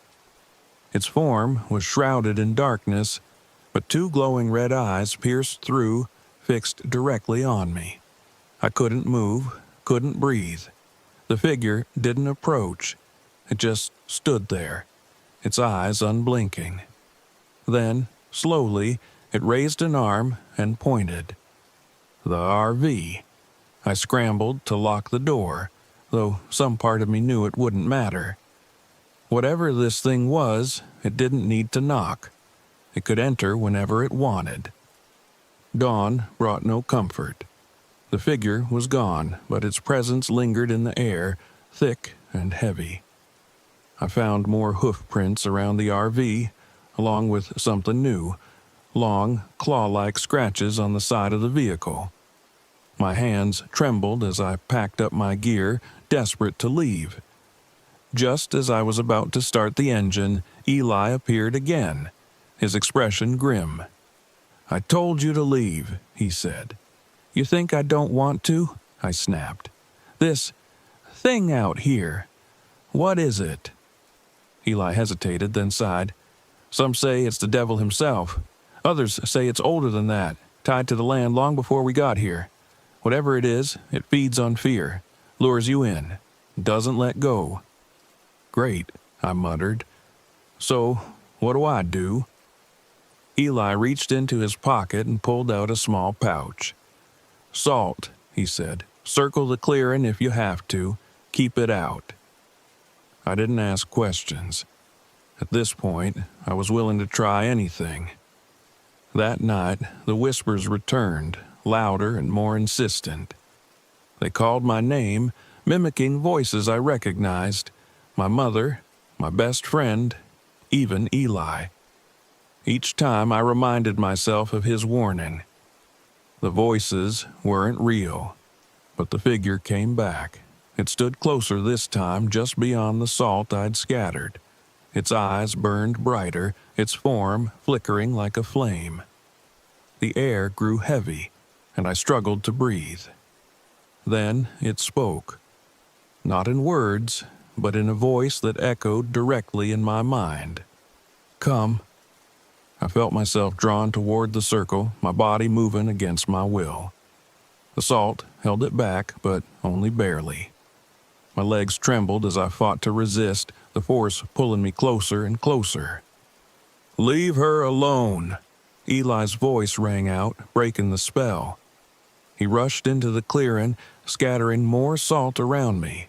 Its form was shrouded in darkness, but two glowing red eyes pierced through, fixed directly on me. I couldn't move, couldn't breathe. The figure didn't approach. It just stood there, its eyes unblinking. Then, slowly, it raised an arm and pointed. The RV. I scrambled to lock the door, though some part of me knew it wouldn't matter. Whatever this thing was, it didn't need to knock. It could enter whenever it wanted. Dawn brought no comfort. The figure was gone, but its presence lingered in the air, thick and heavy. I found more hoof prints around the RV, along with something new, long, claw-like scratches on the side of the vehicle. My hands trembled as I packed up my gear, desperate to leave. Just as I was about to start the engine, Eli appeared again, his expression grim. "I told you to leave," he said. "You think I don't want to?" I snapped. "This thing out here, what is it?" Eli hesitated, then sighed. "Some say it's the devil himself. Others say it's older than that, tied to the land long before we got here. Whatever it is, it feeds on fear, lures you in, doesn't let go." "Great," I muttered. "So, what do I do?" Eli reached into his pocket and pulled out a small pouch. "Salt," he said. "Circle the clearing if you have to. Keep it out." I didn't ask questions. At this point, I was willing to try anything. That night, the whispers returned, louder and more insistent. They called my name, mimicking voices I recognized. My mother, my best friend, even Eli. Each time I reminded myself of his warning. The voices weren't real, but the figure came back. It stood closer this time, just beyond the salt I'd scattered. Its eyes burned brighter, its form flickering like a flame. The air grew heavy, and I struggled to breathe. Then it spoke. Not in words, but in a voice that echoed directly in my mind. "Come." I felt myself drawn toward the circle, my body moving against my will. The salt held it back, but only barely. My legs trembled as I fought to resist, the force pulling me closer and closer. "Leave her alone," Eli's voice rang out, breaking the spell. He rushed into the clearing, scattering more salt around me.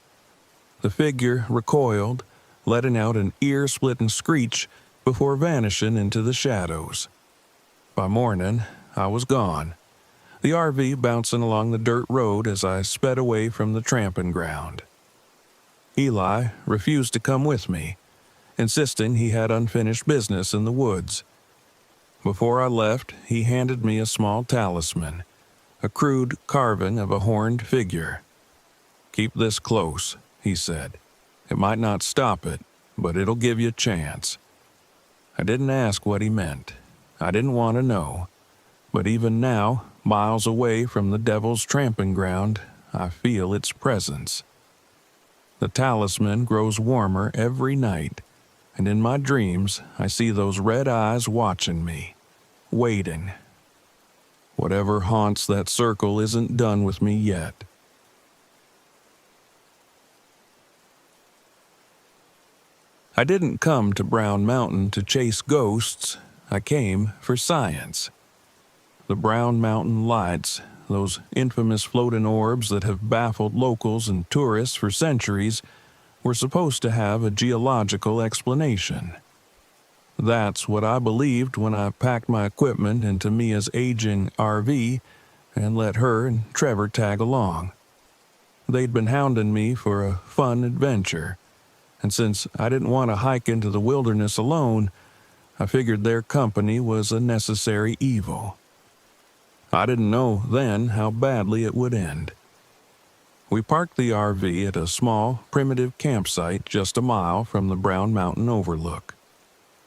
The figure recoiled, letting out an ear-splitting screech before vanishing into the shadows. By morning, I was gone, the RV bouncing along the dirt road as I sped away from the tramping ground. Eli refused to come with me, insisting he had unfinished business in the woods. Before I left, he handed me a small talisman, a crude carving of a horned figure. "Keep this close," he said. "It might not stop it, but it'll give you a chance." I didn't ask what he meant. I didn't want to know. But even now, miles away from the devil's tramping ground, I feel its presence. The talisman grows warmer every night, and in my dreams I see those red eyes watching me, waiting. Whatever haunts that circle isn't done with me yet. I didn't come to Brown Mountain to chase ghosts. I came for science. The Brown Mountain lights, those infamous floating orbs that have baffled locals and tourists for centuries, were supposed to have a geological explanation. That's what I believed when I packed my equipment into Mia's aging RV and let her and Trevor tag along. They'd been hounding me for a fun adventure, and since I didn't want to hike into the wilderness alone, I figured their company was a necessary evil. I didn't know then how badly it would end. We parked the RV at a small, primitive campsite just a mile from the Brown Mountain overlook.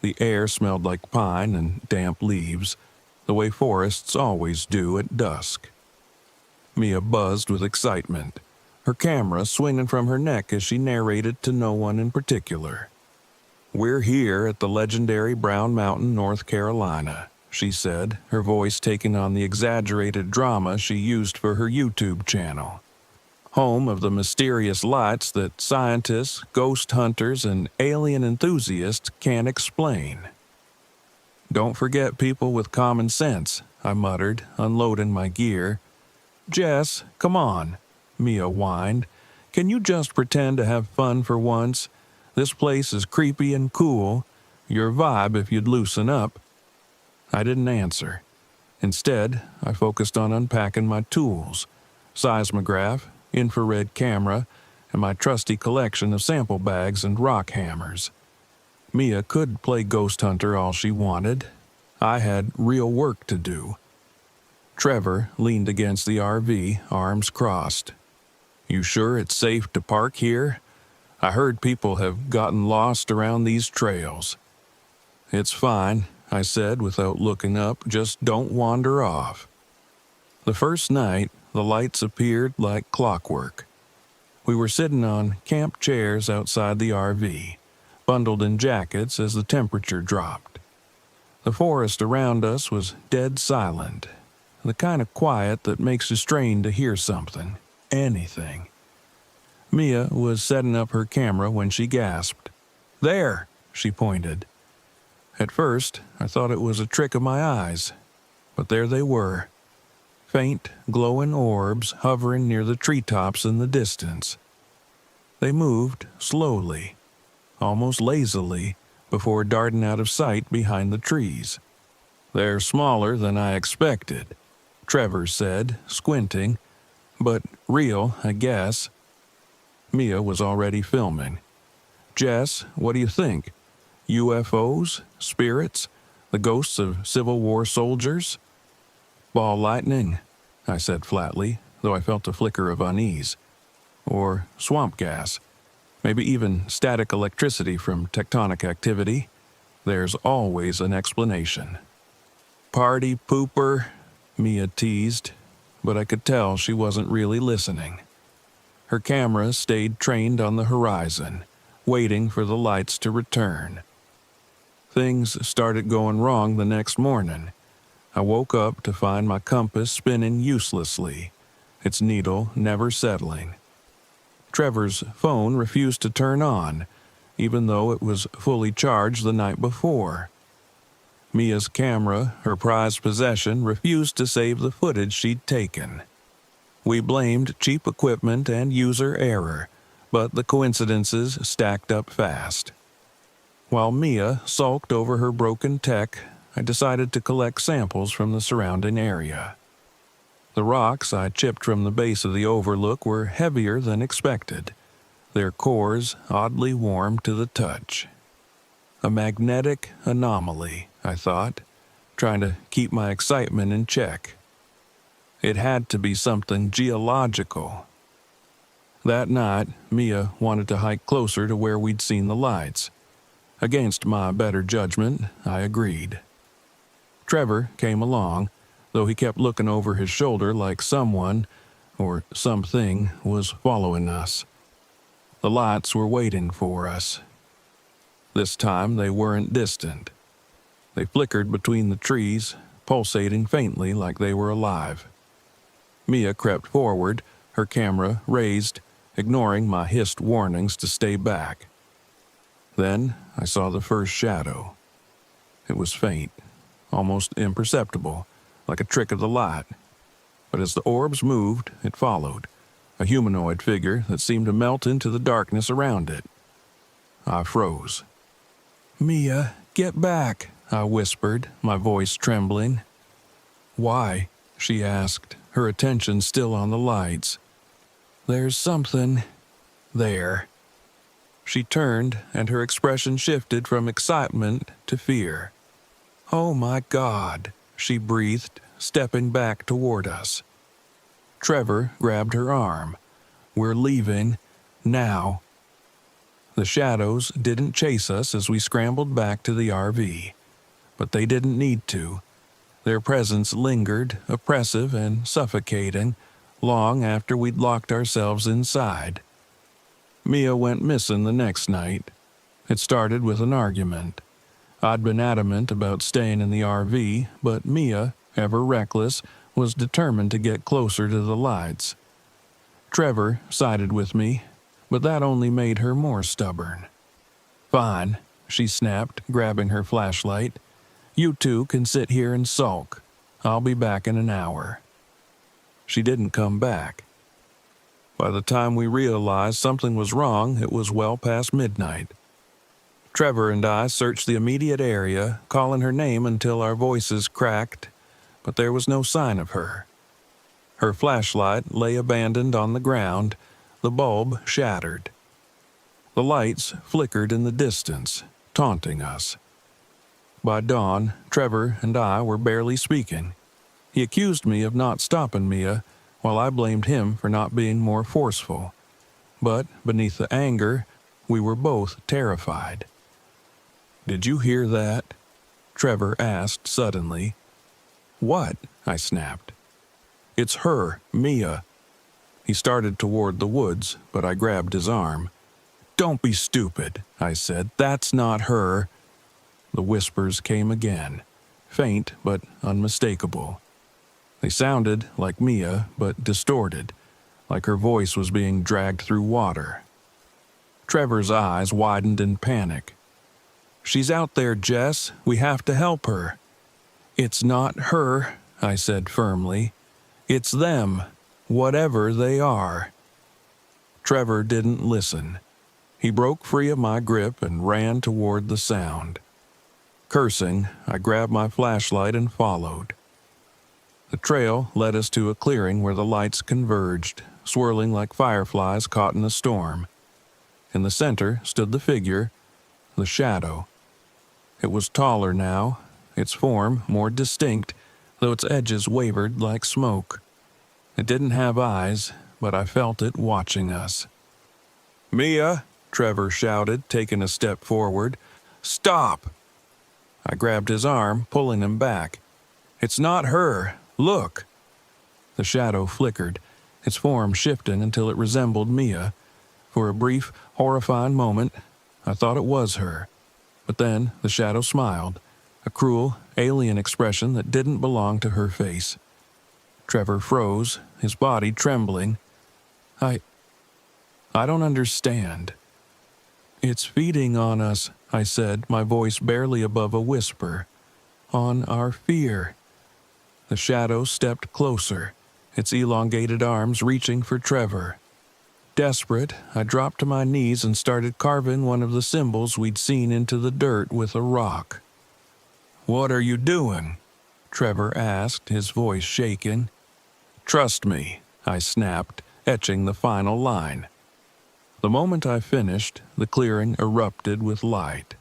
The air smelled like pine and damp leaves, the way forests always do at dusk. Mia buzzed with excitement, her camera swinging from her neck as she narrated to no one in particular. "We're here at the legendary Brown Mountain, North Carolina," she said, her voice taking on the exaggerated drama she used for her YouTube channel. "Home of the mysterious lights that scientists, ghost hunters, and alien enthusiasts can't explain." "Don't forget people with common sense," I muttered, unloading my gear. "Jess, come on," Mia whined. "Can you just pretend to have fun for once? This place is creepy and cool. Your vibe if you'd loosen up." I didn't answer. Instead, I focused on unpacking my tools, seismograph, infrared camera, and my trusty collection of sample bags and rock hammers. Mia could play ghost hunter all she wanted. I had real work to do. Trevor leaned against the RV, arms crossed. "You sure it's safe to park here? I heard people have gotten lost around these trails." "It's fine," I said without looking up. "Just don't wander off." The first night, the lights appeared like clockwork. We were sitting on camp chairs outside the RV, bundled in jackets as the temperature dropped. The forest around us was dead silent, the kind of quiet that makes you strain to hear something, anything. Mia was setting up her camera when she gasped. "There!" she pointed. At first, I thought it was a trick of my eyes, but there they were. Faint, glowing orbs hovering near the treetops in the distance. They moved slowly, almost lazily, before darting out of sight behind the trees. "They're smaller than I expected," Trevor said, squinting, "but real, I guess." Mia was already filming. "Jess, what do you think? UFOs? Spirits? The ghosts of Civil War soldiers?" "Ball lightning," I said flatly, though I felt a flicker of unease. "Or swamp gas. Maybe even static electricity from tectonic activity. There's always an explanation." "Party pooper," Mia teased, but I could tell she wasn't really listening. Her camera stayed trained on the horizon, waiting for the lights to return. Things started going wrong the next morning. I woke up to find my compass spinning uselessly, its needle never settling. Trevor's phone refused to turn on, even though it was fully charged the night before. Mia's camera, her prized possession, refused to save the footage she'd taken. We blamed cheap equipment and user error, but the coincidences stacked up fast. While Mia sulked over her broken tech, I decided to collect samples from the surrounding area. The rocks I chipped from the base of the overlook were heavier than expected, their cores oddly warm to the touch. A magnetic anomaly, I thought, trying to keep my excitement in check. It had to be something geological. That night, Mia wanted to hike closer to where we'd seen the lights. Against my better judgment, I agreed. Trevor came along, though he kept looking over his shoulder like someone, or something, was following us. The lights were waiting for us. This time they weren't distant. They flickered between the trees, pulsating faintly like they were alive. Mia crept forward, her camera raised, ignoring my hissed warnings to stay back. Then I saw the first shadow. It was faint, almost imperceptible, like a trick of the light. But as the orbs moved, it followed, a humanoid figure that seemed to melt into the darkness around it. I froze. "Mia, get back," I whispered, my voice trembling. "Why?" she asked, her attention still on the lights. "There's something there." She turned, and her expression shifted from excitement to fear. "Oh my God," she breathed, stepping back toward us. Trevor grabbed her arm. "We're leaving now." The shadows didn't chase us as we scrambled back to the RV, but they didn't need to. Their presence lingered, oppressive and suffocating, long after we'd locked ourselves inside. Mia went missing the next night. It started with an argument. I'd been adamant about staying in the RV, but Mia, ever reckless, was determined to get closer to the lights. Trevor sided with me, but that only made her more stubborn. "Fine," she snapped, grabbing her flashlight. "You two can sit here and sulk. I'll be back in an hour." She didn't come back. By the time we realized something was wrong, it was well past midnight. Trevor and I searched the immediate area, calling her name until our voices cracked, but there was no sign of her. Her flashlight lay abandoned on the ground, the bulb shattered. The lights flickered in the distance, taunting us. By dawn, Trevor and I were barely speaking. He accused me of not stopping Mia, while I blamed him for not being more forceful. But beneath the anger, we were both terrified. "Did you hear that?" Trevor asked suddenly. "What?" I snapped. "It's her, Mia." He started toward the woods, but I grabbed his arm. "Don't be stupid," I said. "That's not her." The whispers came again, faint but unmistakable. They sounded like Mia, but distorted, like her voice was being dragged through water. Trevor's eyes widened in panic. "She's out there, Jess. We have to help her." "It's not her," I said firmly. "It's them, whatever they are." Trevor didn't listen. He broke free of my grip and ran toward the sound. Cursing, I grabbed my flashlight and followed. The trail led us to a clearing where the lights converged, swirling like fireflies caught in a storm. In the center stood the figure, the shadow. It was taller now, its form more distinct, though its edges wavered like smoke. It didn't have eyes, but I felt it watching us. "Mia!" Trevor shouted, taking a step forward. "Stop!" I grabbed his arm, pulling him back. "It's not her. Look!" The shadow flickered, its form shifting until it resembled Mia. For a brief, horrifying moment, I thought it was her. But then the shadow smiled, a cruel, alien expression that didn't belong to her face. Trevor froze, his body trembling. I don't understand." "It's feeding on us," I said, my voice barely above a whisper. "On our fear." The shadow stepped closer, its elongated arms reaching for Trevor. Desperate, I dropped to my knees and started carving one of the symbols we'd seen into the dirt with a rock. "What are you doing?" Trevor asked, his voice shaking. "Trust me," I snapped, etching the final line. The moment I finished, the clearing erupted with light.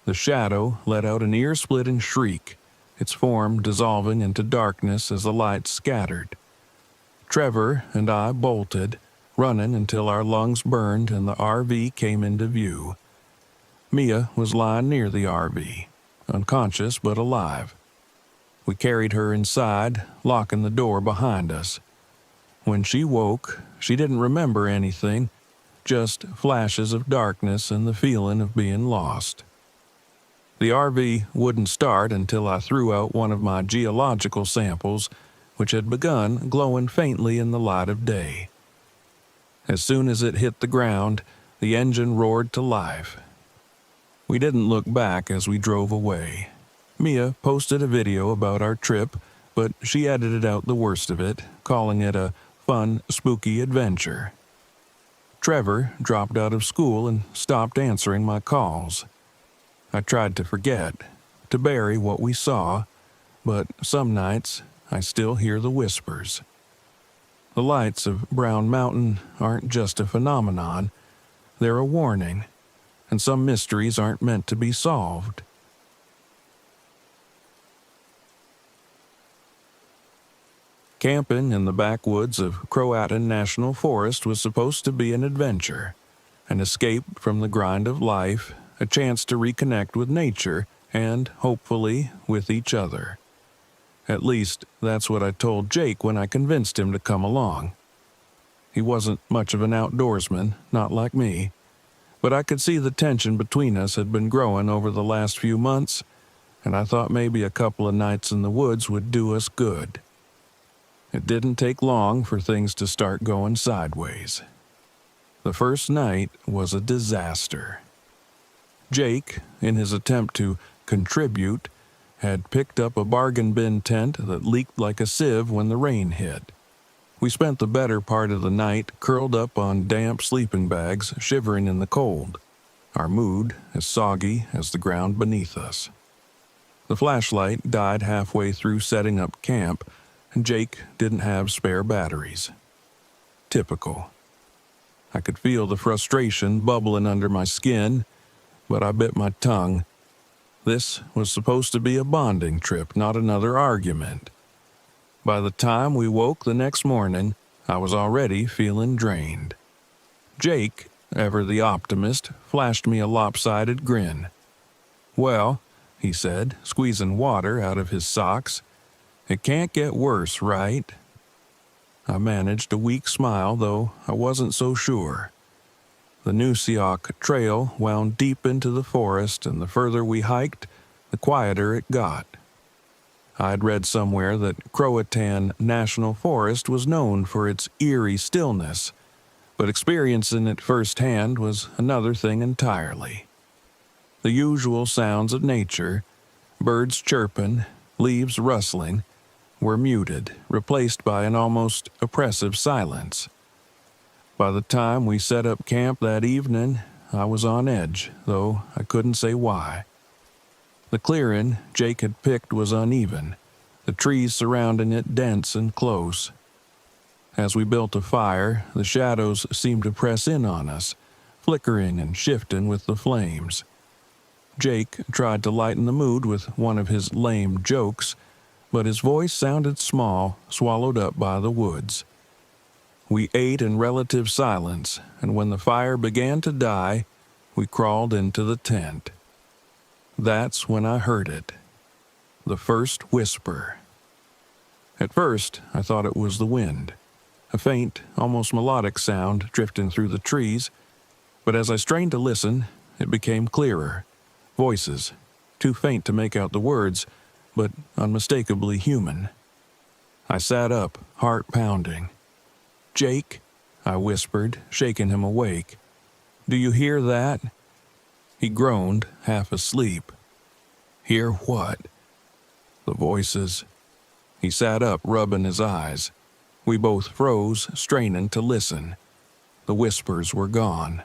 The shadow let out an ear-splitting shriek, its form dissolving into darkness as the light scattered. Trevor and I bolted, running until our lungs burned and the RV came into view. Mia was lying near the RV, unconscious but alive. We carried her inside, locking the door behind us. When she woke, she didn't remember anything, just flashes of darkness and the feeling of being lost. The RV wouldn't start until I threw out one of my geological samples, which had begun glowing faintly in the light of day. As soon as it hit the ground, the engine roared to life. We didn't look back as we drove away. Mia posted a video about our trip, but she edited out the worst of it, calling it a fun, spooky adventure. Trevor dropped out of school and stopped answering my calls. I tried to forget, to bury what we saw, but some nights I still hear the whispers. The lights of Brown Mountain aren't just a phenomenon, they're a warning, and some mysteries aren't meant to be solved. Camping in the backwoods of Croatan National Forest was supposed to be an adventure, an escape from the grind of life, a chance to reconnect with nature and, hopefully, with each other. At least, that's what I told Jake when I convinced him to come along. He wasn't much of an outdoorsman, not like me, but I could see the tension between us had been growing over the last few months, and I thought maybe a couple of nights in the woods would do us good. It didn't take long for things to start going sideways. The first night was a disaster. Jake, in his attempt to contribute, had picked up a bargain bin tent that leaked like a sieve when the rain hit. We spent the better part of the night curled up on damp sleeping bags, shivering in the cold, our mood as soggy as the ground beneath us. The flashlight died halfway through setting up camp, and Jake didn't have spare batteries. Typical. I could feel the frustration bubbling under my skin, but I bit my tongue. This was supposed to be a bonding trip, not another argument. By the time we woke the next morning, I was already feeling drained. Jake, ever the optimist, flashed me a lopsided grin. "Well," he said, squeezing water out of his socks, "it can't get worse, right?" I managed a weak smile, though I wasn't so sure. The Nusiak Trail wound deep into the forest, and the further we hiked, the quieter it got. I'd read somewhere that Croatan National Forest was known for its eerie stillness, but experiencing it firsthand was another thing entirely. The usual sounds of nature, birds chirping, leaves rustling, were muted, replaced by an almost oppressive silence. By the time we set up camp that evening, I was on edge, though I couldn't say why. The clearing Jake had picked was uneven, the trees surrounding it dense and close. As we built a fire, the shadows seemed to press in on us, flickering and shifting with the flames. Jake tried to lighten the mood with one of his lame jokes, but his voice sounded small, swallowed up by the woods. We ate in relative silence, and when the fire began to die, we crawled into the tent. That's when I heard it. The first whisper. At first, I thought it was the wind, a faint, almost melodic sound drifting through the trees, but as I strained to listen, it became clearer. Voices, too faint to make out the words, but unmistakably human. I sat up, heart pounding. "Jake," I whispered, shaking him awake. "Do you hear that?" He groaned, half asleep. "Hear what?" "The voices." He sat up, rubbing his eyes. We both froze, straining to listen. The whispers were gone.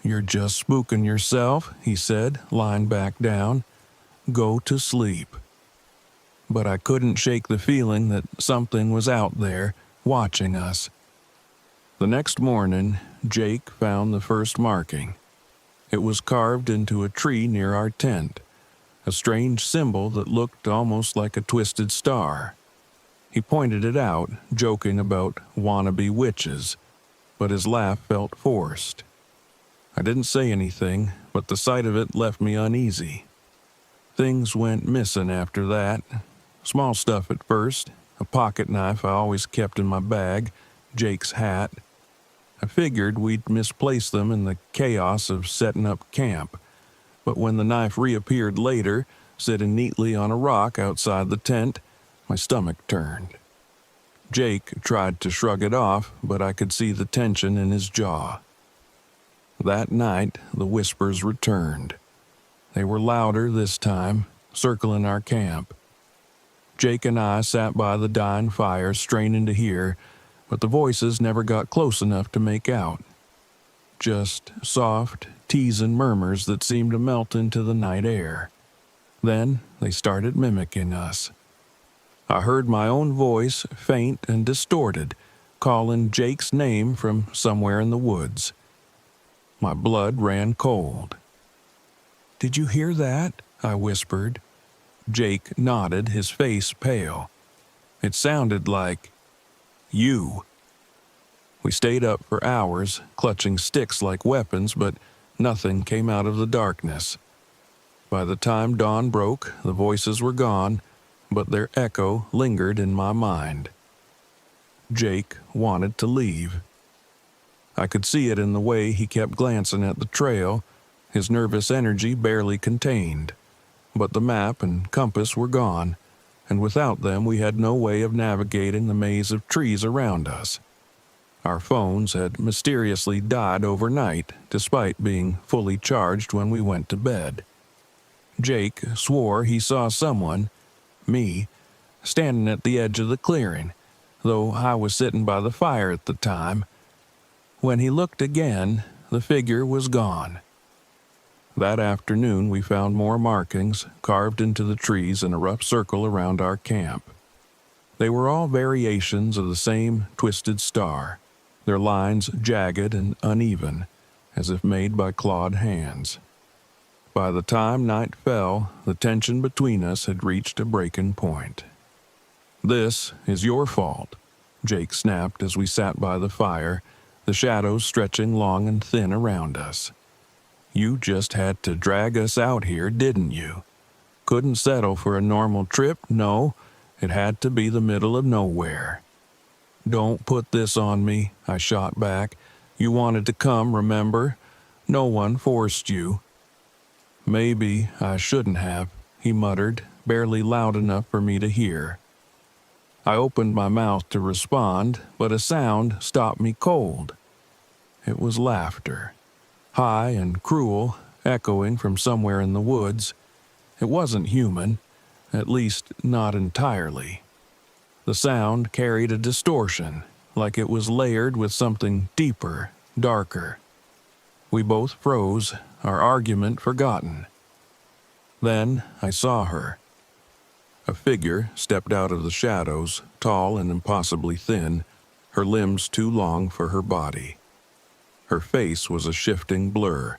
"You're just spooking yourself," he said, lying back down. "Go to sleep." But I couldn't shake the feeling that something was out there, watching us. The next morning, Jake found the first marking. It was carved into a tree near our tent, a strange symbol that looked almost like a twisted star. He pointed it out, joking about wannabe witches, but his laugh felt forced. I didn't say anything, but the sight of it left me uneasy. Things went missing after that. Small stuff at first, a pocket knife I always kept in my bag, Jake's hat. I figured we'd misplaced them in the chaos of setting up camp, but when the knife reappeared later, sitting neatly on a rock outside the tent, my stomach turned. Jake tried to shrug it off, but I could see the tension in his jaw. That night, the whispers returned. They were louder this time, circling our camp. Jake and I sat by the dying fire, straining to hear, but the voices never got close enough to make out. Just soft, teasing murmurs that seemed to melt into the night air. Then they started mimicking us. I heard my own voice, faint and distorted, calling Jake's name from somewhere in the woods. My blood ran cold. "Did you hear that?" I whispered. Jake nodded, his face pale. It sounded like, "You." We stayed up for hours, clutching sticks like weapons, but nothing came out of the darkness. By the time dawn broke, the voices were gone, but their echo lingered in my mind. Jake wanted to leave. I could see it in the way he kept glancing at the trail, his nervous energy barely contained. But the map and compass were gone, and without them we had no way of navigating the maze of trees around us. Our phones had mysteriously died overnight, despite being fully charged when we went to bed. Jake swore he saw someone, me, standing at the edge of the clearing, though I was sitting by the fire at the time. When he looked again, the figure was gone. That afternoon we found more markings carved into the trees in a rough circle around our camp. They were all variations of the same twisted star, their lines jagged and uneven, as if made by clawed hands. By the time night fell, the tension between us had reached a breaking point. "This is your fault," Jake snapped as we sat by the fire, the shadows stretching long and thin around us. "You just had to drag us out here, didn't you? Couldn't settle for a normal trip, no, it had to be the middle of nowhere." "Don't put this on me," I shot back. "You wanted to come, remember? No one forced you." "Maybe I shouldn't have," he muttered, barely loud enough for me to hear. I opened my mouth to respond, but a sound stopped me cold. It was laughter. High and cruel, echoing from somewhere in the woods. It wasn't human, at least not entirely. The sound carried a distortion, like it was layered with something deeper, darker. We both froze, our argument forgotten. Then I saw her. A figure stepped out of the shadows, tall and impossibly thin, her limbs too long for her body. Her face was a shifting blur,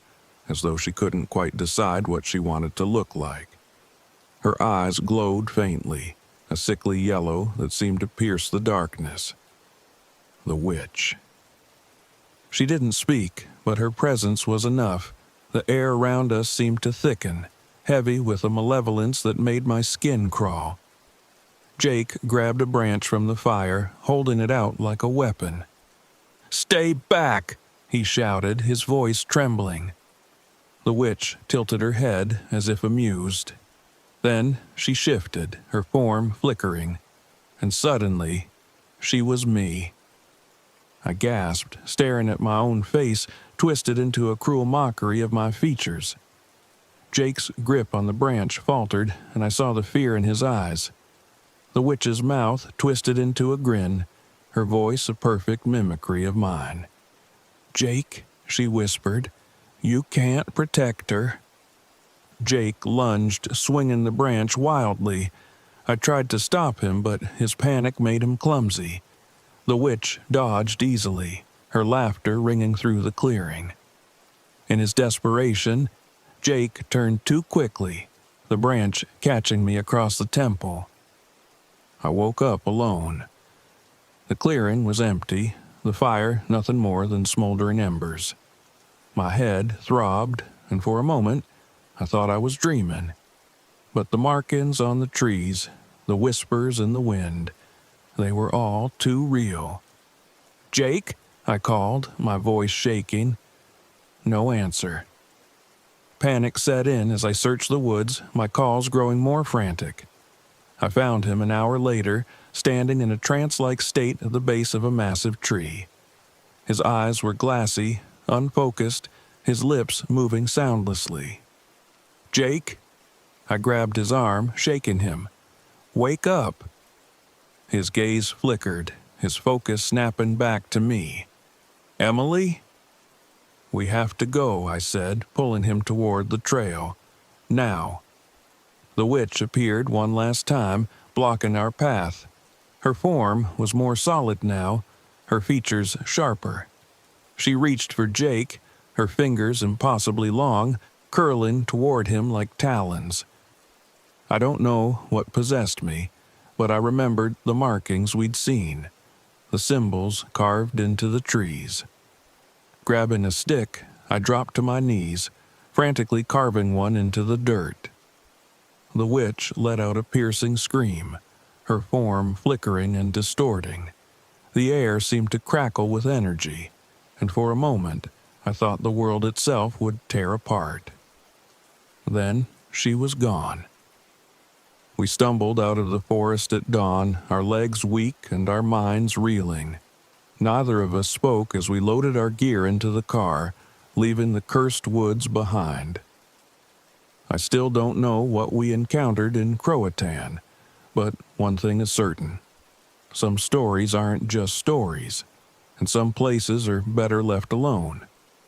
as though she couldn't quite decide what she wanted to look like. Her eyes glowed faintly, a sickly yellow that seemed to pierce the darkness. The witch. She didn't speak, but her presence was enough. The air around us seemed to thicken, heavy with a malevolence that made my skin crawl. Jake grabbed a branch from the fire, holding it out like a weapon. "Stay back!" he shouted, his voice trembling. The witch tilted her head as if amused. Then she shifted, her form flickering, and suddenly she was me. I gasped, staring at my own face, twisted into a cruel mockery of my features. Jake's grip on the branch faltered, and I saw the fear in his eyes. The witch's mouth twisted into a grin, her voice a perfect mimicry of mine. "Jake," she whispered, "you can't protect her." Jake lunged, swinging the branch wildly. I tried to stop him, but his panic made him clumsy. The witch dodged easily, her laughter ringing through the clearing. In his desperation, Jake turned too quickly, the branch catching me across the temple. I woke up alone. The clearing was empty, the fire nothing more than smoldering embers. My head throbbed, and for a moment I thought I was dreaming. But the markings on the trees, the whispers in the wind, they were all too real. "Jake?" I called, my voice shaking. No answer. Panic set in as I searched the woods, my calls growing more frantic. I found him an hour later, standing in a trance-like state at the base of a massive tree. His eyes were glassy, unfocused, his lips moving soundlessly. "Jake?" I grabbed his arm, shaking him. "Wake up!" His gaze flickered, his focus snapping back to me. "Emily?" "We have to go," I said, pulling him toward the trail. "Now." The witch appeared one last time, blocking our path. Her form was more solid now, her features sharper. She reached for Jake, her fingers impossibly long, curling toward him like talons. I don't know what possessed me, but I remembered the markings we'd seen, the symbols carved into the trees. Grabbing a stick, I dropped to my knees, frantically carving one into the dirt. The witch let out a piercing scream, her form flickering and distorting. The air seemed to crackle with energy, and for a moment I thought the world itself would tear apart. Then she was gone. We stumbled out of the forest at dawn, our legs weak and our minds reeling. Neither of us spoke as we loaded our gear into the car, leaving the cursed woods behind. I still don't know what we encountered in Croatan, but one thing is certain. Some stories aren't just stories, and some places are better left alone.